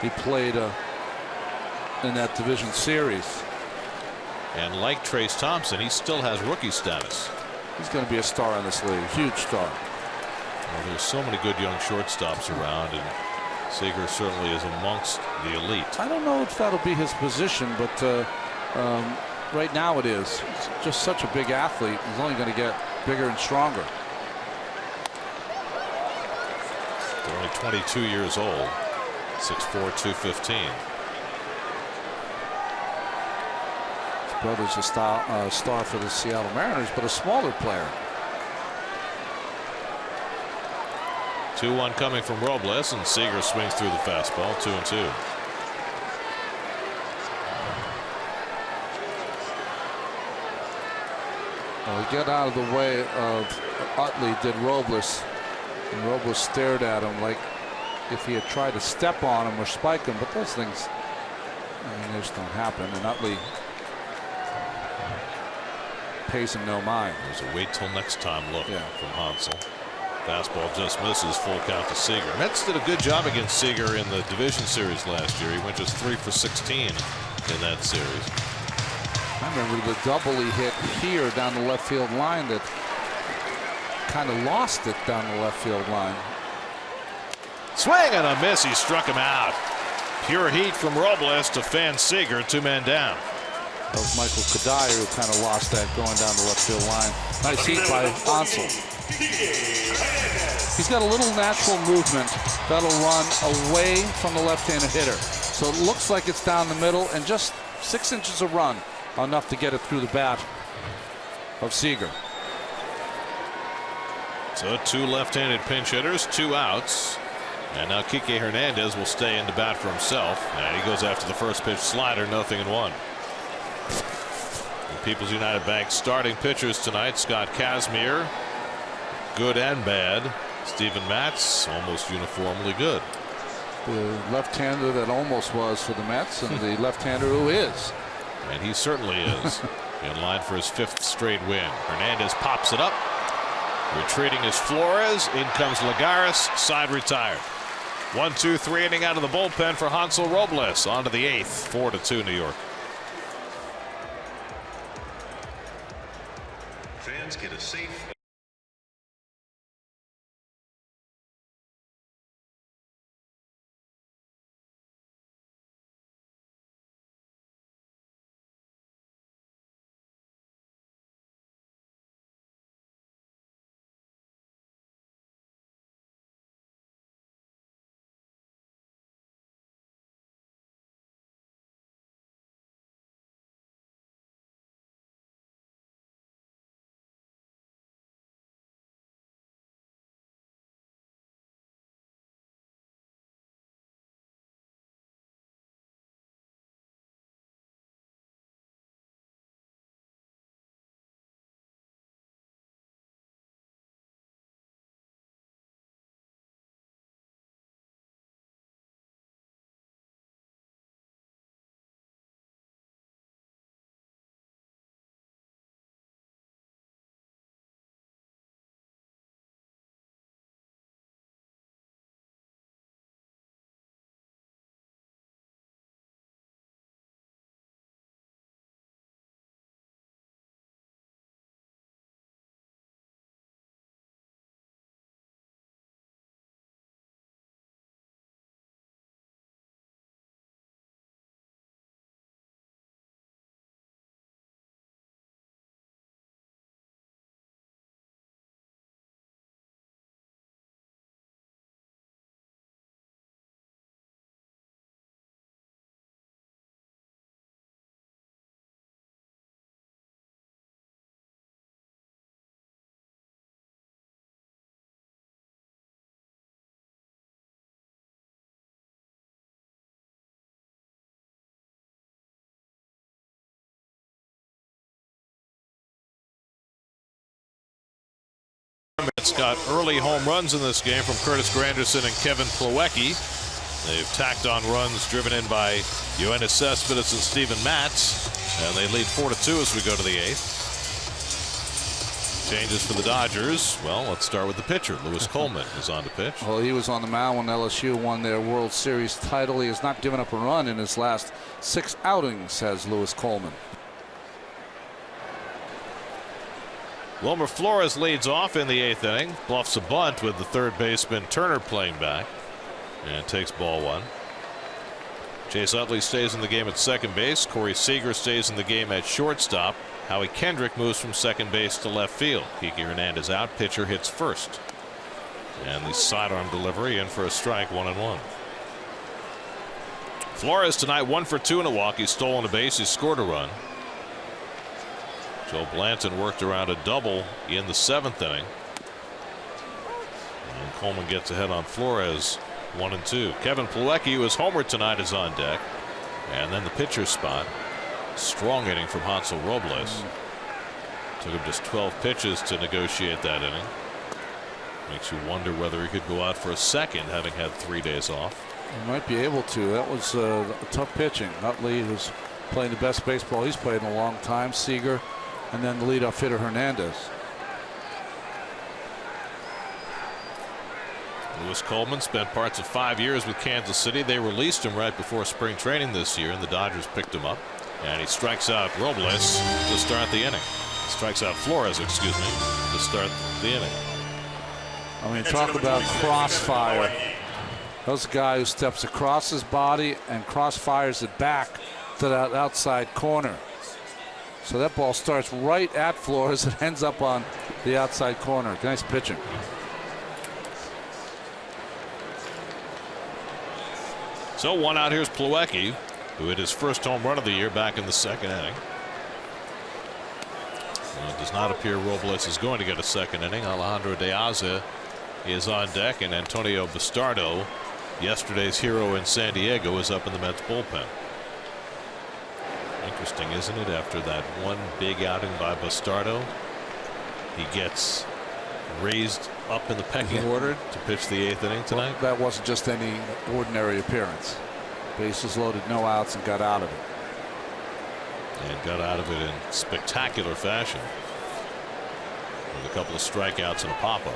he played in that division series. And like Trace Thompson, he still has rookie status. He's going to be a star in this league, huge star. Well, there's so many good young shortstops around, and Seager certainly is amongst the elite. I don't know if that'll be his position, but right now it is. He's just such a big athlete. He's only going to get bigger and stronger. They're only 22 years old. 6'4", 215. His brother's a star for the Seattle Mariners, but a smaller player. 2-1 coming from Robles, and Seager swings through the fastball. 2-2. Well, he got out of the way of Utley, did Robles, and Robles stared at him like if he had tried to step on him or spike him, but those things, I mean, they just don't happen, and Utley pays him no mind. There's a wait till next time look from Hansel. Fastball just misses, full count to Seager. Mets did a good job against Seager in the division series last year. He went just 3 for 16 in that series. I remember the double he hit here down the left field line that kind of lost it down the left field line. Swing and a miss. He struck him out. Pure heat from Robles to fan Seager. 2 men down. That was Michael Kadire who kind of lost that going down the left field line. Nice heat by Hansel. He's got a little natural movement that'll run away from the left-handed hitter. So it looks like it's down the middle, and just 6 inches of run, enough to get it through the bat of Seager. So 2 left-handed pinch hitters, 2 outs. And now Kike Hernandez will stay in to bat for himself. And he goes after the first pitch slider, 0-1. The People's United Bank starting pitchers tonight: Scott Kazmir, good and bad. Steven Matz, almost uniformly good. The left-hander that almost was for the Mets, and the left-hander who is. And he certainly is. In line for his 5th straight win. Hernandez pops it up. Retreating is Flores. In comes Lagares. Side retired. 1-2-3 inning out of the bullpen for Hansel Robles. On to the 8th. 4-2 New York. Fans get a safe It's got early home runs in this game from Curtis Granderson and Kevin Plawecki. They've tacked on runs driven in by Yoenis Cespedes and Steven Matz, and they lead 4-2 as we go to the 8th. Changes for the Dodgers. Well, let's start with the pitcher. Lewis Coleman is on to pitch. Well, he was on the mound when LSU won their World Series title. He has not given up a run in his last 6 outings, says Lewis Coleman. Wilmer Flores leads off in the 8th inning. Bluffs a bunt with the third baseman Turner playing back. And takes ball 1. Chase Utley stays in the game at second base. Corey Seager stays in the game at shortstop. Howie Kendrick moves from second base to left field. Kiki Hernandez out. Pitcher hits first. And the sidearm delivery in for a strike, 1-1. Flores tonight 1 for 2 in a walk. He's stolen a base. He scored a run. Joe Blanton worked around a double in the 7th inning. And Coleman gets ahead on Flores, 1-2. Kevin Plawecki, who is homered tonight, is on deck. And then the pitcher's spot. Strong inning from Hansel Robles. Took him just 12 pitches to negotiate that inning. Makes you wonder whether he could go out for a second, having had 3 days off. He might be able to. That was tough pitching. Utley, who's playing the best baseball he's played in a long time. Seager, and then the leadoff hitter Hernandez. Lewis Coleman spent parts of 5 years with Kansas City. They released him right before spring training this year, and the Dodgers picked him up. And he strikes out Robles to start the inning. Strikes out Flores, excuse me, to start the inning. I mean, talk about crossfire. That's a guy who steps across his body and crossfires it back to that outside corner. So that ball starts right at Flores and ends up on the outside corner. Nice pitching. So 1 out. Here's Plawecki, who hit his first home run of the year back in the 2nd inning. Well, it does not appear Robles is going to get a 2nd inning. Alejandro De Aza is on deck, and Antonio Bastardo, yesterday's hero in San Diego, is up in the Mets bullpen. Interesting, isn't it? After that one big outing by Bastardo, he gets raised up in the pecking order to pitch the 8th inning tonight. Well, that wasn't just any ordinary appearance. Bases loaded, no outs, and got out of it. And got out of it in spectacular fashion with a couple of strikeouts and a pop-up.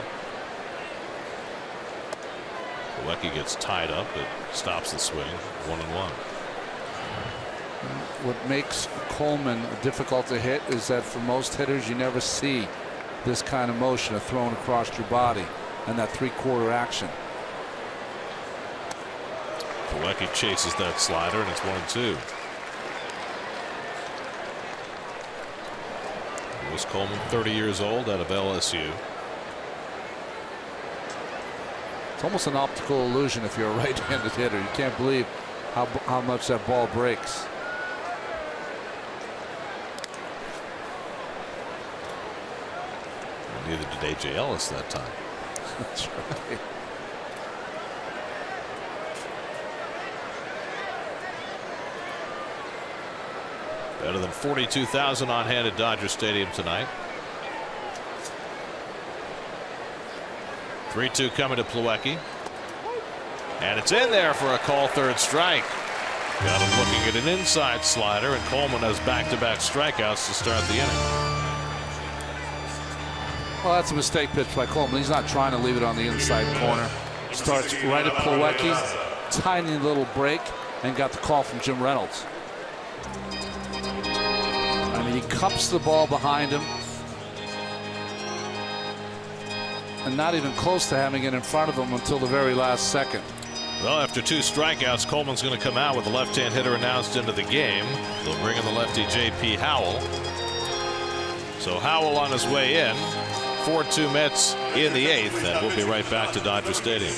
Plawecki gets tied up. It stops the swing. 1-1. What makes Coleman difficult to hit is that for most hitters, you never see this kind of motion of thrown across your body and that 3/4 action. Plawecki chases that slider, and it's 1-2. Lewis Coleman, 30 years old, out of LSU. It's almost an optical illusion if you're a right-handed hitter. You can't believe how much that ball breaks. Neither did A.J. Ellis that time. That's right. Better than 42,000 on hand at Dodger Stadium tonight. 3-2 coming to Plawecki. And it's in there for a call, 3rd strike. Got him looking at an inside slider, and Coleman has back-to-back strikeouts to start the inning. Well, that's a mistake pitch by Coleman. He's not trying to leave it on the inside corner. Starts right at Plawecki. Tiny little break, and got the call from Jim Reynolds. I mean, he cups the ball behind him. And not even close to having it in front of him until the very last second. Well, after 2 strikeouts, Coleman's going to come out with the left-hand hitter announced into the game. They'll bring in the lefty J.P. Howell. So Howell on his way in. 4-2 Mets in the 8th, and we'll be right back to Dodger Stadium.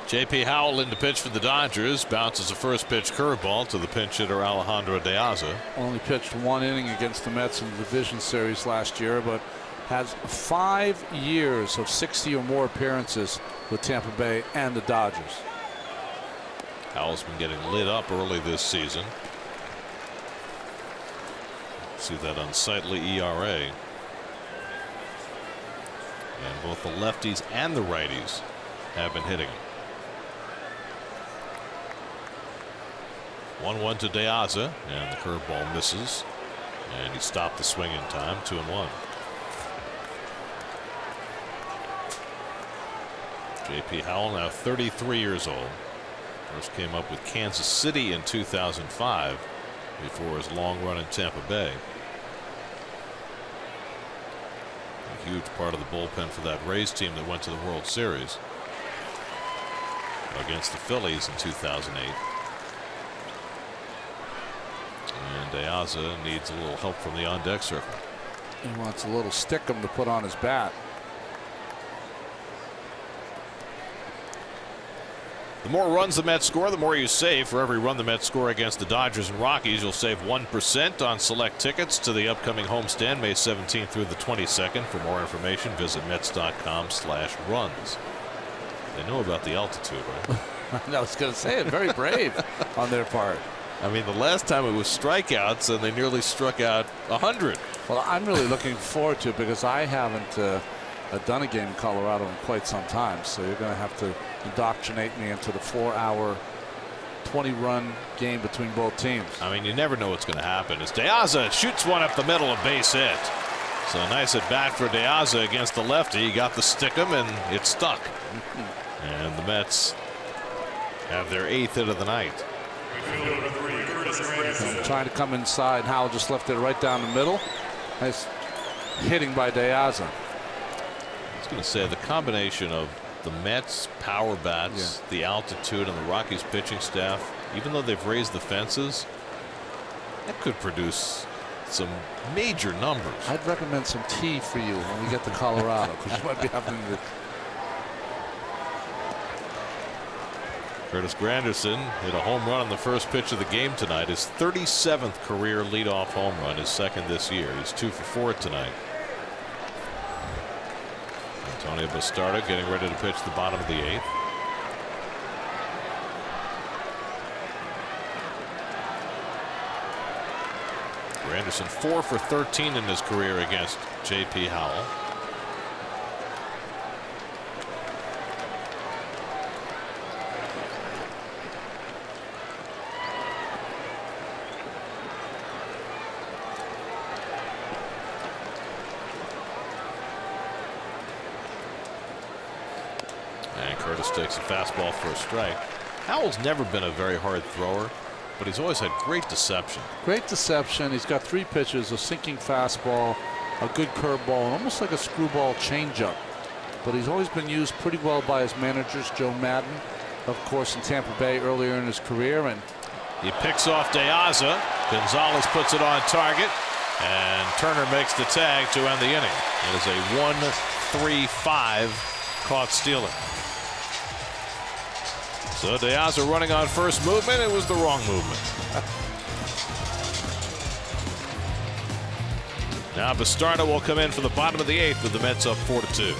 J.P. Howell in to pitch for the Dodgers. Bounces a first pitch curveball to the pinch hitter Alejandro De Aza. Only pitched 1 inning against the Mets in the division series last year, but has 5 years of 60 or more appearances with Tampa Bay and the Dodgers. Howell's been getting lit up early this season. See that unsightly ERA. And both the lefties and the righties have been hitting him. 1-1 to De Aza, and the curveball misses, and he stopped the swing in time. 2-1. J.P. Howell, now 33 years old. First came up with Kansas City in 2005 before his long run in Tampa Bay. A huge part of the bullpen for that Rays team that went to the World Series against the Phillies in 2008. And De Aza needs a little help from the on-deck circle. He wants a little stickum to put on his bat. The more runs the Mets score, the more you save. For every run the Mets score against the Dodgers and Rockies, you'll save 1% on select tickets to the upcoming homestand May 17th through the 22nd. For more information, visit Mets.com/runs. They know about the altitude, right? I was going to say it. Very brave on their part. I mean, the last time it was strikeouts, and they nearly struck out 100. Well, I'm really looking forward to it because I haven't done a game in Colorado in quite some time. So you're going to have to indoctrinate me into the 4-hour, 20-run game between both teams. I mean, you never know what's going to happen. As De Aza shoots one up the middle, a base hit. So nice at bat for De Aza against the lefty. He got the stickum, and it stuck. And the Mets have their 8th hit of the night. Trying to come inside. Howell just left it right down the middle. Nice hitting by De Aza. I was going to say the combination of the Mets power bats, the altitude, and the Rockies pitching staff, even though they've raised the fences, that could produce some major numbers. I'd recommend some tea for you when we get to Colorado because you might be having to. Curtis Granderson hit a home run on the first pitch of the game tonight. His 37th career leadoff home run, his second this year. He's 2 for 4 tonight. Antonio Bastardo getting ready to pitch the bottom of the 8th. Granderson 4 for 13 in his career against J.P. Howell. Curtis takes a fastball for a strike. Howell's never been a very hard thrower, but he's always had great deception. Great deception. He's got 3 pitches, a sinking fastball, a good curveball, and almost like a screwball changeup. But he's always been used pretty well by his managers, Joe Madden, of course, in Tampa Bay earlier in his career. And he picks off De Aza. Gonzalez puts it on target, and Turner makes the tag to end the inning. It is a 1-3-5 caught stealing. So De Aza running on first movement. It was the wrong movement. Now Bastardo will come in for the bottom of the 8th with the Mets up 4-2.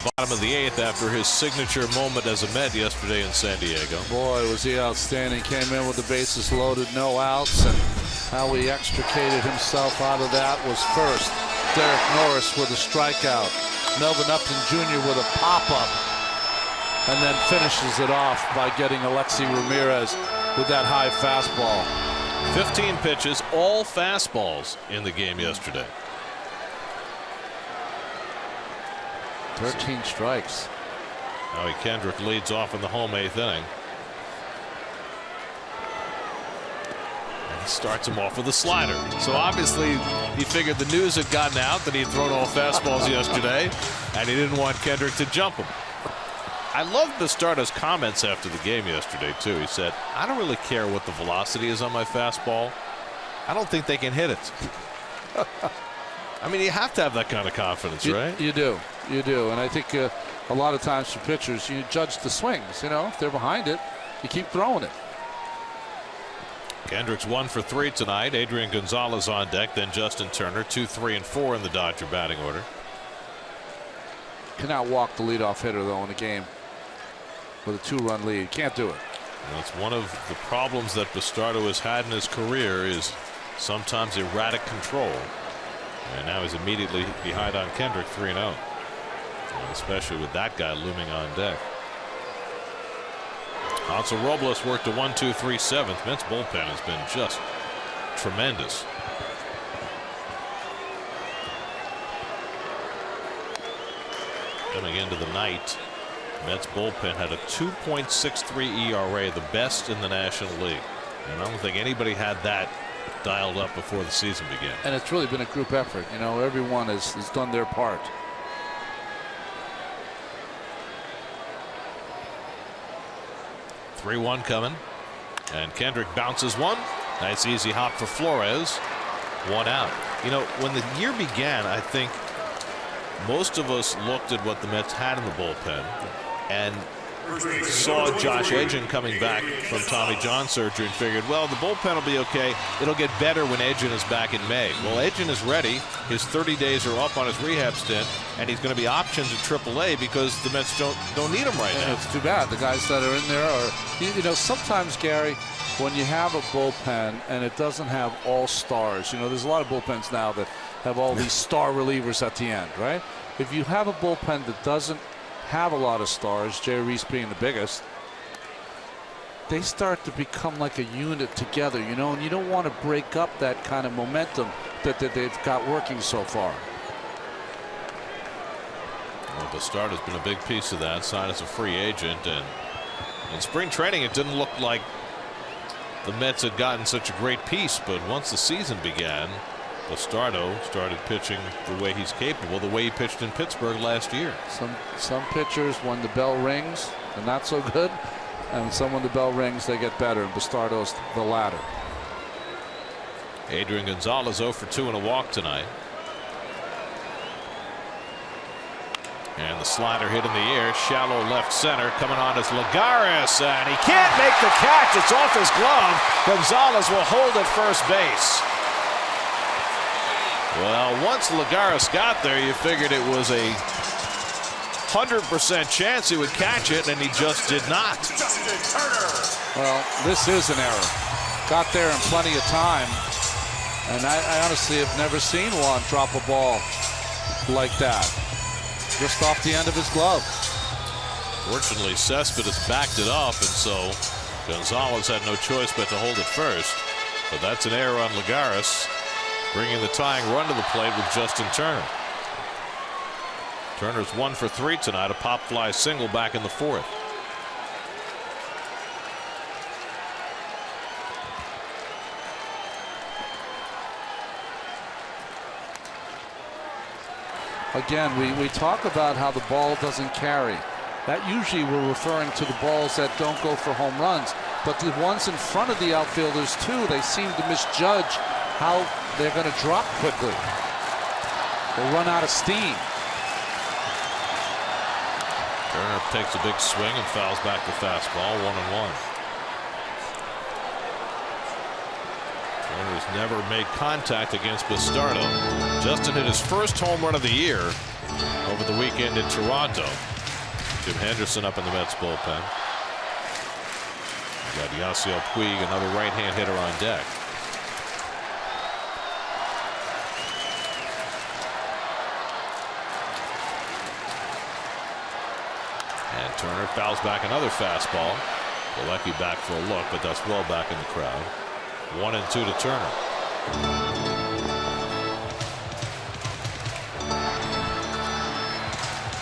Bottom of the 8th after his signature moment as a Met yesterday in San Diego. Boy, was he outstanding. Came in with the bases loaded, no outs, and how he extricated himself out of that was first Derek Norris with a strikeout, Melvin Upton Jr. with a pop-up, and then finishes it off by getting Alexi Ramirez with that high fastball. 15 pitches, all fastballs in the game yesterday. 13 strikes. Howie Kendrick leads off in the home 8th inning. And he starts him off with a slider. So obviously he figured the news had gotten out that he had thrown all fastballs yesterday, and he didn't want Kendrick to jump him. I love Bastardo's comments after the game yesterday, too. He said, I don't really care what the velocity is on my fastball. I don't think they can hit it. I mean, you have to have that kind of confidence, right? You do. You do. And I think a lot of times for pitchers, you judge the swings. You know, if they're behind it, you keep throwing it. Kendrick's 1 for 3 tonight. Adrian Gonzalez on deck, then Justin Turner, 2, 3, and 4 in the Dodger batting order. Cannot walk the leadoff hitter, though, in a game with a 2-run lead. Can't do it. And that's one of the problems that Bastardo has had in his career, is sometimes erratic control. And now he's immediately behind on Kendrick, 3-0. And especially with that guy looming on deck. Hansel Robles worked a 1-2-3 7th. Mets bullpen has been just tremendous. Coming into the night, Mets bullpen had a 2.63 ERA, the best in the National League. And I don't think anybody had that dialed up before the season began. And it's really been a group effort. You know, everyone has done their part. (3-1) coming, and Kendrick bounces one. Nice easy hop for Flores. 1 out. You know, when the year began, I think most of us looked at what the Mets had in the bullpen and saw Josh Edgin coming back from Tommy John surgery and figured, well, the bullpen will be okay. It'll get better when Edgin is back in May. Well, Edgin is ready. His 30 days are up on his rehab stint, and he's going to be optioned at AAA because the Mets don't need him right now. It's too bad. The guys that are in there are, you know, sometimes, Gary, when you have a bullpen and it doesn't have all stars, you know, there's a lot of bullpens now that have all these star relievers at the end, right? If you have a bullpen that doesn't have a lot of stars, Jerry Reese being the biggest, they start to become like a unit together, you know, and you don't want to break up that kind of momentum that they've got working so far. Well, Bastardo's been a big piece of that, signed as a free agent, and in spring training it didn't look like the Mets had gotten such a great piece, but once the season began, Bastardo started pitching the way he's capable, the way he pitched in Pittsburgh last year. Some pitchers, when the bell rings, they're not so good, and some when the bell rings, they get better. And Bastardo's the latter. Adrian Gonzalez 0 for 2 and a walk tonight. And the slider hit in the air, shallow left center. Coming on is Lagares, and he can't make the catch. It's off his glove. Gonzalez will hold at first base. Well, once Lagares got there, you figured it was a 100% chance he would catch it, and he just did not. Well, this is an error. Got there in plenty of time, and I honestly have never seen Juan drop a ball like that. Just off the end of his glove. Fortunately, Cespedes backed it up, and so Gonzalez had no choice but to hold it first. But that's an error on Lagares, bringing the tying run to the plate with Justin Turner. Turner's 1 for 3 tonight, a pop fly single back in the 4th. Again, we talk about how the ball doesn't carry. That usually we're referring to the balls that don't go for home runs. But the ones in front of the outfielders, too, they seem to misjudge how they're going to drop quickly. They'll run out of steam. Turner takes a big swing and fouls back the fastball, 1-1. Turner's never made contact against Bastardo. Justin hit his first home run of the year over the weekend in Toronto. Jim Henderson up in the Mets bullpen. You got Yasiel Puig, another right-hand hitter on deck. And Turner fouls back another fastball. Galecki back for a look, but that's well back in the crowd. 1-2 to Turner.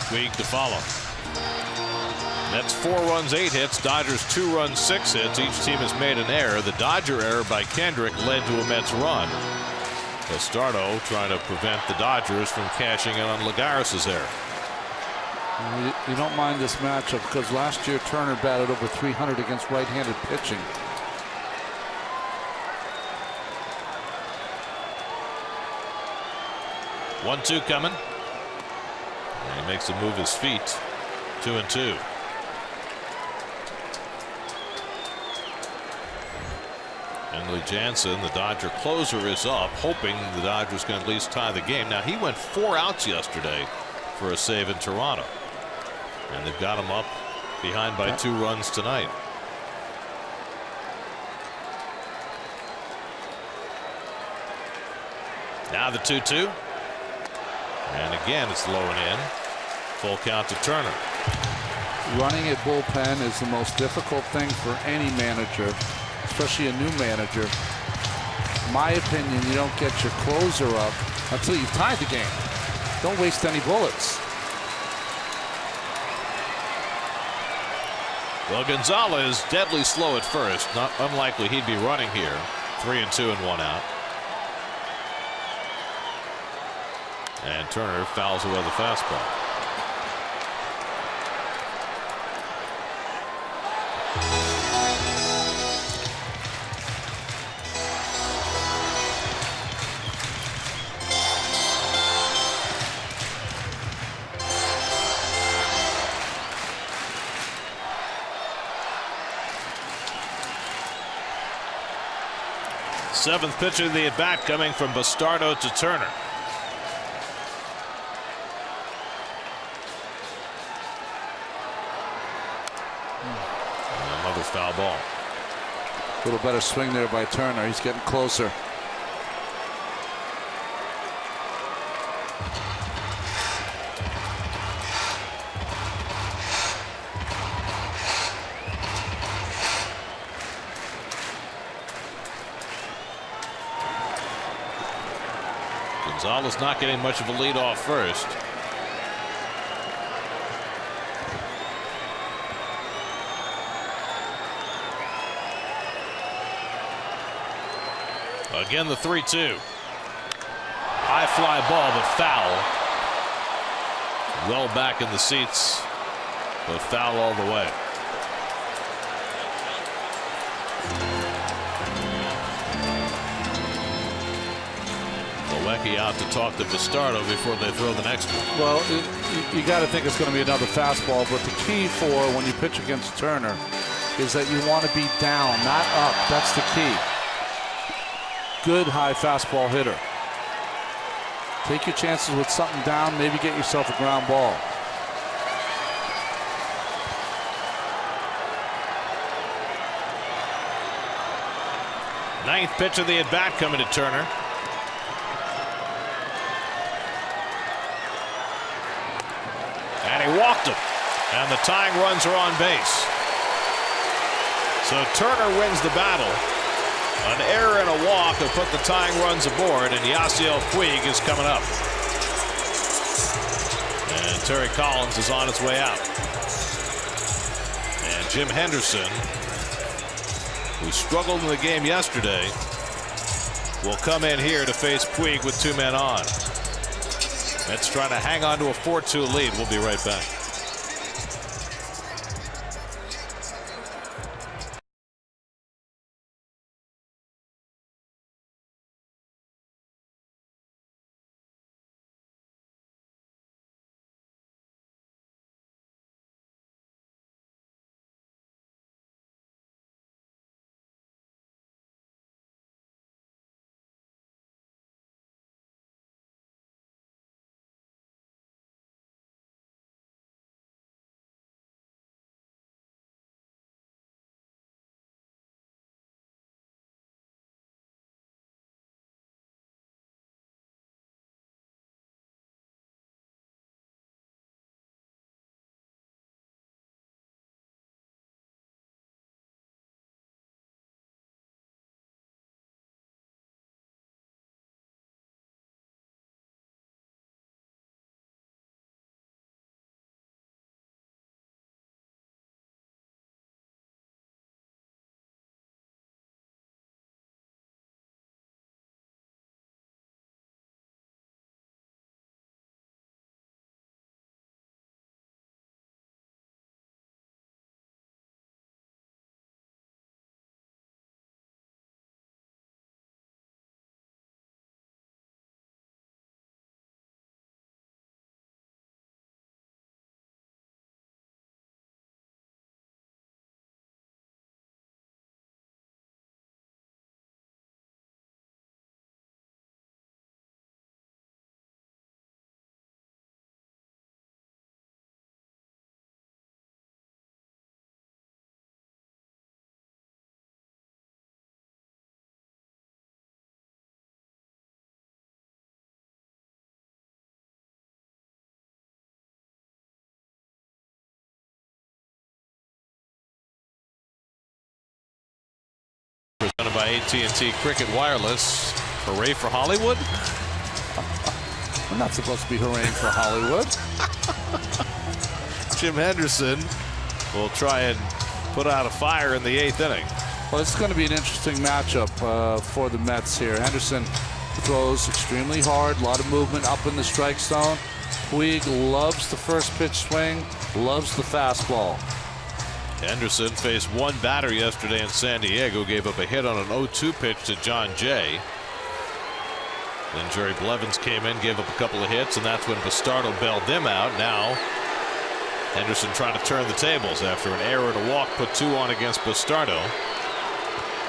Puig to follow. Mets 4 runs, 8 hits. Dodgers 2 runs, 6 hits. Each team has made an error. The Dodger error by Kendrick led to a Mets run. Bastardo trying to prevent the Dodgers from cashing in on Lagares' error. You don't mind this matchup because last year Turner batted over 300 against right-handed pitching. One-two coming. And he makes him move his feet. 2-2. Emily Jansen, the Dodger closer, is up, hoping the Dodgers can at least tie the game. Now, he went 4 outs yesterday for a save in Toronto. And they've got him up behind by 2 runs tonight. Now the 2-2. And again, it's low and in. Full count to Turner. Running a bullpen is the most difficult thing for any manager, especially a new manager. In my opinion, you don't get your closer up until you've tied the game. Don't waste any bullets. Well, Gonzalez deadly slow at first. Not unlikely he'd be running here. 3-2 and 1 out. And Turner fouls away the fastball. Seventh pitch of the at-bat coming from Bastardo to Turner. And another foul ball. A little better swing there by Turner. He's getting closer. Gonzalez not getting much of a lead off first. Again, the 3-2. High fly ball, but foul. Well back in the seats, but foul all the way. Milwaukee out to talk to Bastardo before they throw the next one. Well, you got to think it's going to be another fastball, but the key for when you pitch against Turner is that you want to be down, not up. That's the key. Good high fastball hitter. Take your chances with something down, maybe get yourself a ground ball. Ninth pitch of the at-bat coming to Turner. And he walked him. And the tying runs are on base. So Turner wins the battle. An error and a walk have put the tying runs aboard, and Yasiel Puig is coming up. And Terry Collins is on his way out. And Jim Henderson, who struggled in the game yesterday, will come in here to face Puig with 2 men on. Mets trying to hang on to a 4-2 lead. We'll be right back. By AT&T Cricket Wireless. Hooray for Hollywood? We're not supposed to be hurraying for Hollywood. Jim Henderson will try and put out a fire in the 8th inning. Well, it's going to be an interesting matchup for the Mets here. Henderson throws extremely hard, a lot of movement up in the strike zone. Puig loves the first pitch swing, loves the fastball. Henderson faced one batter yesterday in San Diego, gave up a hit on an 0-2 pitch to John Jay. Then Jerry Blevins came in, gave up a couple of hits, and that's when Bastardo bailed them out. Now Henderson trying to turn the tables after an error and a walk, put 2 on against Bastardo.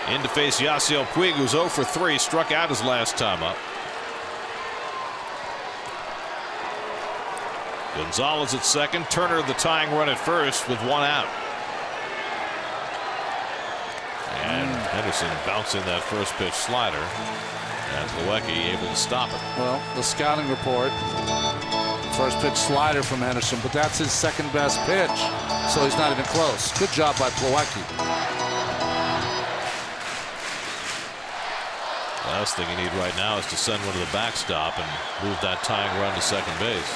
In to face Yasiel Puig, who's 0 for 3, struck out his last time up. Gonzalez at second, Turner the tying run at first with 1 out. And Henderson bouncing that first pitch slider, and Plawecki able to stop it. Well, the scouting report, first pitch slider from Henderson, but that's his second best pitch, so he's not even close. Good job by Plawecki. Last thing you need right now is to send one to the backstop and move that tying run to second base.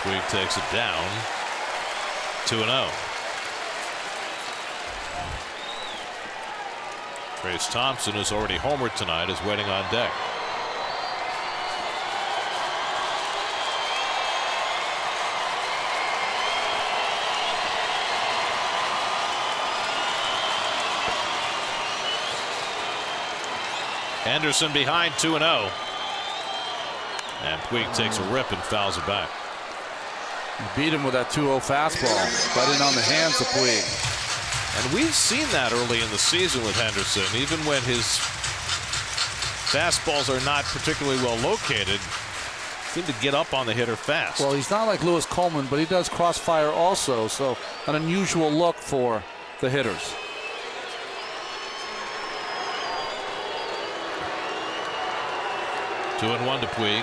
Puig takes it down. 2-0. Trace Thompson, who's already homered tonight, is waiting on deck. Henderson behind 2-0. And Puig takes a rip and fouls it back. He beat him with that 2-0 fastball, right in on the hands of Puig. And we've seen that early in the season with Henderson. Even when his fastballs are not particularly well located, seem to get up on the hitter fast. Well, he's not like Lewis Coleman, but he does crossfire also, so an unusual look for the hitters. Two and one to Puig.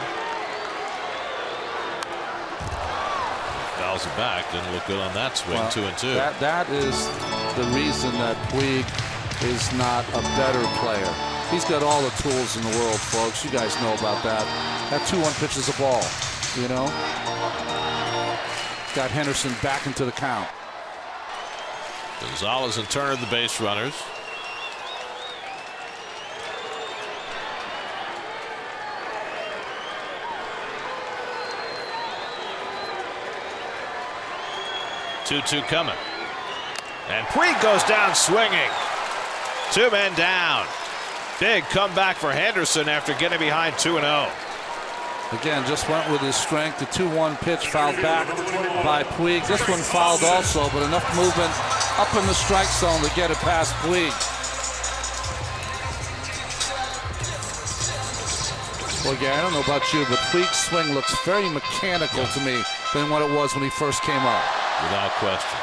Fouls it back. Didn't look good on that swing. Well, 2-2. That is the reason that Puig is not a better player. He's got all the tools in the world, folks. You guys know about that. That 2-1 pitch is a ball, you know. Got Henderson back into the count. Gonzalez and Turner, the base runners. Two coming. And Puig goes down swinging. 2 men down. Big comeback for Henderson after getting behind 2-0. Again, just went with his strength. The 2-1 pitch fouled back by Puig. This one fouled also, but enough movement up in the strike zone to get it past Puig. Well, Gary, I don't know about you, but Puig's swing looks very mechanical to me than what it was when he first came up. Without question.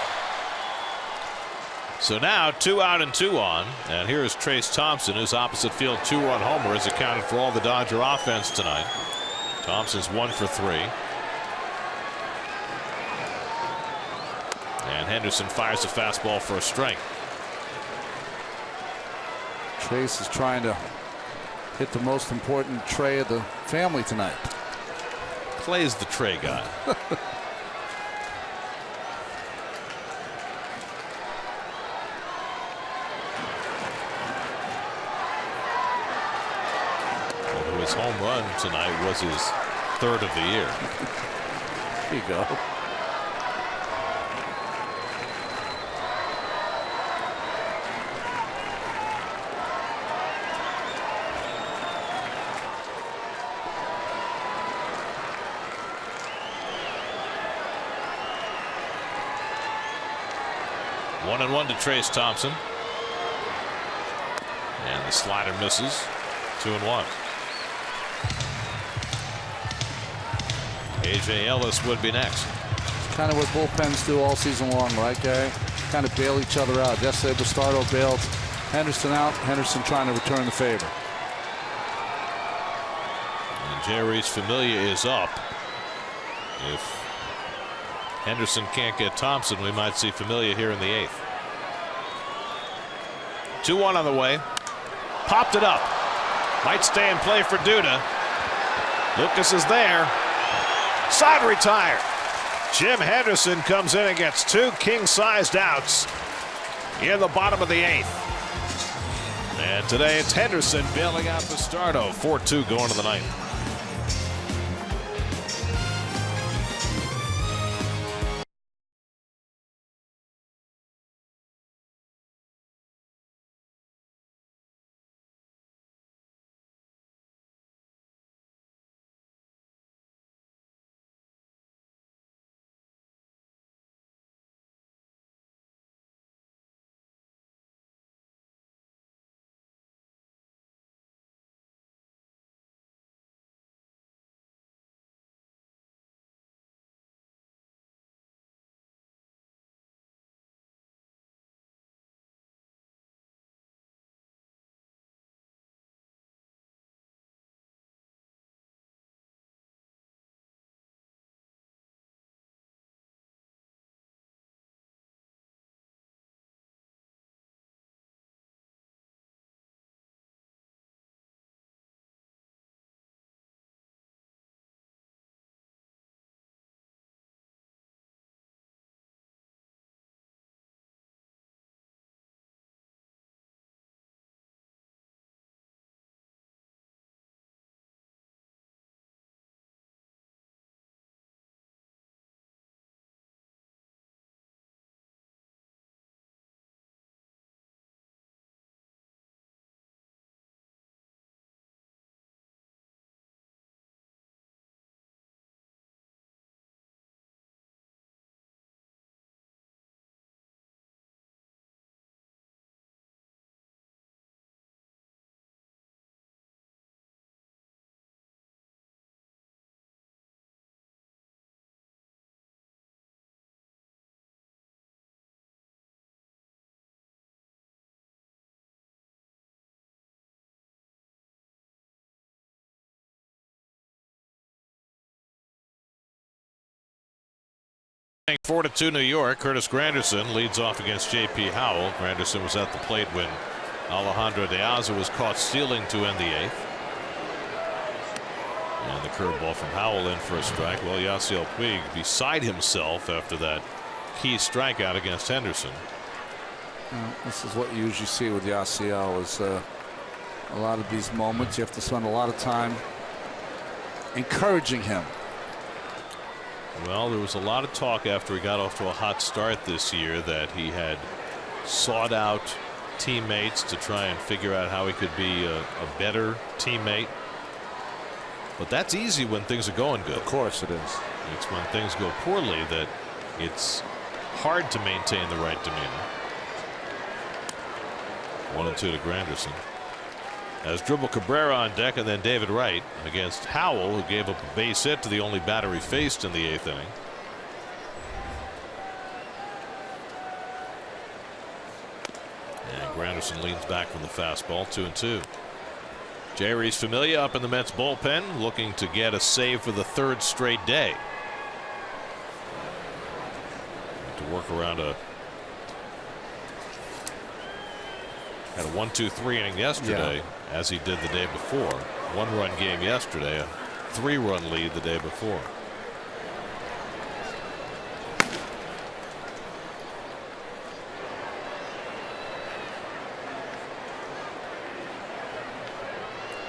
So now 2 out and 2 on, and here is Trace Thompson, whose opposite field 2-run homer has accounted for all the Dodger offense tonight. Thompson's 1 for 3. And Henderson fires a fastball for a strike. Trace is trying to hit the most important tray of the family tonight. Clay's the tray guy. His home run tonight was his 3rd of the year. There you go. One and 1 to Trace Thompson. And the slider misses. 2-1. A.J. Ellis would be next. Kind of what bullpens do all season long, right, Gary? Kind of bail each other out. Yesterday, Bastardo bailed Henderson out. Henderson trying to return the favor. And Jeurys Familia is up. If Henderson can't get Thompson, we might see Familia here in the 8th. 2-1 on the way. Popped it up. Might stay in play for Duda. Lucas is there. Side retired. Jim Henderson comes in and gets 2 king-sized outs in the bottom of the 8th. And today it's Henderson bailing out the start. 4-2 going to the 9th. Four to 2 New York. Curtis Granderson leads off against J.P. Howell. Granderson was at the plate when Alejandro De Aza was caught stealing to end the 8th. And the curveball from Howell in for a strike. Well, Yasiel Puig beside himself after that key strikeout against Henderson. This is what you usually see with Yasiel is a lot of these moments you have to spend a lot of time encouraging him. Well, there was a lot of talk after he got off to a hot start this year that he had sought out teammates to try and figure out how he could be a better teammate. But that's easy when things are going good. Of course it is. It's when things go poorly that it's hard to maintain the right demeanor. 1-2 to Granderson. As Dribble Cabrera on deck, and then David Wright against Howell, who gave up a base hit to the only batter he faced in the 8th inning. And Granderson leans back from the fastball. 2-2. Jeurys Familia up in the Mets bullpen, looking to get a save for the 3rd straight day. To work around had a 1-2-3 inning yesterday, as he did the day before. 1-run game yesterday, a 3-run lead the day before.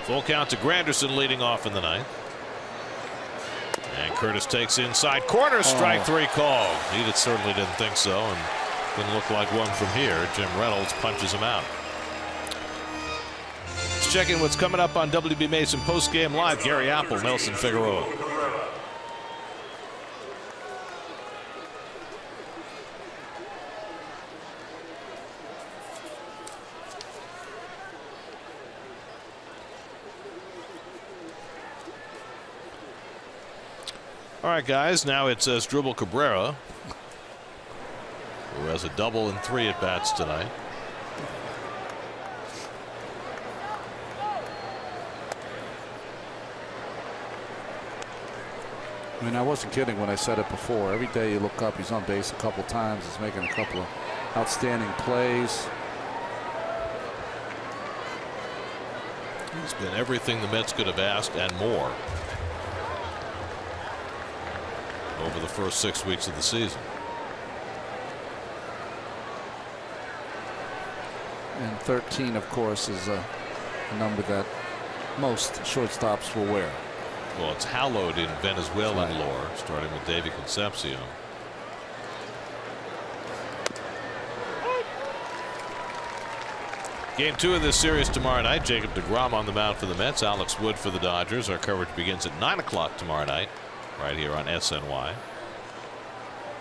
Full count to Granderson leading off in the 9th. And Curtis takes inside corner, strike 3 call. He certainly didn't think so, and didn't look like one from here. Jim Reynolds punches him out. Let's check in what's coming up on WB Mason postgame live. Gary Apple, Nelson Figueroa. All right, guys, now it's Dribble Cabrera, who has a double and 3 at bats tonight. I mean, I wasn't kidding when I said it before. Every day you look up, he's on base a couple times. He's making a couple of outstanding plays. He's been everything the Mets could have asked and more over the first 6 weeks of the season. And 13, of course, is a number that most shortstops will wear. Well, it's hallowed in Venezuelan lore, starting with Davey Concepcion. Game 2 of this series tomorrow night. Jacob deGrom on the mound for the Mets. Alex Wood for the Dodgers. Our coverage begins at 9 o'clock tomorrow night, right here on SNY.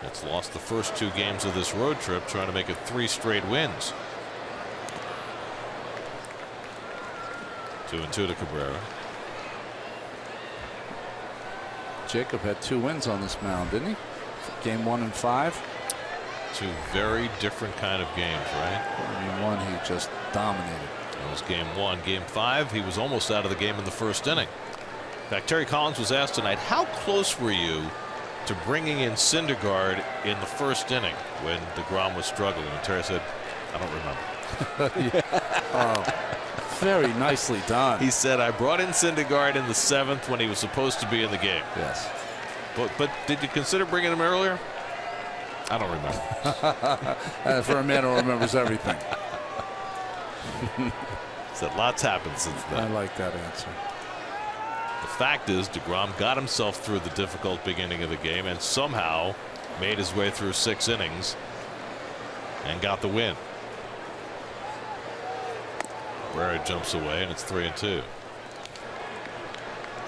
It's lost the first 2 games of this road trip, trying to make it 3 straight wins. 2-2 to Cabrera. Jacob had 2 wins on this mound, didn't he? Game 1 and 5. 2 very different kind of games, right? Game 1, he just dominated. It was game 1. Game 5, he was almost out of the game in the first inning. In fact, Terry Collins was asked tonight, how close were you to bringing in Syndergaard in the first inning when deGrom was struggling? And Terry said, I don't remember. Very nicely done. He said, I brought in Syndergaard in the 7th when he was supposed to be in the game. Yes. But did you consider bringing him earlier? I don't remember. For a man who remembers everything. Said lots happened since then. I like that answer. The fact is, deGrom got himself through the difficult beginning of the game and somehow made his way through 6 innings and got the win. Cabrera jumps away, and it's 3-2.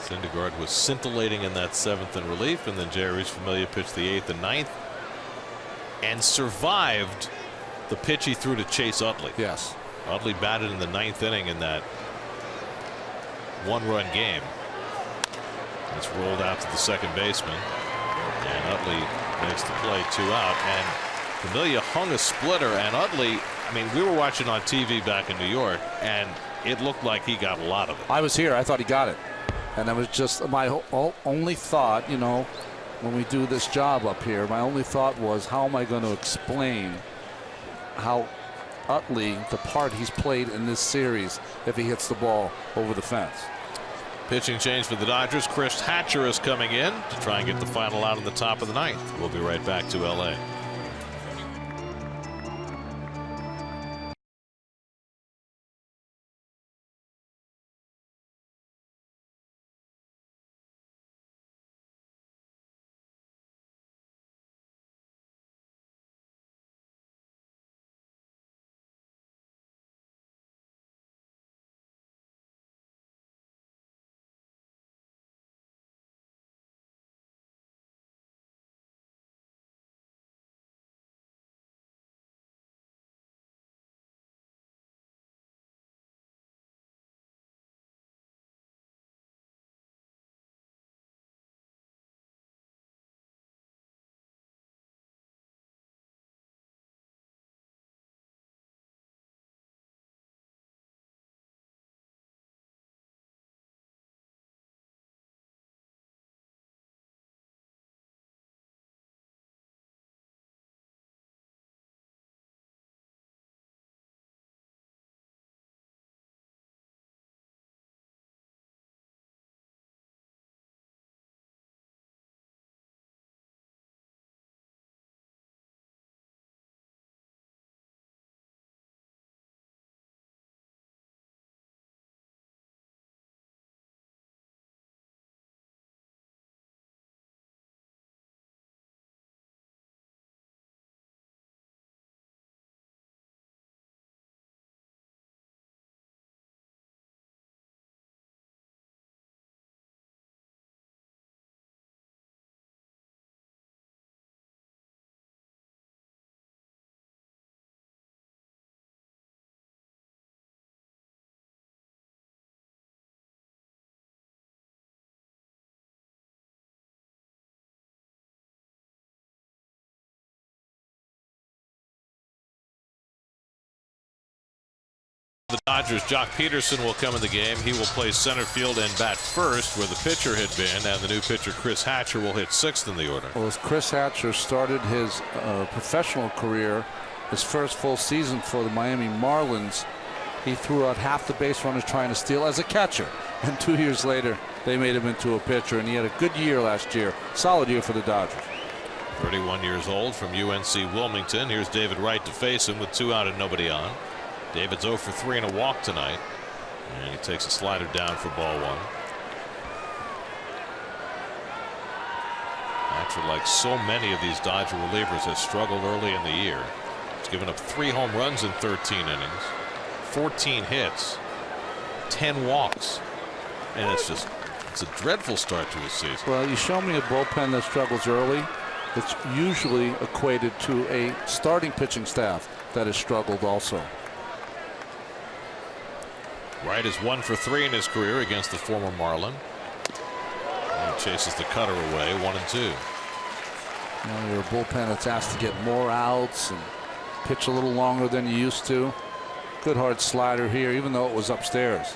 Syndergaard was scintillating in that 7th in relief, and then Jerry's Familia pitched the 8th and 9th and survived the pitch he threw to Chase Utley. Yes. Utley batted in the 9th inning in that 1-run game. It's rolled out to the second baseman, and Utley makes the play, 2 out, and Familia hung a splitter, and Utley, I mean, we were watching on TV back in New York, and it looked like he got a lot of it. I was here. I thought he got it. And that was just my only thought, you know, when we do this job up here, my only thought was, how am I going to explain how Utley, the part he's played in this series, if he hits the ball over the fence. Pitching change for the Dodgers. Chris Hatcher is coming in to try and get the final out in the top of the 9th. We'll be right back to LA. Dodgers, Jock Peterson will come in the game. He will play center field and bat first where the pitcher had been, and the new pitcher Chris Hatcher will hit sixth in the order. Well, as Chris Hatcher started his professional career, his first full season for the Miami Marlins, he threw out half the base runners trying to steal as a catcher, and 2 years later they made him into a pitcher, and he had a good year last year. Solid year for the Dodgers. 31 years old from UNC Wilmington. Here's David Wright to face him with 2 out and nobody on. David's 0 for 3 and a walk tonight, and he takes a slider down for ball 1. Hatcher, like so many of these Dodger relievers, has struggled early in the year. He's given up 3 home runs in 13 innings, 14 hits, 10 walks, and it's a dreadful start to his season. Well, you show me a bullpen that struggles early. It's usually equated to a starting pitching staff that has struggled also. Wright is 1 for 3 in his career against the former Marlin. And he chases the cutter away, 1 and 2. You know, you're a bullpen that's asked to get more outs and pitch a little longer than you used to. Good hard slider here, even though it was upstairs.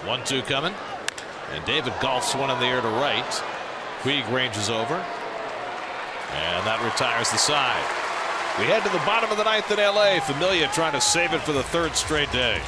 One, 2 coming, and David golfs one in the air to right. Puig ranges over, and that retires the side. We head to the bottom of the 9th in LA. Familia trying to save it for the 3rd straight day.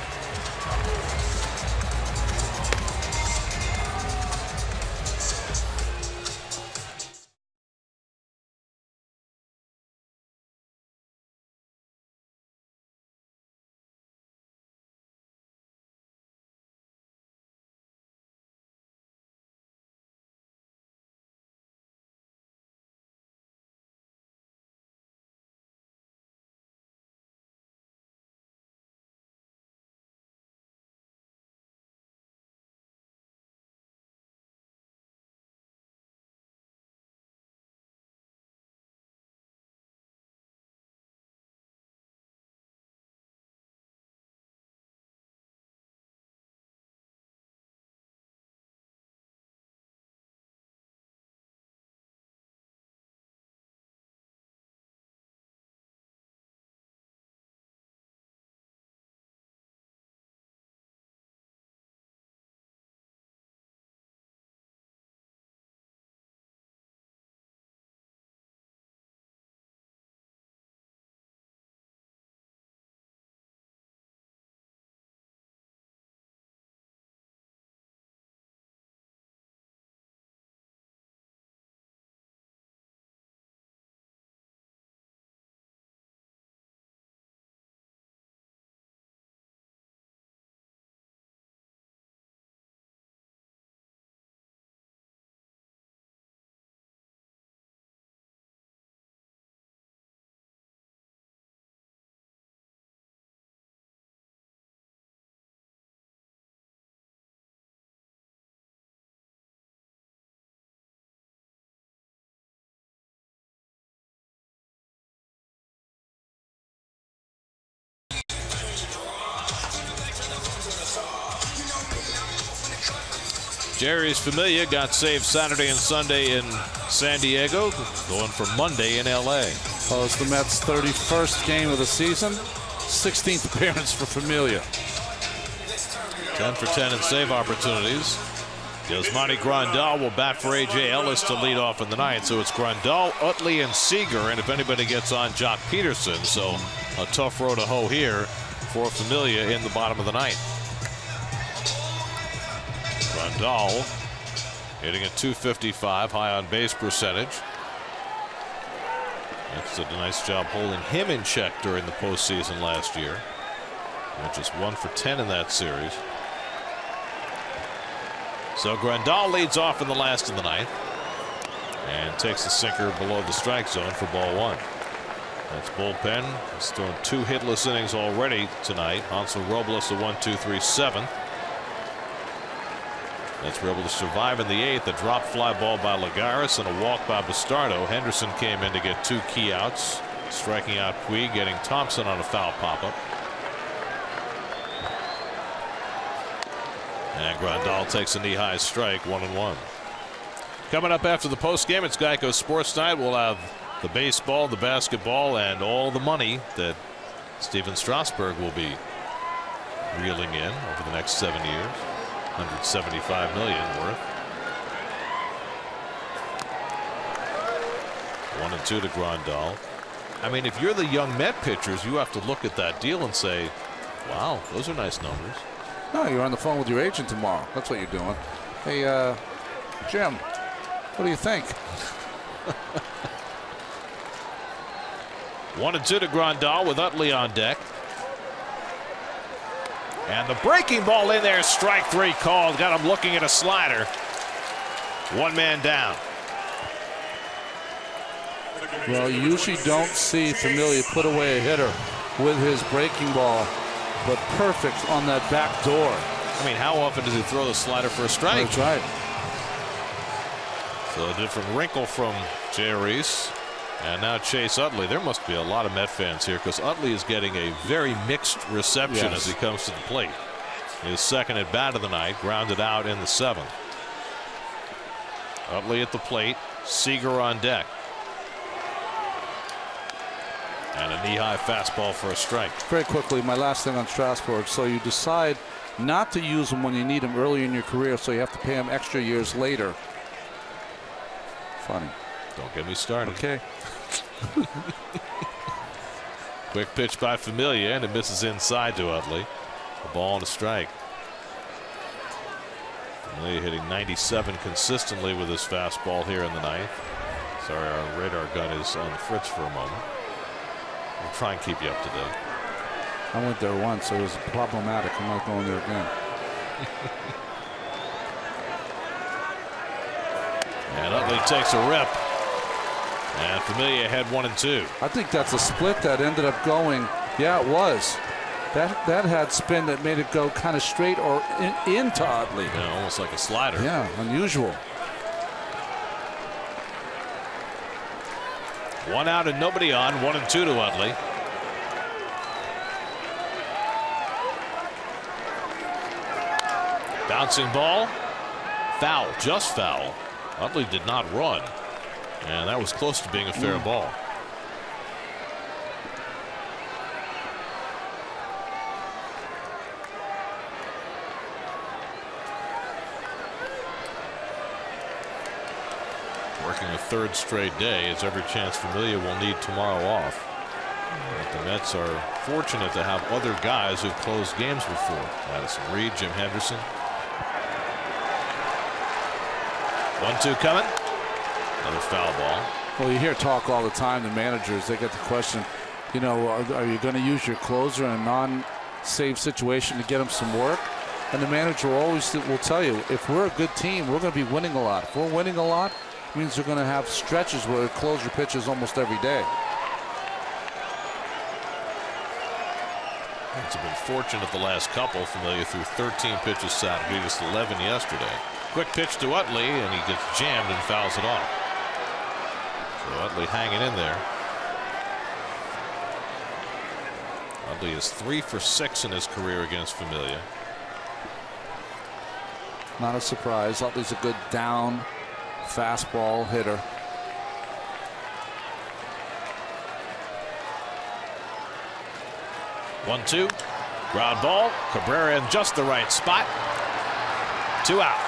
Jerry's Familia got saved Saturday and Sunday in San Diego, going for Monday in LA. Well, it's the Mets' 31st game of the season, 16th appearance for Familia. 10 for 10 in save opportunities. Yasmani Grandal will bat for A.J. Ellis to lead off in the 9th. So it's Grandal, Utley, and Seager. And if anybody gets on, Jock Peterson. So a tough row to hoe here for Familia in the bottom of the 9th. Grandal hitting at .255, high on base percentage. That's did a nice job holding him in check during the postseason last year. And just 1 for 10 in that series. So Grandal leads off in the last of the 9th and takes the sinker below the strike zone for ball 1. That's bullpen. He's thrown 2 hitless innings already tonight. Hansel Robles a 1-2-3-7. Mets were able to survive in the 8th. A drop fly ball by Lagares and a walk by Bastardo. Henderson came in to get 2 key outs, striking out Puig, getting Thompson on a foul pop-up. And Grandal takes a knee-high strike, 1-1. Coming up after the post game, it's Geico Sports Night. We'll have the baseball, the basketball, and all the money that Steven Strasburg will be reeling in over the next 7 years. $175 million worth. 1-2 to Grandal. I mean, if you're the young Met pitchers, you have to look at that deal and say, wow, those are nice numbers. No, you're on the phone with your agent tomorrow. That's what you're doing. Hey, Jim, what do you think? 1-2 to Grandal with Utley on deck. And the breaking ball in there, strike 3 called. Got him looking at a slider. 1 man down. Well, you usually don't see Familia put away a hitter with his breaking ball, but perfect on that back door. I mean, how often does he throw the slider for a strike? That's right. So a different wrinkle from Jay Reese. And now Chase Utley. There must be a lot of Met fans here because Utley is getting a very mixed reception as he comes to the plate. His second at bat of the night, grounded out in the 7th. Utley at the plate, Seager on deck. And a knee-high fastball for a strike. Very quickly, my last thing on Strasburg. So you decide not to use him when you need him early in your career, so you have to pay him extra years later. Funny. Don't get me started. Okay. Quick pitch by Familia, and it misses inside to Utley. A ball and a strike. Familia hitting 97 consistently with his fastball here in the 9th. Sorry, our radar gun is on the fritz for a moment. We'll try and keep you up to date. I went there once, so it was problematic. I'm not going there again. And Utley takes a rip. And Familia had 1-2. I think that's a split that ended up going. Yeah, it was. That had spin that made it go kind of straight or into Utley. Yeah, almost like a slider. Yeah, unusual. 1 out and nobody on. 1-2 to Utley. Bouncing ball. Foul, just foul. Utley did not run. And that was close to being a fair ball. Working a 3rd straight day. It's every chance Familia will need tomorrow off. But the Mets are fortunate to have other guys who've closed games before. Madison Reed, Jim Henderson. 1-2 coming. Another foul ball. Well, you hear talk all the time. The managers, they get the question, you know, are you going to use your closer in a non-save situation to get him some work? And the manager will tell you, if we're a good team, we're going to be winning a lot. If we're winning a lot, it means they're going to have stretches where the closer pitches almost every day. It's been fortunate the last couple. Familia threw 13 pitches Saturday, just 11 yesterday. Quick pitch to Utley, and he gets jammed and fouls it off. So Utley hanging in there. Utley is 3 for 6 in his career against Familia. Not a surprise. Utley's a good down fastball hitter. One-two. Ground ball. Cabrera in just the right spot. 2 out.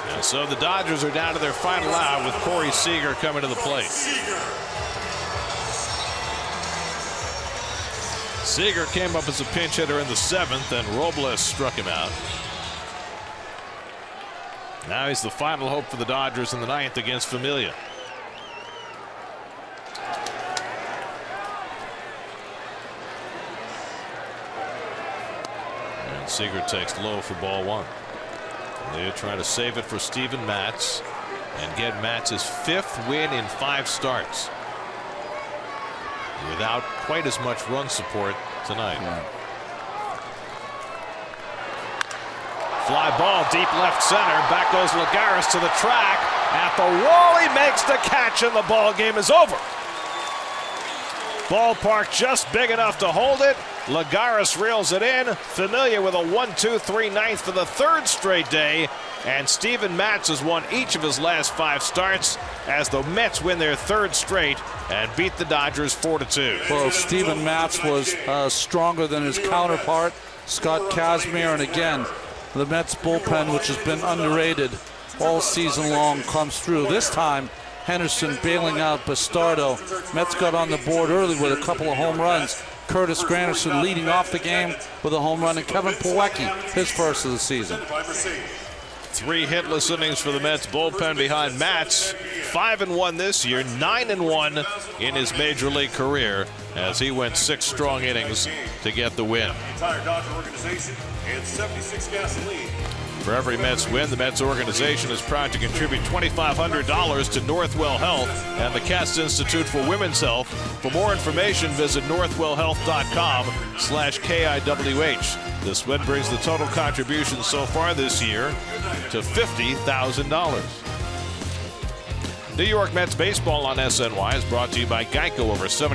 And so the Dodgers are down to their final out with Corey Seager coming to the plate. Seager came up as a pinch hitter in the 7th, and Robles struck him out. Now he's the final hope for the Dodgers in the 9th against Familia. And Seager takes low for ball 1. They're trying to save it for Steven Matz and get Matz's 5th win in 5 starts without quite as much run support tonight. Yeah. Fly ball deep left center. Back goes Lagares to the track. At the wall, he makes the catch, and the ball game is over. Ballpark just big enough to hold it. Lagares reels it in. Familia with a 1-2-3 ninth for the 3rd straight day. And Steven Matz has won each of his last 5 starts as the Mets win their 3rd straight and beat the Dodgers 4-2. Well, Steven Matz was stronger than his counterpart, Scott Kazmir, and again, the Mets bullpen, which has been underrated all season long, comes through. This time, Henderson bailing out Bastardo. Mets got on the board early with a couple of home runs. Curtis Granderson leading off the game with a home run, and Kevin Plawecki, his first of the season. 3 hitless innings for the Mets bullpen behind Matz. 5-1 this year, 9-1 in his major league career as he went 6 strong innings to get the win. Entire Dodger organization and 76 gasoline. For every Mets win, the Mets organization is proud to contribute $2,500 to Northwell Health and the Katz Institute for Women's Health. For more information, visit northwellhealth.com/KIWH. This win brings the total contribution so far this year to $50,000. New York Mets baseball on SNY is brought to you by Geico. Over 70